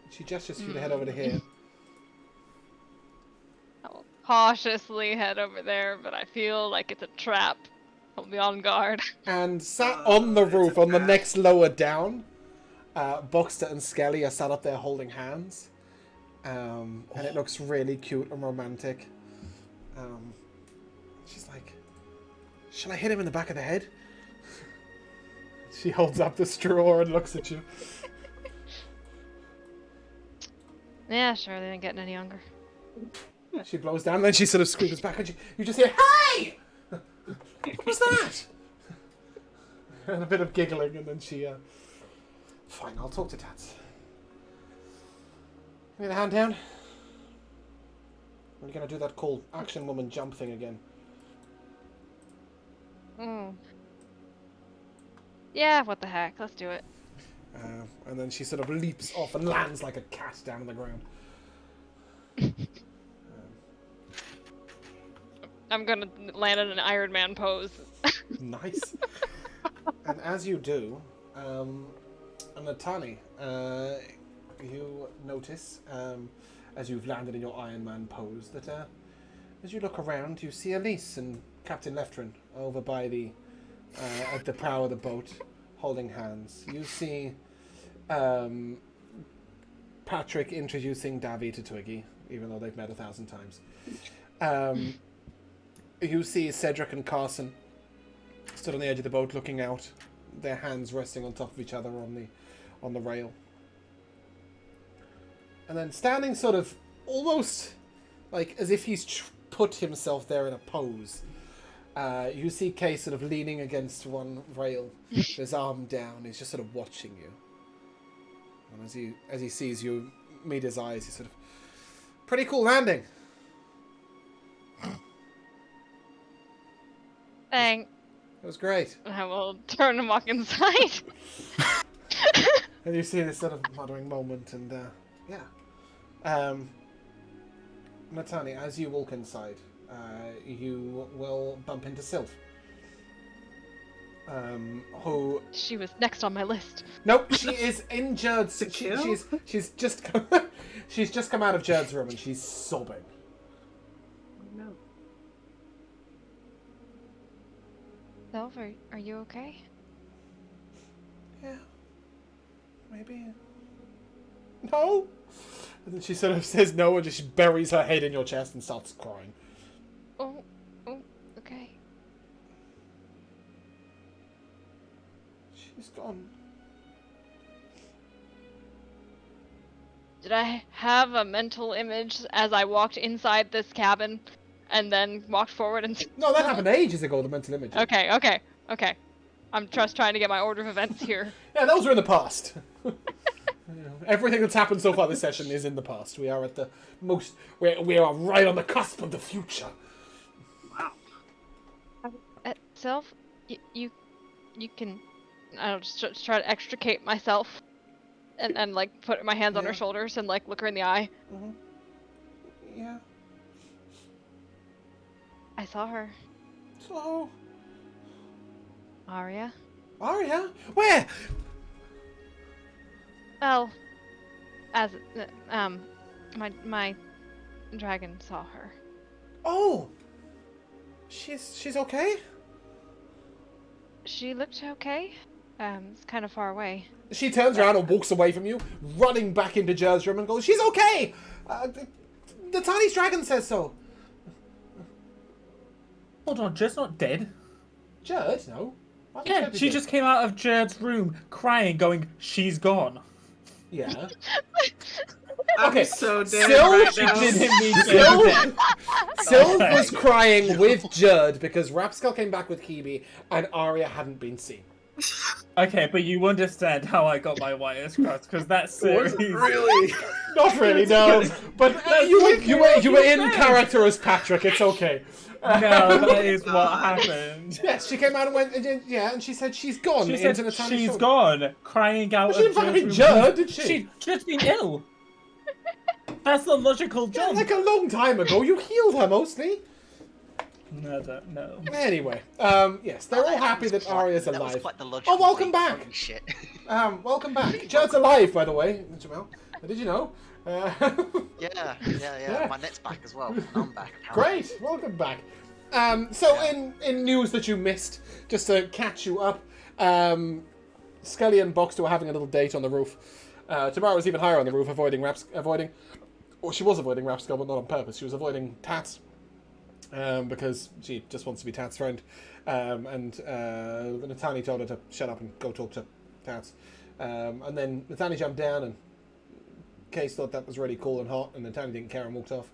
She gestures for you to head over to here. I will cautiously head over there, but I feel like it's a trap. I'll be on guard. And sat on the roof, on the next lower down, Buxter and Skelly are sat up there holding hands. And it looks really cute and romantic. She's like, "Shall I hit him in the back of the head?" She holds up the straw and looks at you. Yeah, sure, they ain't getting any younger. She blows down, and then she sort of screams back, and you just hear, "Hey! What's that?" And a bit of giggling, and then she, "Fine, I'll talk to Tats. Give me the hand down. We're gonna do that cool action woman jump thing again." Yeah, what the heck, let's do it. And then she sort of leaps off and lands like a cat down on the ground. I'm gonna land in an Iron Man pose. Nice. And as you do, Natani, you notice, as you've landed in your Iron Man pose, that as you look around, you see Elise and Captain Leftrin over by the at the prow of the boat, holding hands. You see Patrick introducing Davy to Twiggy, even though they've met 1,000 times. You see Cedric and Carson stood on the edge of the boat looking out, their hands resting on top of each other on the rail. And then standing sort of almost like as if he's put himself there in a pose, you see Kay sort of leaning against one rail, his arm down. He's just sort of watching you. And as he sees you meet his eyes, he's sort of, "Pretty cool landing." Thanks. It was great. I will turn and walk inside. And you see this sort of muttering moment, and yeah. Natani, as you walk inside, you will bump into Sylph. Who? She was next on my list. Nope, she is in Jerd's. kill? She's just she's just come out of Jerd's room and she's sobbing. No. Sylph, are you okay? Yeah, maybe. No. And then she sort of says no and just buries her head in your chest and starts crying. Oh, okay. She's gone. Did I have a mental image as I walked inside this cabin and then walked forward and... No, that happened ages ago, the mental image. Okay. I'm just trying to get my order of events here. Yeah, those were in the past. Everything that's happened so far this session is in the past. We are at the most... We are right on the cusp of the future. Wow. Sylph, you can... I'll just try to extricate myself and like put my hands on her shoulders and like look her in the eye. Mm-hmm. Yeah. I saw her. So... Aria? Aria? Where? Well, as my dragon saw her. Oh! She's okay? She looked okay. It's kind of far away. She turns around and walks away from you, running back into Jerd's room and goes, "She's okay! The tiny dragon says so." Hold on, Jerd's not dead. Jerd? No. Why would Yeah, Jerd be she dead? just came out of Jerd's room crying, going, "She's gone." Yeah. I'm Okay, so dead Syl right now. didn't mean Syl, dead. Syl was crying with Jerd because Rapskull came back with Kibi and Aria hadn't been seen. Okay, but you understand how I got my wires crossed, because that series... Really? Not really, no. But you were in character as Patrick. It's okay. No, that is what happened. Yes, she came out and went, and she said she's gone. She into said the tiny she's shop. gone, crying out. Well, she didn't of fucking Jerd's Jerd, room. did she? She'd just been ill. That's the logical Yeah, jump. like a long time ago. You healed her mostly. No, I don't know. Anyway, yes, they're all happy that Aria's That was alive. quite the logical Oh, welcome leap. back. Holy shit. Welcome back. Jerd's alive, by the way, Jamel. Did you know? Yeah. My net's back as well. I'm back. apparently. Great, welcome back. So in news that you missed, just to catch you up, Skelly and Boxter were having a little date on the roof. Tamara was even higher on the roof, she was avoiding Rapskull, but not on purpose. She was avoiding Tats, because she just wants to be Tats' friend. And Natani told her to shut up and go talk to Tats. And then Natani jumped down, and Case thought that was really cool and hot, and Natani didn't care and walked off.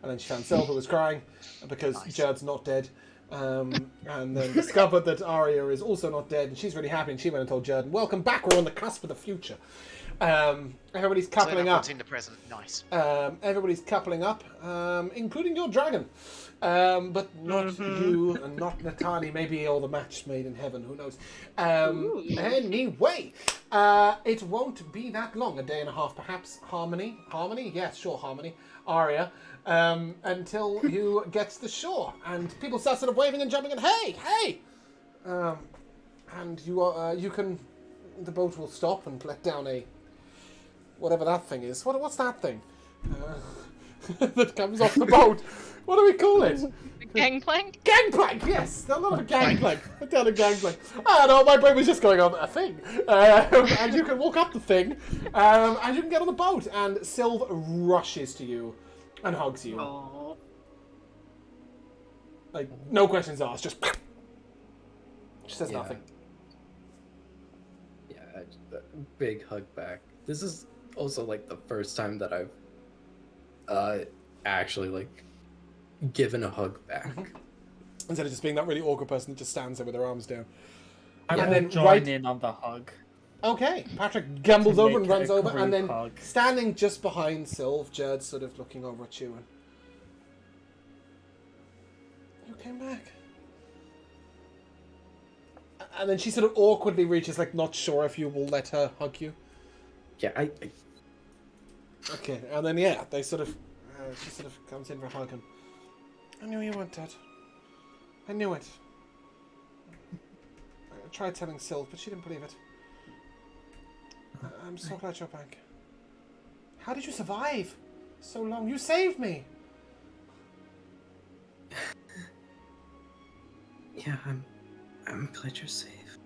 And then she found Sylva was crying because Jerd's not dead. And then discovered that Aria is also not dead, and she's really happy, and she went and told Jerd, "Welcome back, we're on the cusp of the future." Everybody's coupling up. In the present. Nice. Everybody's coupling up, including your dragon. But not you, and not Natani. Maybe all the match made in heaven, who knows. Anyway, it won't be that long, a day and a half perhaps. Harmony? Yes, sure, Harmony. Aria. Until you get to the shore, and people start sort of waving and jumping and hey! And you can, the boat will stop and let down a, whatever that thing is. What's that thing? That comes off the boat. What do we call it? Gangplank? Gangplank, yes! A lot of a gangplank. Put down a gangplank. I don't know, my brain was just going on a thing. And you can walk up the thing, and you can get on the boat, and Sylv rushes to you and hugs you. Aww. Like, no questions asked, just... She says Yeah. nothing. Yeah, big hug back. This is also like the first time that I've actually like given a hug back. Instead of just being that really awkward person that just stands there with her arms down. I And will then join in on the hug. Okay, Patrick gambles To over and make it runs a over, and then group hug. standing just behind Sylv, Jerd's sort of looking over at you, and you came back. And then she sort of awkwardly reaches, like, not sure if you will let her hug you. Yeah, I Okay, and then yeah, they sort of, she sort of comes in for a hug, and I knew you weren't dead. I knew it. I tried telling Sylv, but she didn't believe it. I'm so glad you're back. How did you survive so long? You saved me. yeah, I'm glad you're safe.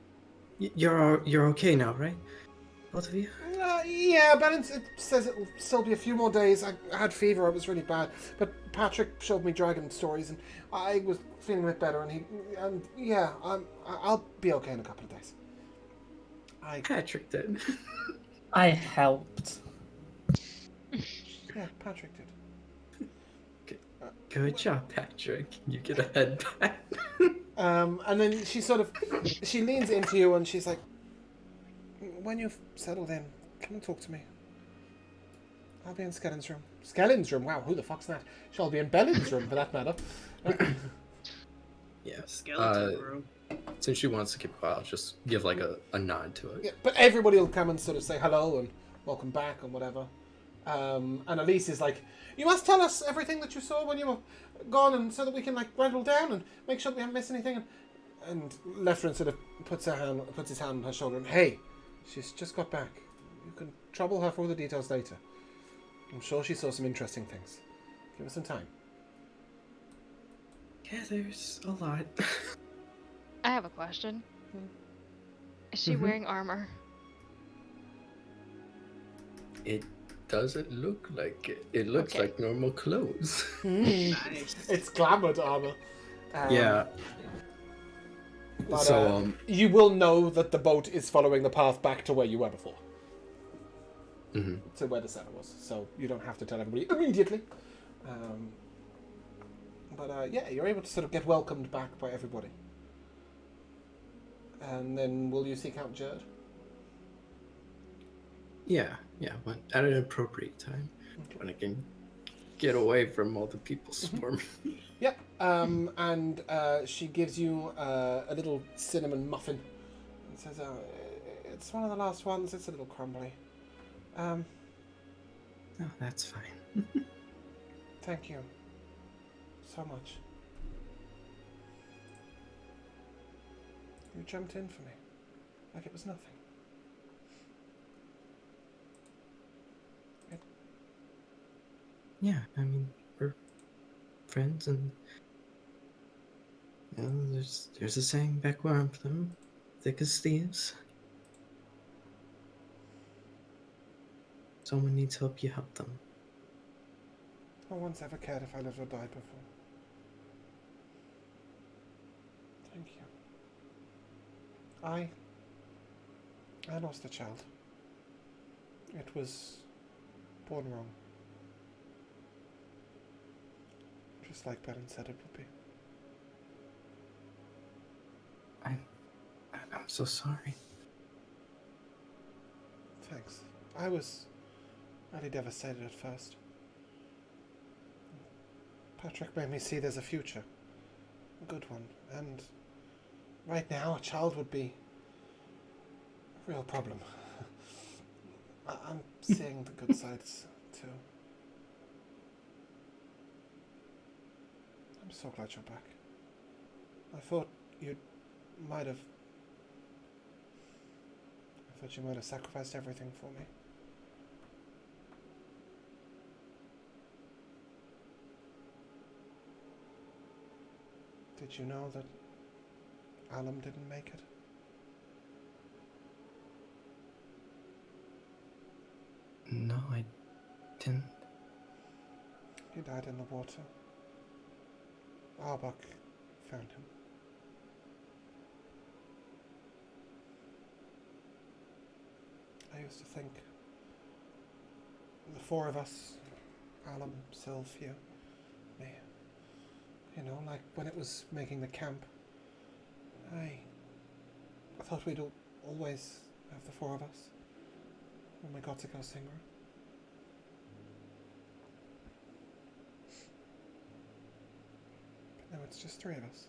You're okay now, right? Both of you? Yeah, but it says it will still be a few more days. I had fever. It was really bad. But Patrick showed me dragon stories, and I was feeling a bit better. And yeah, I'll be okay in a couple of days. Patrick did. I helped. Yeah, Patrick did. Good job, Patrick. You get a head pat. And then she leans into you and she's like, "When you've settled in, come and talk to me. I'll be in Skellin's room." Skellin's room? Wow, who the fuck's that? She'll be in Bellin's room, for that matter. Yeah. Skeleton room. Since she wants to keep quiet, I'll just give like a nod to it. Yeah, but everybody will come and sort of say hello and welcome back and whatever. And Elise is like, "You must tell us everything that you saw when you were gone, and so that we can like write it all down and make sure that we haven't missed anything." And Lefrin sort of puts his hand on her shoulder and, "Hey, she's just got back. You can trouble her for all the details later. I'm sure she saw some interesting things. Give us some time." Yeah, there's a lot. I have a question. Is she Mhm. wearing armor? It doesn't look like it. It looks Okay. like normal clothes. Nice. It's glamored armor. Yeah. But So you will know that the boat is following the path back to where you were before. mhm. To where the center was. So you don't have to tell everybody immediately. But yeah, you're able to sort of get welcomed back by everybody. And then will you seek out Jared? Yeah, when at an appropriate time, when I can get away from all the people swarming. Yep. And she gives you a little cinnamon muffin and says, "It's one of the last ones. It's a little crumbly. Oh, that's fine. Thank you so much. You jumped in for me like it was nothing." Yeah, I mean, we're friends, and you know, there's a saying back where I'm from, thick as thieves. Someone needs help, you help them. No one's ever cared if I lived or died before. Thank you. I lost a child. It was born wrong. Just like Belen said it would be. I'm so sorry. Thanks. I was really devastated at first. Patrick made me see there's a future. A good one. And right now, a child would be a real problem. I'm seeing the good sides, too. I'm so glad you're back. I thought you might have sacrificed everything for me. Did you know that Alum didn't make it? No, I didn't. He died in the water. Arbok found him. I used to think the four of us, Alum, Sylphia, me, you know, like when it was making the camp, I thought we'd always have the four of us when we got to go Singra. But now it's just three of us.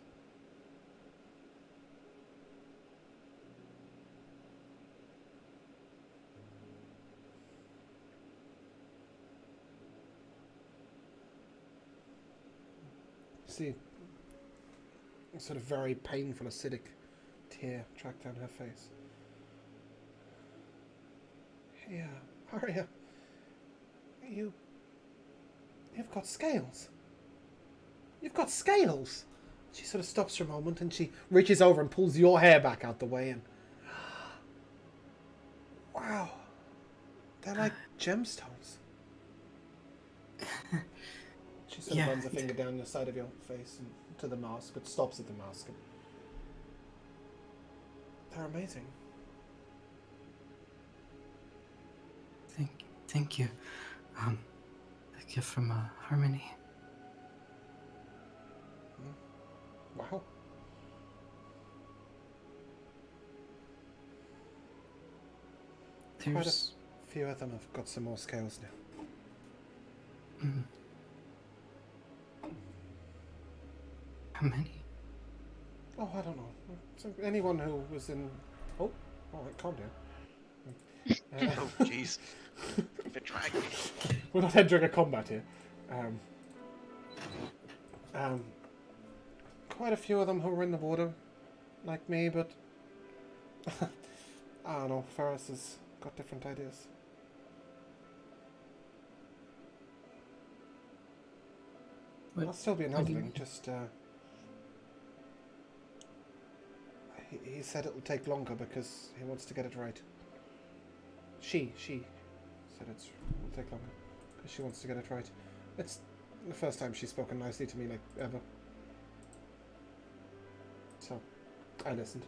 See, a sort of very painful, acidic tear track down her face. Yeah, Aria, you've got scales. You've got scales. She sort of stops for a moment and she reaches over and pulls your hair back out the way and... Wow. They're like gemstones. She sort of runs a finger down the side of your face and to the mask, but stops at the mask. And they're amazing. Thank you. A gift from Harmony. Wow. Quite a few of them have got some more scales now. Mm. How many? Oh, I don't know. So anyone who was in... Oh, alright, calm down. Oh, jeez. The dragon. We're not entering a combat here. Quite a few of them who were in the water, like me, but... I don't know, Ferris has got different ideas. What? I'll still be an What do you elderling, mean? just... He said it'll take longer because he wants to get it right. She said it'll take longer because she wants to get it right. It's the first time she's spoken nicely to me, like, ever. So, I listened.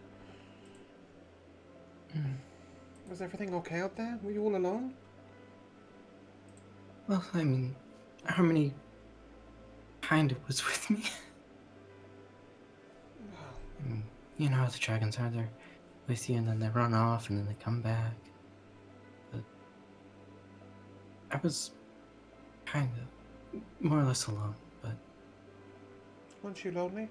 Was everything okay out there? Were you all alone? Well, I mean, Harmony kind of was with me. I mean, you know how the dragons are, they're with you and then they run off and then they come back. But I was kind of more or less alone, but... Weren't you lonely?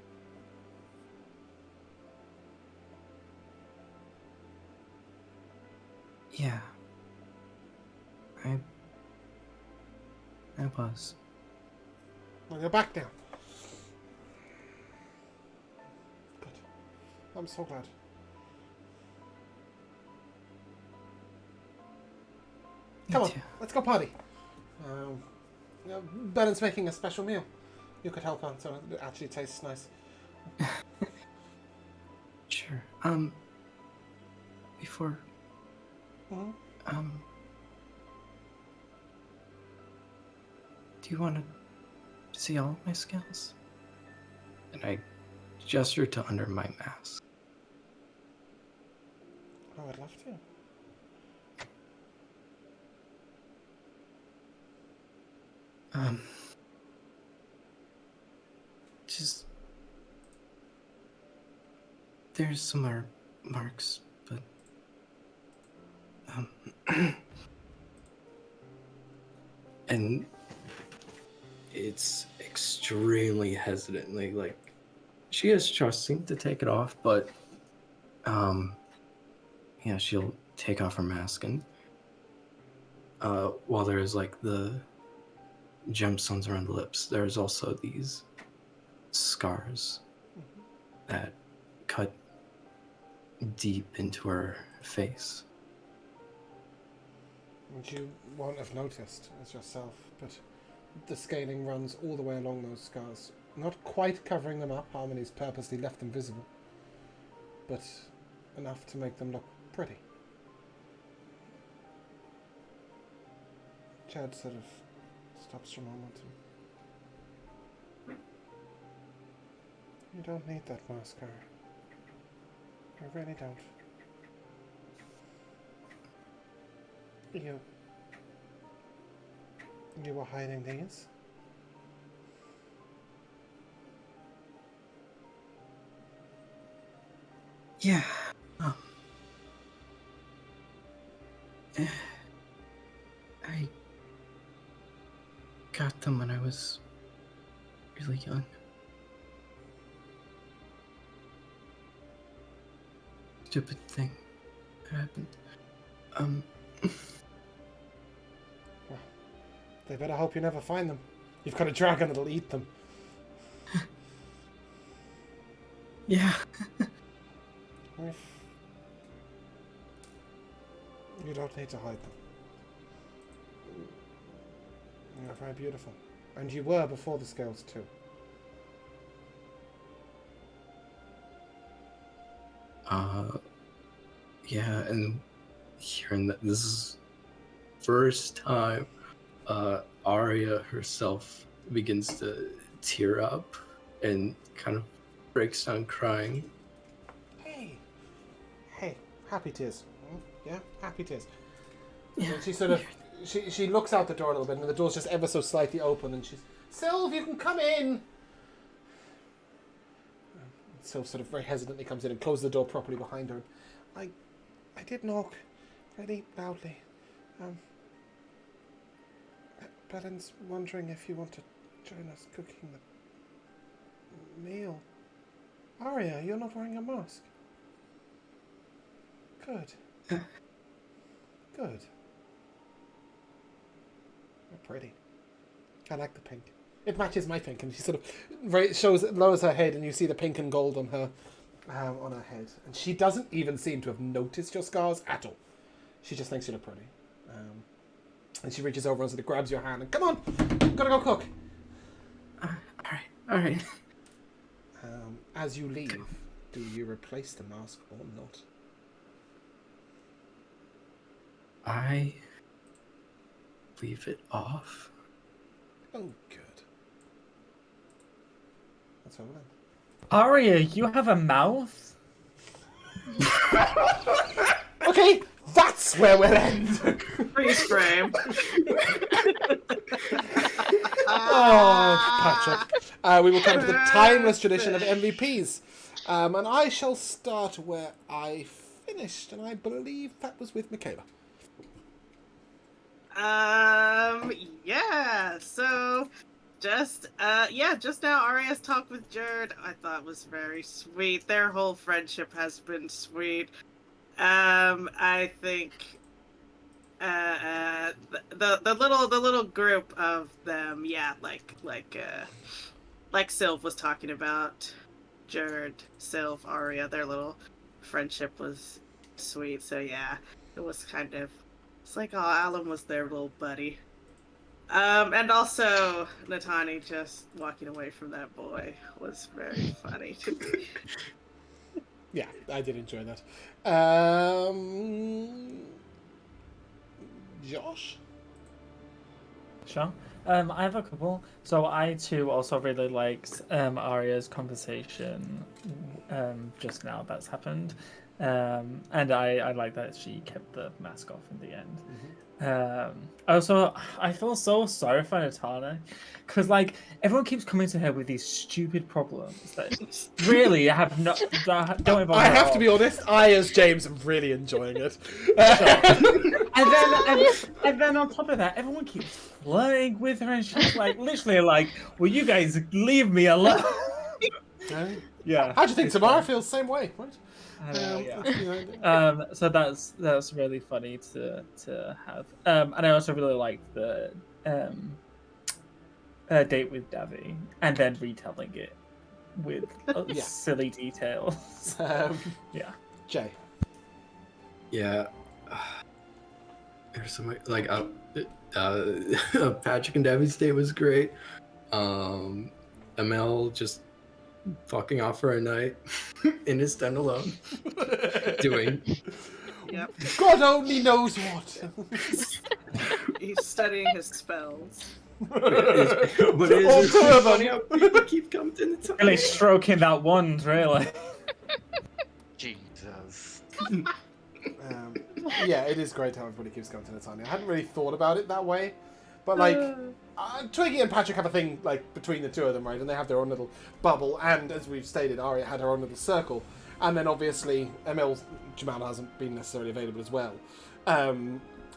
Yeah. I was. Well, you're back now. Good. I'm so glad. Come on, let's go party. Belen's making a special meal. You could help her, so it actually tastes nice. Sure. Before... do you want to see all of my skills? And I gestured to under my mask. Oh, I'd love to. Just... There's some marks, but... and it's extremely hesitantly, like, she is trusting to take it off, but yeah, she'll take off her mask, and while there's like the gemstones around the lips, there's also these scars that cut deep into her face. And you won't have noticed as yourself, but the scaling runs all the way along those scars. Not quite covering them up, Harmony's purposely left them visible, but enough to make them look pretty. Chad sort of stops for a moment. You don't need that mascara. You really don't. You were hiding these? Yeah. I got them when I was really young. Stupid thing that happened. Well, they better hope you never find them. You've got a dragon that'll eat them. Yeah. You don't need to hide them. You're very beautiful. And you were before the scales too. Yeah, and hearing that this is first time Aria herself begins to tear up and kind of breaks down crying. Hey, happy tears. Yeah, happy tears. Yeah. And she sort of, she looks out the door a little bit, and the door's just ever so slightly open, and she's, Sylv, you can come in! Sylv sort of very hesitantly comes in and closes the door properly behind her. I did knock really loudly. Belen's wondering if you want to join us cooking the meal. Aria, you're not wearing a mask. Good. Good. You're pretty. I like the pink. It matches my pink, and she sort of lowers her head, and you see the pink and gold on her head. And she doesn't even seem to have noticed your scars at all. She just thinks you look pretty. And she reaches over and sort of grabs your hand and, come on, gotta go cook. All right. As you leave, Do you replace the mask or not? I leave it off. Oh, good. That's all then. Aria, you have a mouth? Okay, that's where we'll end. Freeze frame. Oh, Patrick. We will come to the timeless tradition of MVPs. And I shall start where I finished, and I believe that was with Michaela. Yeah, so just now Aria's talk with Jared I thought was very sweet. Their whole friendship has been sweet. I think the little group of them, yeah, like Sylv was talking about, Jared, Sylv, Aria, their little friendship was sweet. So yeah, it was kind of, it's like, oh, Alan was their little buddy. And also Natani just walking away from that boy was very funny to me. Yeah, I did enjoy that. Josh? Sure. I have a couple. So I too also really liked Aria's conversation just now that's happened. And I like that she kept the mask off in the end. Also, I feel so sorry for Natana, because like everyone keeps coming to her with these stupid problems that really have no don't involve. I have to be honest. I, as James, am really enjoying it. and then on top of that, everyone keeps flirting with her, and she's like, literally, like, "Will you guys leave me alone?" Yeah. How do you think Tamara feels the same way, right? So that's really funny to have. And I also really like the date with Davy, and then retelling it with silly details. Yeah. Jay. Yeah. There's so much, like, Patrick and Debbie's date was great. Amel just fucking off for a night in his tent alone. Doing. Yep. God only knows what. He's studying his spells. But it's funny how people keep coming to the time. Really stroking that wand, really. Jesus. Yeah, it is great how everybody keeps going to Natanya. I hadn't really thought about it that way, but like, Twiggy and Patrick have a thing like between the two of them, right? And they have their own little bubble. And as we've stated, Aria had her own little circle, and then obviously Jamal hasn't been necessarily available as well.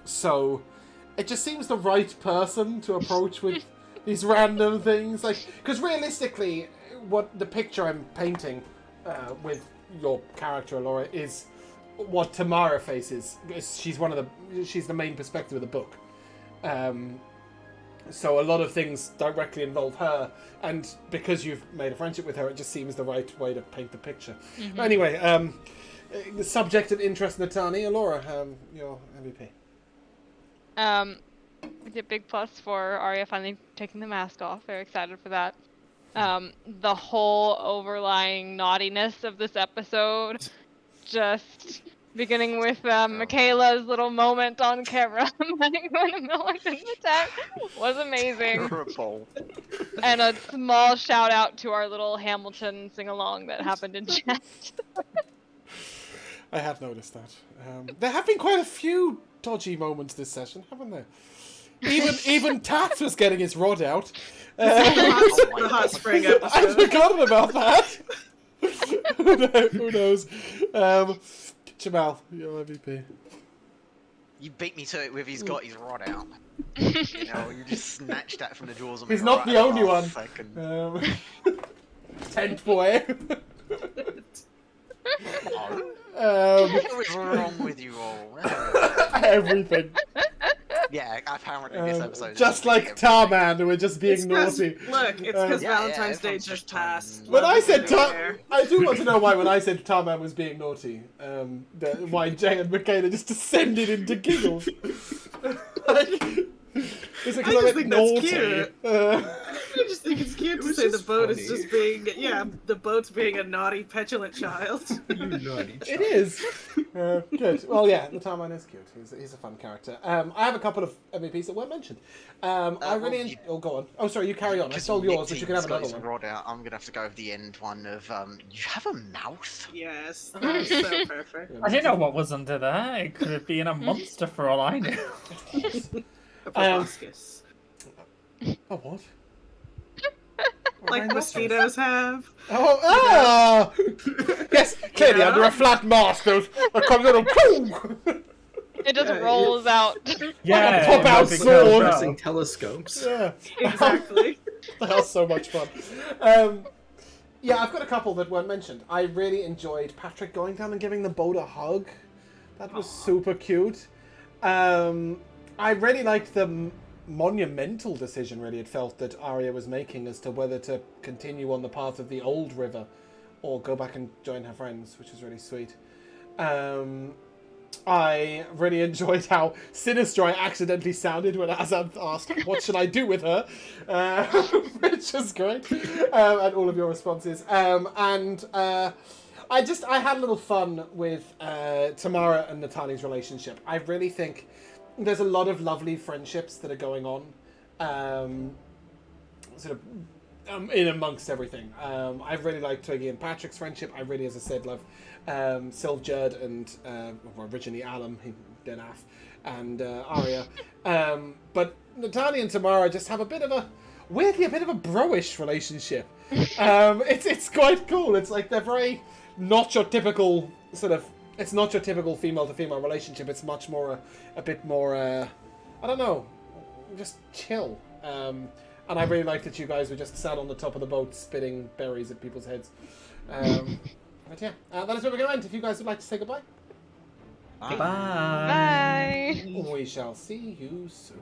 So it just seems the right person to approach with these random things, like, because realistically, what the picture I'm painting with your character, Laura, is what Tamara faces. She's the main perspective of the book. So a lot of things directly involve her, and because you've made a friendship with her, it just seems the right way to paint the picture. Mm-hmm. Anyway, the subject of interest, Natani, Laura, your MVP. The big plus for Aria finally taking the mask off. Very excited for that. The whole overlying naughtiness of this episode, just beginning with Michaela's little moment on camera when Miller in the tent, was amazing. Terrible. And a small shout out to our little Hamilton sing along that happened in chat. I have noticed that. There have been quite a few dodgy moments this session, haven't there? Even Tats was getting his rod out. The hot spring episode. I've forgotten about that. Who knows? Jamal, your MVP. You beat me to it with he's got his rod out. You know, you just snatched that from the jaws of me. He's not the only one. Tent boy. What was wrong with you all? Everything. Yeah, apparently this episode. Just like Tarman, who were just being naughty. Look, it's because Valentine's Day just passed. When I said I do want to know why when I said Tarman was being naughty, why Jay and Michaela just descended into giggles. Is it because I went naughty? I just think it's cute to was say the just boat is funny. just being, the boat's being a naughty, petulant child. You naughty It is. Good. Well, yeah, the Tarman is cute. He's a fun character. I have a couple of MVPs that weren't mentioned. I really. well, you- Oh, go on. Oh, sorry, you carry on. I Because stole yours, but you can have Nick's got another his one. rod out. I'm gonna have to go with the end one of you have a mouth. Yes, that's so perfect. I didn't know what was under there. It could have been a monster for all I knew. A proboscis. Oh, what? Like mosquitoes have. Oh, ah! Yes, clearly Yeah. under a flat mask, there comes a little pooh! It just Yeah, rolls out. Yeah, pop out it might be sword. cool. Pressing telescopes. Yeah. Exactly. That was so much fun. Yeah, I've got a couple that weren't mentioned. I really enjoyed Patrick going down and giving the boat a hug. That was super cute. I really liked the monumental decision, really, it felt, that Aria was making as to whether to continue on the path of the old river or go back and join her friends, which was really sweet. I really enjoyed how sinister I accidentally sounded when Azad asked, what should I do with her? Which was great. And all of your responses. I had a little fun with Tamara and Natali's relationship. I really think there's a lot of lovely friendships that are going on. In amongst everything. I really like Twiggy and Patrick's friendship. I really, as I said, love Sylvjerd and originally Alum, then Af, and Aria. But Natalia and Tamara just have a bit of a bro-ish relationship. It's quite cool. It's like they're very not your typical sort of. It's not your typical female to female relationship. It's much more a bit more. I don't know, just chill. And I really liked that you guys were just sat on the top of the boat spitting berries at people's heads. But yeah, that is where we're going to end. If you guys would like to say goodbye, Bye. we shall see you soon.